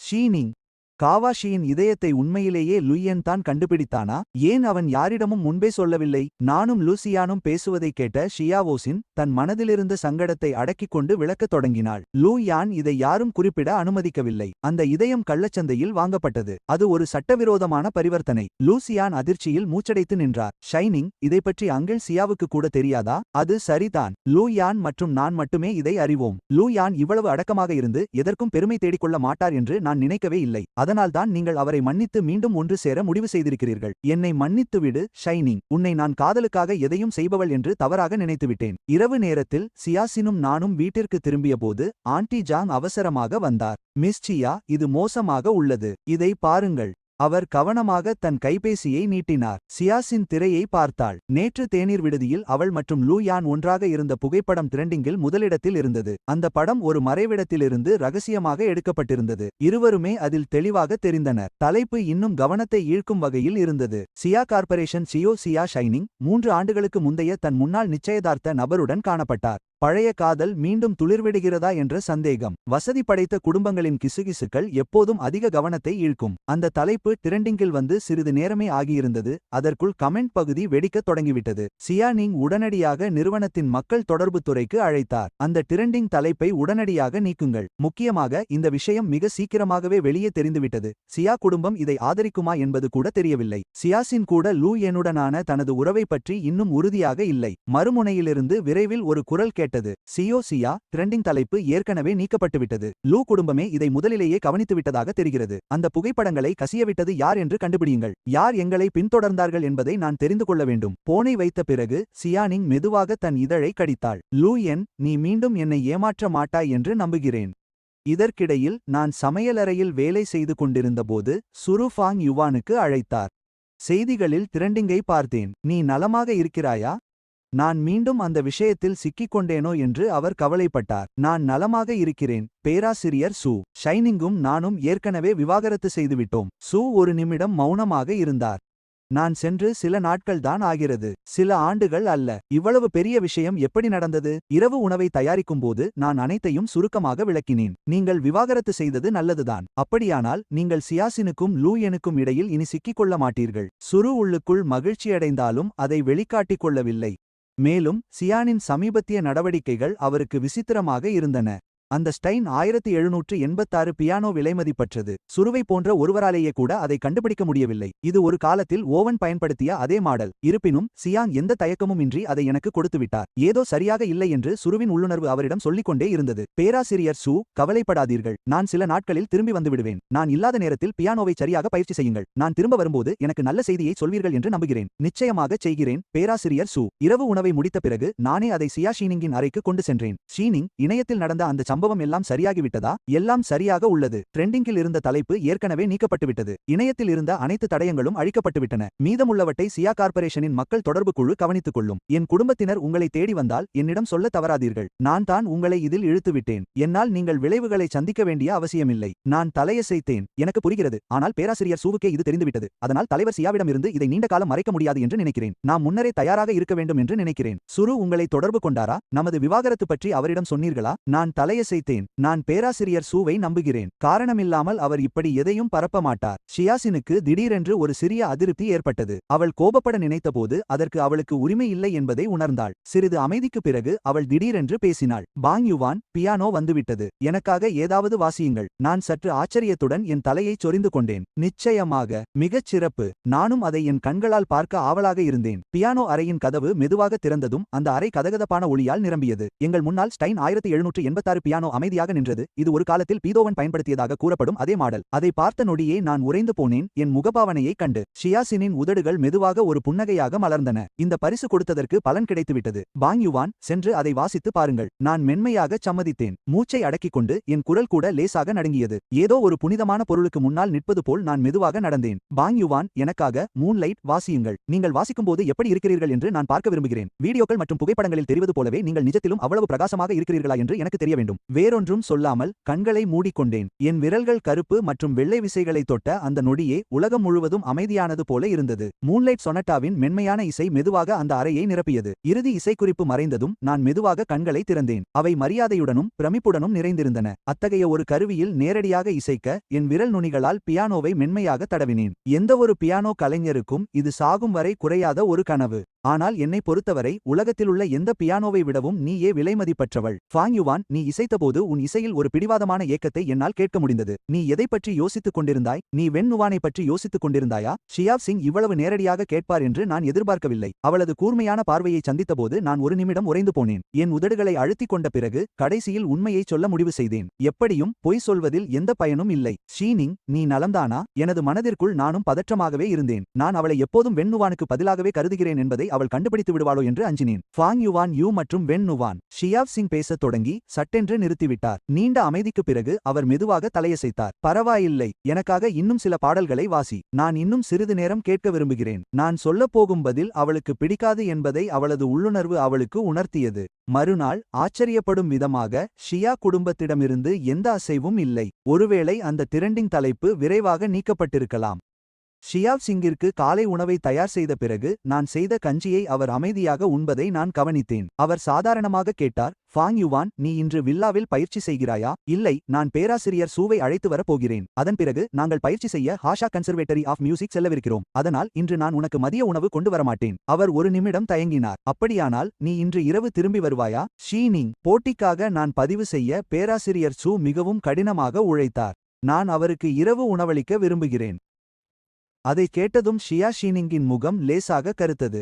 ஷீனிங், காவாஷியின் இதயத்தை உண்மையிலேயே லூயன் தான் கண்டுபிடித்தானா? ஏன் அவன் யாரிடமும் முன்பே சொல்லவில்லை? நானும் லூசியானும் பேசுவதைக் கேட்ட ஷியாவோசின் தன் மனதிலிருந்த சங்கடத்தை அடக்கிக் கொண்டு விளக்கத் தொடங்கினாள். லூயான் இதை யாரும் குறிப்பிட அனுமதிக்கவில்லை. அந்த இதயம் கள்ளச்சந்தையில் வாங்கப்பட்டது. அது ஒரு சட்டவிரோதமான பரிவர்த்தனை. லூசியான் அதிர்ச்சியில் மூச்சடைத்து நின்றார். ஷைனிங், இதை பற்றி அங்கிள் சியாவுக்கு கூட தெரியாதா? அது சரிதான். லூயான் மற்றும் நான் மட்டுமே இதை அறிவோம். லூயான் இவ்வளவு அடக்கமாக இருந்து எதற்கும் பெருமை தேடிக்கொள்ள மாட்டார் என்று நான் நினைக்கவே இல்லை. அதனால்தான் நீங்கள் அவரை மன்னித்து மீண்டும் ஒன்று சேர முடிவு செய்திருக்கிறீர்கள். என்னை மன்னித்துவிடு ஷைனிங். உன்னை நான் காதலுக்காக எதையும் செய்பவள் என்று தவறாக நினைத்துவிட்டேன். இரவு நேரத்தில் சியாசினும் நானும் வீட்டிற்கு திரும்பியபோது ஆண்டி ஜாங் அவசரமாக வந்தார். மிஸ் சியா, இது மோசமாக உள்ளது. இதை பாருங்கள். அவர் கவனமாக தன் கைபேசியை நீட்டினார். சியாசின் திரையை பார்த்தாள். நேற்று தேநீர் விடுதியில் அவள் மற்றும் லூயான் ஒன்றாக இருந்த புகைப்படம் ட்ரெண்டிங்கில் முதலிடத்தில் இருந்தது. அந்த படம் ஒரு மறைவிடத்திலிருந்து ரகசியமாக எடுக்கப்பட்டிருந்தது. இருவருமே அதில் தெளிவாக தெரிந்தனர். தலைப்பு இன்னும் கவனத்தை ஈர்க்கும் வகையில் இருந்தது. சியா கார்ப்பரேஷன் சியோ சியா ஷைனிங் 3 ஆண்டுகளுக்கு முந்தைய தன் முன்னாள் நிச்சயதார்த்த நபருடன் காணப்பட்டார். பழைய காதல் மீண்டும் துளிர்விடுகிறதா என்ற சந்தேகம். வசதி படைத்த குடும்பங்களின் கிசுகிசுக்கள் எப்போதும் அதிக கவனத்தை ஈழ்க்கும். அந்த தலைப்பு ட்ரெண்டிங்கில் வந்து சிறிது நேரமே ஆகியிருந்தது. அதற்குள் கமெண்ட் பகுதி வெடிக்கத் தொடங்கிவிட்டது. சியானிங் உடனடியாக நிறுவனத்தின் மக்கள் தொடர்பு துறைக்கு அழைத்தார். அந்த ட்ரெண்டிங் தலைப்பை உடனடியாக நீக்குங்கள். முக்கியமாக இந்த விஷயம் மிக சீக்கிரமாகவே வெளியே தெரிந்துவிட்டது. சியா குடும்பம் இதை ஆதரிக்குமா என்பது கூட தெரியவில்லை. சியாசின் கூட லூ யனுடனான தனது உறவை பற்றி இன்னும் உறுதியாக இல்லை. மறுமுனையிலிருந்து விரைவில் ஒரு குரல் கேட்டது. சியோ சியா ட்ரெண்டிங் தலைப்பு ஏற்கனவே நீக்கப்பட்டுவிட்டது. லூ குடும்பமே இதை முதலிலேயே கவனித்துவிட்டதாக தெரிகிறது. அந்த புகைப்படங்களை கசியவிட்டது யார் என்று கண்டுபிடியுங்கள். யார் எங்களை பின்தொடர்ந்தார்கள் என்பதை நான் தெரிந்து கொள்ள வேண்டும். போனை வைத்த பிறகு சியானிங் மெதுவாக தன் இதழை கடித்தாள். லூயன், நீ மீண்டும் என்னை ஏமாற்ற மாட்டாய் என்று நம்புகிறேன். இதற்கிடையில் நான் சமையலறையில் வேலை செய்து கொண்டிருந்தபோது சுரு ஃபாங் யுவானுக்கு அழைத்தார். செய்திகளில் ட்ரெண்டிங்கை பார்த்தேன். நீ நலமாக இருக்கிறாயா? நான் மீண்டும் அந்த விஷயத்தில் சிக்கிக்கொண்டேனோ என்று அவர் கவலைப்பட்டார். நான் நலமாக இருக்கிறேன் பேராசிரியர் சு. ஷைனிங்கும் நானும் ஏற்கனவே விவாகரத்து செய்துவிட்டோம். சு ஒரு நிமிடம் மௌனமாக இருந்தார். நான் சென்று சில நாட்கள் தான் ஆகிறது, சில ஆண்டுகள் அல்ல. இவ்வளவு பெரிய விஷயம் எப்படி நடந்தது? இரவு உணவை தயாரிக்கும் போது நான் அனைத்தையும் சுருக்கமாக விளக்கினேன். நீங்கள் விவாகரத்து செய்தது நல்லதுதான். அப்படியானால் நீங்கள் சியாசினுக்கும் லூயனுக்கும் இடையில் இனி சிக்கிக் கொள்ள மாட்டீர்கள். சுரு உள்ளுக்குள் மகிழ்ச்சியடைந்தாலும் அதை வெளிக்காட்டிக் கொள்ளவில்லை. மேலும் சியானின் சமீபத்திய நடவடிக்கைகள் அவருக்கு விசித்திரமாக இருந்தன. அந்த ஸ்டைன் 1786 பியானோ விலைமதிப்பற்றது. சுருவை போன்ற ஒருவராலேயே கூட அதை கண்டுபிடிக்க முடியவில்லை. இது ஒரு காலத்தில் ஓவன் பயன்படுத்திய அதே மாடல். இருப்பினும் சியாங் எந்த தயக்கமும் இன்றி அதை எனக்கு கொடுத்துவிட்டார். ஏதோ சரியாக இல்லை என்று சுருவின் உள்ளுணர்வு அவரிடம் சொல்லிக்கொண்டே இருந்தது. பேராசிரியர் சு, கவலைப்படாதீர்கள், நான் சில நாட்களில் திரும்பி வந்துவிடுவேன். நான் இல்லாத நேரத்தில் பியானோவை சரியாக பயிற்சி செய்யுங்கள். நான் திரும்ப வரும்போது எனக்கு நல்ல செய்தியை சொல்வீர்கள் என்று நம்புகிறேன். நிச்சயமாக செய்கிறேன், பேராசிரியர் சு. இரவு உணவை முடித்த பிறகு நானே அதை சியா ஷீனிங்கின் அறைக்கு கொண்டு சென்றேன். ஷீனிங், இணையத்தில் நடந்த அந்த சம்பவம் எல்லாம் சரியாகிவிட்டதா? எல்லாம் சரியாக உள்ளது. ட்ரெண்டிங்கில் இருந்த தலைப்பு ஏற்கனவே நீக்கப்பட்டுவிட்டது. இணையத்தில் இருந்த அனைத்து தடயங்களும் அழிக்கப்பட்டுவிட்டன. மீதமுள்ளவற்றை சியா கார்ப்பரேஷனின் மக்கள் தொடர்பு குழு கவனித்துக் கொள்ளும். என் குடும்பத்தினர் உங்களை தேடி வந்தால் என்னிடம் சொல்ல தவறாதீர்கள். நான் தான் உங்களை இதில் இழுத்துவிட்டேன். என்னால் நீங்கள் விளைவுகளை சந்திக்க வேண்டிய அவசியமில்லை. நான் தலையசைத்தேன். எனக்கு புரிகிறது, ஆனால் பேராசிரியர் சூவுக்கே இது தெரிந்துவிட்டது. அதனால் தலைவர் சியாவிடமிருந்து இதை நீண்ட காலம் மறைக்க முடியாது என்று நினைக்கிறேன். நாம் முன்னரே தயாராக இருக்க வேண்டும் என்று நினைக்கிறேன். சுரு உங்களை தொடர்பு கொண்டாரா? நமது விவாகரத்து பற்றி அவரிடம் சொன்னீர்களா? நான் தலையசைத்தேன். நான் பேராசிரியர் சூவை நம்புகிறேன். காரணமில்லாமல் அவர் இப்படி எதையும் பரப்ப மாட்டார். ஷியாசினுக்கு திடீரென்று ஒரு சிறிய அதிருப்தி ஏற்பட்டது. அவள் கோபப்பட நினைத்தபோது அதற்கு அவளுக்கு உரிமை இல்லை என்பதை உணர்ந்தாள். சிறிது அமைதிக்கு பிறகு அவள் திடீரென்று பேசினாள். பாங் யுவான், பியானோ வந்துவிட்டது. எனக்காக ஏதாவது வாசியுங்கள். நான் சற்று ஆச்சரியத்துடன் என் தலையைச் சொரிந்து கொண்டேன். நிச்சயமாக, மிகச் சிறப்பு. நானும் அதை என் கண்களால் பார்க்க ஆவலாக இருந்தேன். பியானோ அறையின் கதவு மெதுவாக திறந்ததும் அந்த அறை கதகதப்பான ஒளியால் நிரம்பியது. எங்கள் முன்னால் ஸ்டைன் 1786 பியானோ அமைதியாக நின்றது. இது ஒரு காலத்தில் பீதோவன் பயன்படுத்தியதாக கூறப்படும் அதே மாடல். அதை பார்த்த நொடியே நான் உறைந்து போனேன், என் முகபாவனையை கண்டு. ஷியாசினின் உதடுகள் மெதுவாக ஒரு புன்னகையாக மலர்ந்தன. இந்த பரிசு கொடுத்ததற்கு பலன் கிடைத்துவிட்டது. பாங் யுவான், சென்று அதை வாசித்து பாருங்கள். நான் மென்மையாக சம்மதித்தேன். மூச்சை அடக்கிக் கொண்டு என் குரல் கூட லேசாக நடுங்கியது. ஏதோ ஒரு புனிதமான பொருளுக்கு முன்னால் நிற்பது போல் நான் மெதுவாக நடந்தேன். பாங் யுவான், எனக்காக மூன்லைட் வாசியுங்கள். நீங்கள் வாசிக்கும்போது எப்படி இருக்கிறீர்கள் என்று நான் பார்க்க விரும்புகிறேன். வீடியோக்கள் மற்றும் புகைப்படங்களில் தெரிவது போலவே நீங்கள் நிஜத்திலும் அவ்வளவு பிரகாசமாக இருக்கிறீர்களா என்று எனக்கு தெரிய வேண்டும். வேறொன்றும் சொல்லாமல் கண்களை மூடிக்கொண்டேன். என் விரல்கள் கருப்பு மற்றும் வெள்ளை விசைகளை தொட்ட அந்த நொடியே உலகம் முழுவதும் அமைதியானது போல இருந்தது. மூன்லைட் சொனட்டாவின் மென்மையான இசை மெதுவாக அந்த அறையை நிரப்பியது. இறுதி இசைக்குறிப்பு மறைந்ததும் நான் மெதுவாக கண்களை திறந்தேன். அவை மரியாதையுடனும் பிரமிப்புடனும் நிறைந்திருந்தன. அத்தகைய ஒரு கருவியில் நேரடியாக இசைக்க என் விரல் நுனிகளால் பியானோவை மென்மையாக தடவினேன். எந்தவொரு பியானோ கலைஞருக்கும் இது சாகும் வரை குறையாத ஒரு கனவு. ஆனால் என்னை பொறுத்தவரை உலகத்திலுள்ள எந்த பியானோவை விடவும் நீயே விலைமதிப்பற்றவள். ஃபாங் யுவான், நீ இசைத்தபோது உன் இசையில் ஒரு பிடிவாதமான ஏக்கத்தை என்னால் கேட்க முடிந்தது. நீ எதை பற்றி யோசித்துக் கொண்டிருந்தாய்? நீ வென் நுவானை பற்றி யோசித்துக் கொண்டிருந்தாயா? ஷியாவ் சிங் இவ்வளவு நேரடியாக கேட்பார் என்று நான் எதிர்பார்க்கவில்லை. அவளது கூர்மையான பார்வையை சந்தித்தபோது நான் ஒரு நிமிடம் உறைந்து போனேன். என் உதடுகளை அழுத்திக் கொண்ட பிறகு கடைசியில் உண்மையை சொல்ல முடிவு செய்தேன். எப்படியும் பொய் சொல்வதில் எந்த பயனும் இல்லை. ஷீனிங், நீ நலம்தானா? எனது மனதிற்குள் நானும் பதற்றமாகவே இருந்தேன். நான் அவளை எப்போதும் வென் நுவானுக்கு பதிலாகவே கருதுகிறேன் என்பதை அவள் கண்டுபிடித்து விடுவாளோ என்று அஞ்சினேன். ஃபாங் யுவான் யூ மற்றும் வென் நுவான். ஷியாவ் சிங் பேசத் தொடங்கி சட்டென்று நிறுத்திவிட்டார். நீண்ட அமைதிக்கு பிறகு அவர் மெதுவாக தலையசைத்தார். பரவாயில்லை, எனக்காக இன்னும் சில பாடல்களை வாசி. நான் இன்னும் சிறிது நேரம் கேட்க விரும்புகிறேன். நான் சொல்லப்போகும் பதில் அவளுக்கு பிடிக்காது என்பதை அவளது உள்ளுணர்வு அவளுக்கு உணர்த்தியது. மறுநாள் ஆச்சரியப்படும் விதமாக ஷியா குடும்பத்திடமிருந்து எந்த அசைவும் இல்லை. ஒருவேளை அந்த திரண்டிங் தலைப்பு விரைவாக நீக்கப்பட்டிருக்கலாம். ஷியாவ் சிங்கிற்கு காலை உணவை தயார் செய்த பிறகு நான் செய்த கஞ்சியை அவர் அமைதியாக உண்பதை நான் கவனித்தேன். அவர் சாதாரணமாக கேட்டார், ஃபாங் யுவான், நீ இன்று வில்லாவில் பயிற்சி செய்கிறாயா? இல்லை, நான் பேராசிரியர் சூவை அழைத்து வரப் போகிறேன். அதன் பிறகு நாங்கள் பயிற்சி செய்ய ஹாஷா கன்சர்வேட்டரி ஆஃப் மியூசிக் செல்லவிருக்கிறோம். அதனால் இன்று நான் உனக்கு மதிய உணவு கொண்டு வரமாட்டேன். அவர் ஒரு நிமிடம் தயங்கினார். அப்படியானால் நீ இன்று இரவு திரும்பி வருவாயா? ஷீனிங், போட்டிக்காக நான் பதிவு செய்ய பேராசிரியர் சூ மிகவும் கடினமாக உழைத்தார். நான் அவருக்கு இரவு உணவளிக்க விரும்புகிறேன். அதை கேட்டதும் ஷியா ஷீனிங்கின் முகம் லேசாக கருத்தது.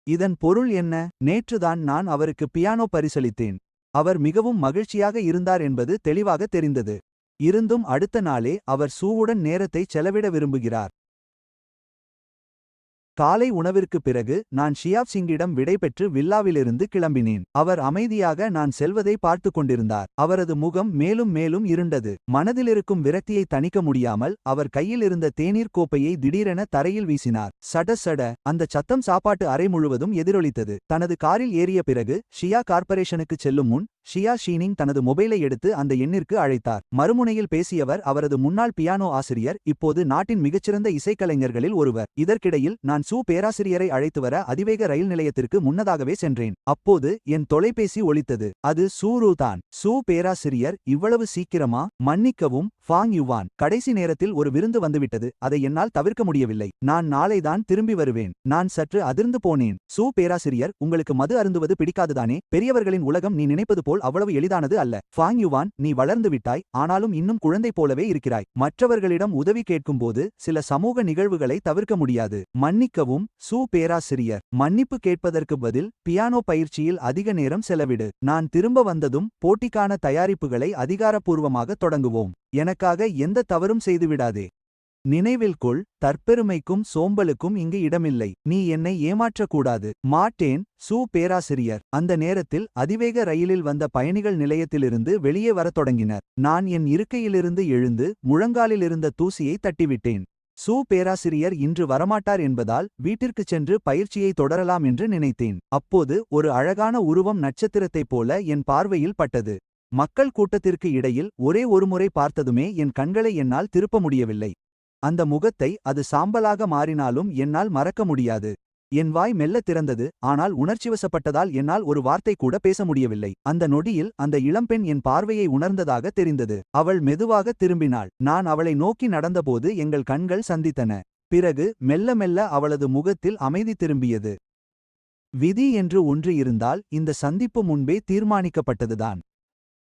இதன் பொருள் என்ன? நேற்றுதான் நான் அவருக்கு பியானோ பரிசளித்தேன். அவர் மிகவும் மகிழ்ச்சியாக இருந்தார் என்பது தெளிவாக தெரிந்தது. இருந்தும் அடுத்த நாளே அவர் சூவுடன் நேரத்தை செலவிட விரும்புகிறார். காலை உணவிற்கு பிறகு நான் ஷியாவ் சிங்கிடம் விடைபெற்று வில்லாவிலிருந்து கிளம்பினேன். அவர் அமைதியாக நான் செல்வதை பார்த்து கொண்டிருந்தார். அவரது முகம் மேலும் மேலும் இருண்டது. மனதிலிருக்கும் விரக்தியை தணிக்க முடியாமல் அவர் கையில் இருந்த தேநீர் கோப்பையை திடீரென தரையில் வீசினார். சட சட அந்த சத்தம் சாப்பாட்டு அறை முழுவதும் எதிரொலித்தது. தனது காரில் ஏறிய பிறகு ஷியா கார்ப்பரேஷனுக்கு செல்லும் முன் ஷியா ஷீனிங் தனது மொபைலை எடுத்து அந்த எண்ணிற்கு அழைத்தார். மறுமுனையில் பேசியவர் அவரது முன்னாள் பியானோ ஆசிரியர், இப்போது நாட்டின் மிகச்சிறந்த இசைக்கலைஞர்களில் ஒருவர். இதற்கிடையில் நான் சூ பேராசிரியரை அழைத்து வர அதிவேக ரயில் நிலையத்திற்கு முன்னதாகவே சென்றேன். அப்போது என் தொலைபேசி ஒலித்தது. அது சூரு தான். சூ பேராசிரியர், இவ்வளவு சீக்கிரமா? மன்னிக்கவும் ஃபாங் யுவான், கடைசி நேரத்தில் ஒரு விருந்து வந்துவிட்டது, அதை என்னால் தவிர்க்க முடியவில்லை. நான் நாளைதான் திரும்பி வருவேன். நான் சற்று அதிர்ந்து போனேன். சூ பேராசிரியர், உங்களுக்கு மது அருந்துவது பிடிக்காதுதானே? பெரியவர்களின் உலகம் நீ நினைப்பது போல் அவ்வளவு எளிதானது அல்ல. ஃபாங் யுவான், நீ வளர்ந்து விட்டாய், ஆனாலும் இன்னும் குழந்தை போலவே இருக்கிறாய். மற்றவர்களிடம் உதவி கேட்கும்போது சில சமூக நிகழ்வுகளை தவிர்க்க முடியாது. மன்னிக்கவும் சூ பேராசிரியர். மன்னிப்பு கேட்பதற்கு பதில் பியானோ பயிற்சியில் அதிக நேரம் செலவிடு. நான் திரும்ப வந்ததும் போட்டிக்கான தயாரிப்புகளை அதிகாரப்பூர்வமாக தொடங்குவோம். எனக்காக எந்த தவறும் செய்துவிடாதே. நினைவில் கொள், தற்பெருமைக்கும் சோம்பலுக்கும் இங்கு இடமில்லை. நீ என்னை ஏமாற்றக்கூடாது. மாட்டேன் சூ பேராசிரியர். அந்த நேரத்தில் அதிவேக ரயிலில் வந்த பயணிகள் நிலையத்திலிருந்து வெளியே வரத் தொடங்கினர். நான் என் இருக்கையிலிருந்து எழுந்து முழங்காலில் இருந்த தூசியை தட்டிவிட்டேன். சூ பேராசிரியர் இன்று வரமாட்டார் என்பதால் வீட்டிற்குச் சென்று பயிற்சியை தொடரலாம் என்று நினைத்தேன். அப்போது ஒரு அழகான உருவம் நட்சத்திரத்தைப் போல என் பார்வையில் பட்டது. மக்கள் கூட்டத்திற்கு இடையில் ஒரே ஒருமுறை பார்த்ததுமே என் கண்களை என்னால் திருப்ப முடியவில்லை. அந்த முகத்தை அது சாம்பலாக மாறினாலும் என்னால் மறக்க முடியாது. என் வாய் மெல்ல திறந்தது, ஆனால் உணர்ச்சிவசப்பட்டதால் என்னால் ஒரு வார்த்தை கூட பேச முடியவில்லை. அந்த நொடியில் அந்த இளம்பெண் என் பார்வையை உணர்ந்ததாக தெரிந்தது. அவள் மெதுவாக திரும்பினாள். நான் அவளை நோக்கி நடந்தபோது எங்கள் கண்கள் சந்தித்தன. பிறகு மெல்ல மெல்ல அவளது முகத்தில் அமைதி திரும்பியது. விதி என்று ஒன்று இருந்தால் இந்த சந்திப்பு முன்பே தீர்மானிக்கப்பட்டதுதான்.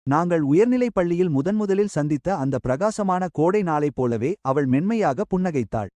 நாங்கள் உயர்நிலைப் பள்ளியில் முதன்முதலில் சந்தித்த அந்த பிரகாசமான கோடை நாளைப் போலவே அவள் மென்மையாக புன்னகைத்தாள்.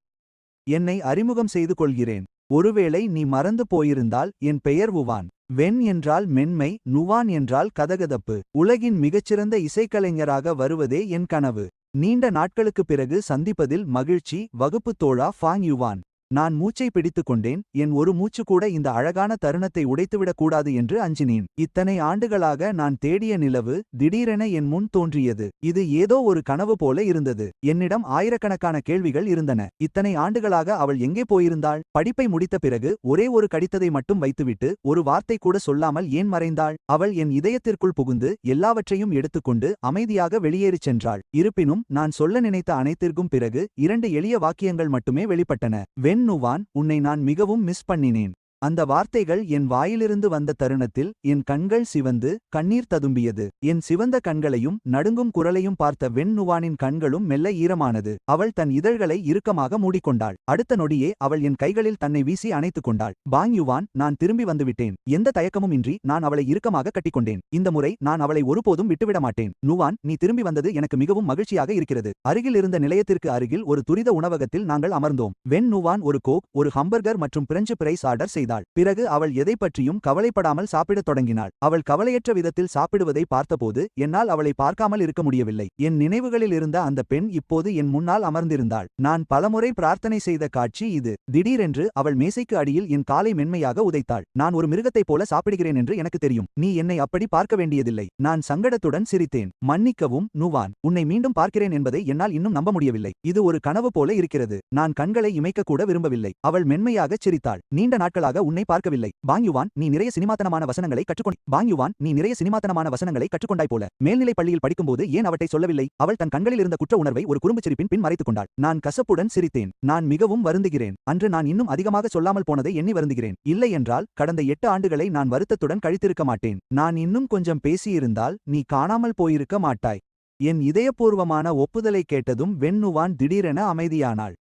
என்னை அறிமுகம் செய்து கொள்கிறேன். ஒருவேளை நீ மறந்து போயிருந்தால், என் பெயர் வுவான். வென் என்றால் மென்மை, நுவான் என்றால் கதகதப்பு. உலகின் மிகச்சிறந்த இசைக்கலைஞராக வருவதே என் கனவு. நீண்ட நாட்களுக்குப் பிறகு சந்திப்பதில் மகிழ்ச்சி. வகுப்புத் தோழா ஃபாங் யுவான். நான் மூச்சை பிடித்துக் கொண்டேன். என் ஒரு மூச்சு கூட இந்த அழகான தருணத்தை உடைத்துவிடக் கூடாது என்று அஞ்சினேன். இத்தனை ஆண்டுகளாக நான் தேடிய நிலவு திடீரென என் முன் தோன்றியது. இது ஏதோ ஒரு கனவு போல இருந்தது. என்னிடம் ஆயிரக்கணக்கான கேள்விகள் இருந்தன. இத்தனை ஆண்டுகளாக அவள் எங்கே போயிருந்தாள்? படிப்பை முடித்த பிறகு ஒரே ஒரு கடிதத்தை மட்டும் வைத்துவிட்டு ஒரு வார்த்தை கூட சொல்லாமல் ஏன் மறைந்தாள்? அவள் என் இதயத்திற்குள் புகுந்து எல்லாவற்றையும் எடுத்துக்கொண்டு அமைதியாக வெளியேறிச் சென்றாள். இருப்பினும் நான் சொல்ல நினைத்த அனைத்திற்கும் பிறகு 2 எளிய வாக்கியங்கள் மட்டுமே வெளிப்பட்டன. வென் நுவான், உன்னை நான் மிகவும் மிஸ் பண்ணினேன். அந்த வார்த்தைகள் என் வாயிலிருந்து வந்த தருணத்தில் என் கண்கள் சிவந்து கண்ணீர் ததும்பியது. என் சிவந்த கண்களையும் நடுங்கும் குரலையும் பார்த்த வென் நுவானின் கண்களும் மெல்ல ஈரமானது. அவள் தன் இதழ்களை இறுக்கமாக மூடிக்கொண்டாள். அடுத்த நொடியே அவள் என் கைகளில் தன்னை வீசி அணைத்துக் கொண்டாள். பாங் யுவான், நான் திரும்பி வந்துவிட்டேன். எந்த தயக்கமும் இன்றி நான் அவளை இறுக்கமாக கட்டிக்கொண்டேன். இந்த முறை நான் அவளை ஒருபோதும் விட்டுவிட மாட்டேன். நுவான், நீ திரும்பி வந்தது எனக்கு மிகவும் மகிழ்ச்சியாக இருக்கிறது. அருகில் இருந்த நிலையத்திற்கு அருகில் ஒரு துரித உணவகத்தில் நாங்கள் அமர்ந்தோம். வென் நுவான் ஒரு கோக், ஒரு ஹம்பர்கர் மற்றும் பிரெஞ்சு பிரைஸ் ஆர்டர் செய்தாள். பிறகு அவள் எதை பற்றியும் கவலைப்படாமல் சாப்பிடத் தொடங்கினாள். அவள் கவலையற்ற விதத்தில் சாப்பிடுவதை பார்த்தபோது என்னால் அவளை பார்க்காமல் இருக்க முடியவில்லை. என் நினைவுகளில் இருந்த அந்த பெண் இப்போது என் முன்னால் அமர்ந்திருந்தாள். நான் பலமுறை பிரார்த்தனை செய்த காட்சி இது. திடீரென்று அவள் மேசைக்கு அடியில் என் காலை மென்மையாக உதைத்தாள். நான் ஒரு மிருகத்தைப் போல சாப்பிடுகிறேன் என்று எனக்கு தெரியும். நீ என்னை அப்படி பார்க்க வேண்டியதில்லை. நான் சங்கடத்துடன் சிரித்தேன். மன்னிக்கவும் நுவான், உன்னை மீண்டும் பார்க்கிறேன் என்பதை என்னால் இன்னும் நம்ப முடியவில்லை. இது ஒரு கனவு போல இருக்கிறது. நான் கண்களை இமைக்க கூட விரும்பவில்லை. அவள் மென்மையாகச் சிரித்தாள். நீண்ட நாட்களாக உன்னை பார்க்கவில்லை. பாங் யுவான், நீ நிறைய சினிமாத்தனமான வசனங்களை கற்றுக்கொண்டாய் போல. மேல்நிலைப் பள்ளியில் படிக்கும்போது ஏன் அவற்றை சொல்லவில்லை? அவள் தன் கண்களில் இருந்த குற்ற உணர்வை ஒரு குறும்புச் சிரிப்பின் பின் மறைத்துக் கொண்டாள். நான் கசப்புடன் சிரித்தேன். நான் மிகவும் வருந்துகிறேன். அன்று நான் இன்னும் அதிகமாக சொல்லாமல் போனதை எண்ணி வருந்துகிறேன். இல்லை என்றால் கடந்த 8 ஆண்டுகளை நான் வருத்தத்துடன் கழித்திருக்க மாட்டேன். நான் இன்னும் கொஞ்சம் பேசியிருந்தால் நீ காணாமல் போயிருக்க மாட்டாய். என் இதயபூர்வமான ஒப்புதலை கேட்டதும் வென் நுவான் திடீரென அமைதியானாள்.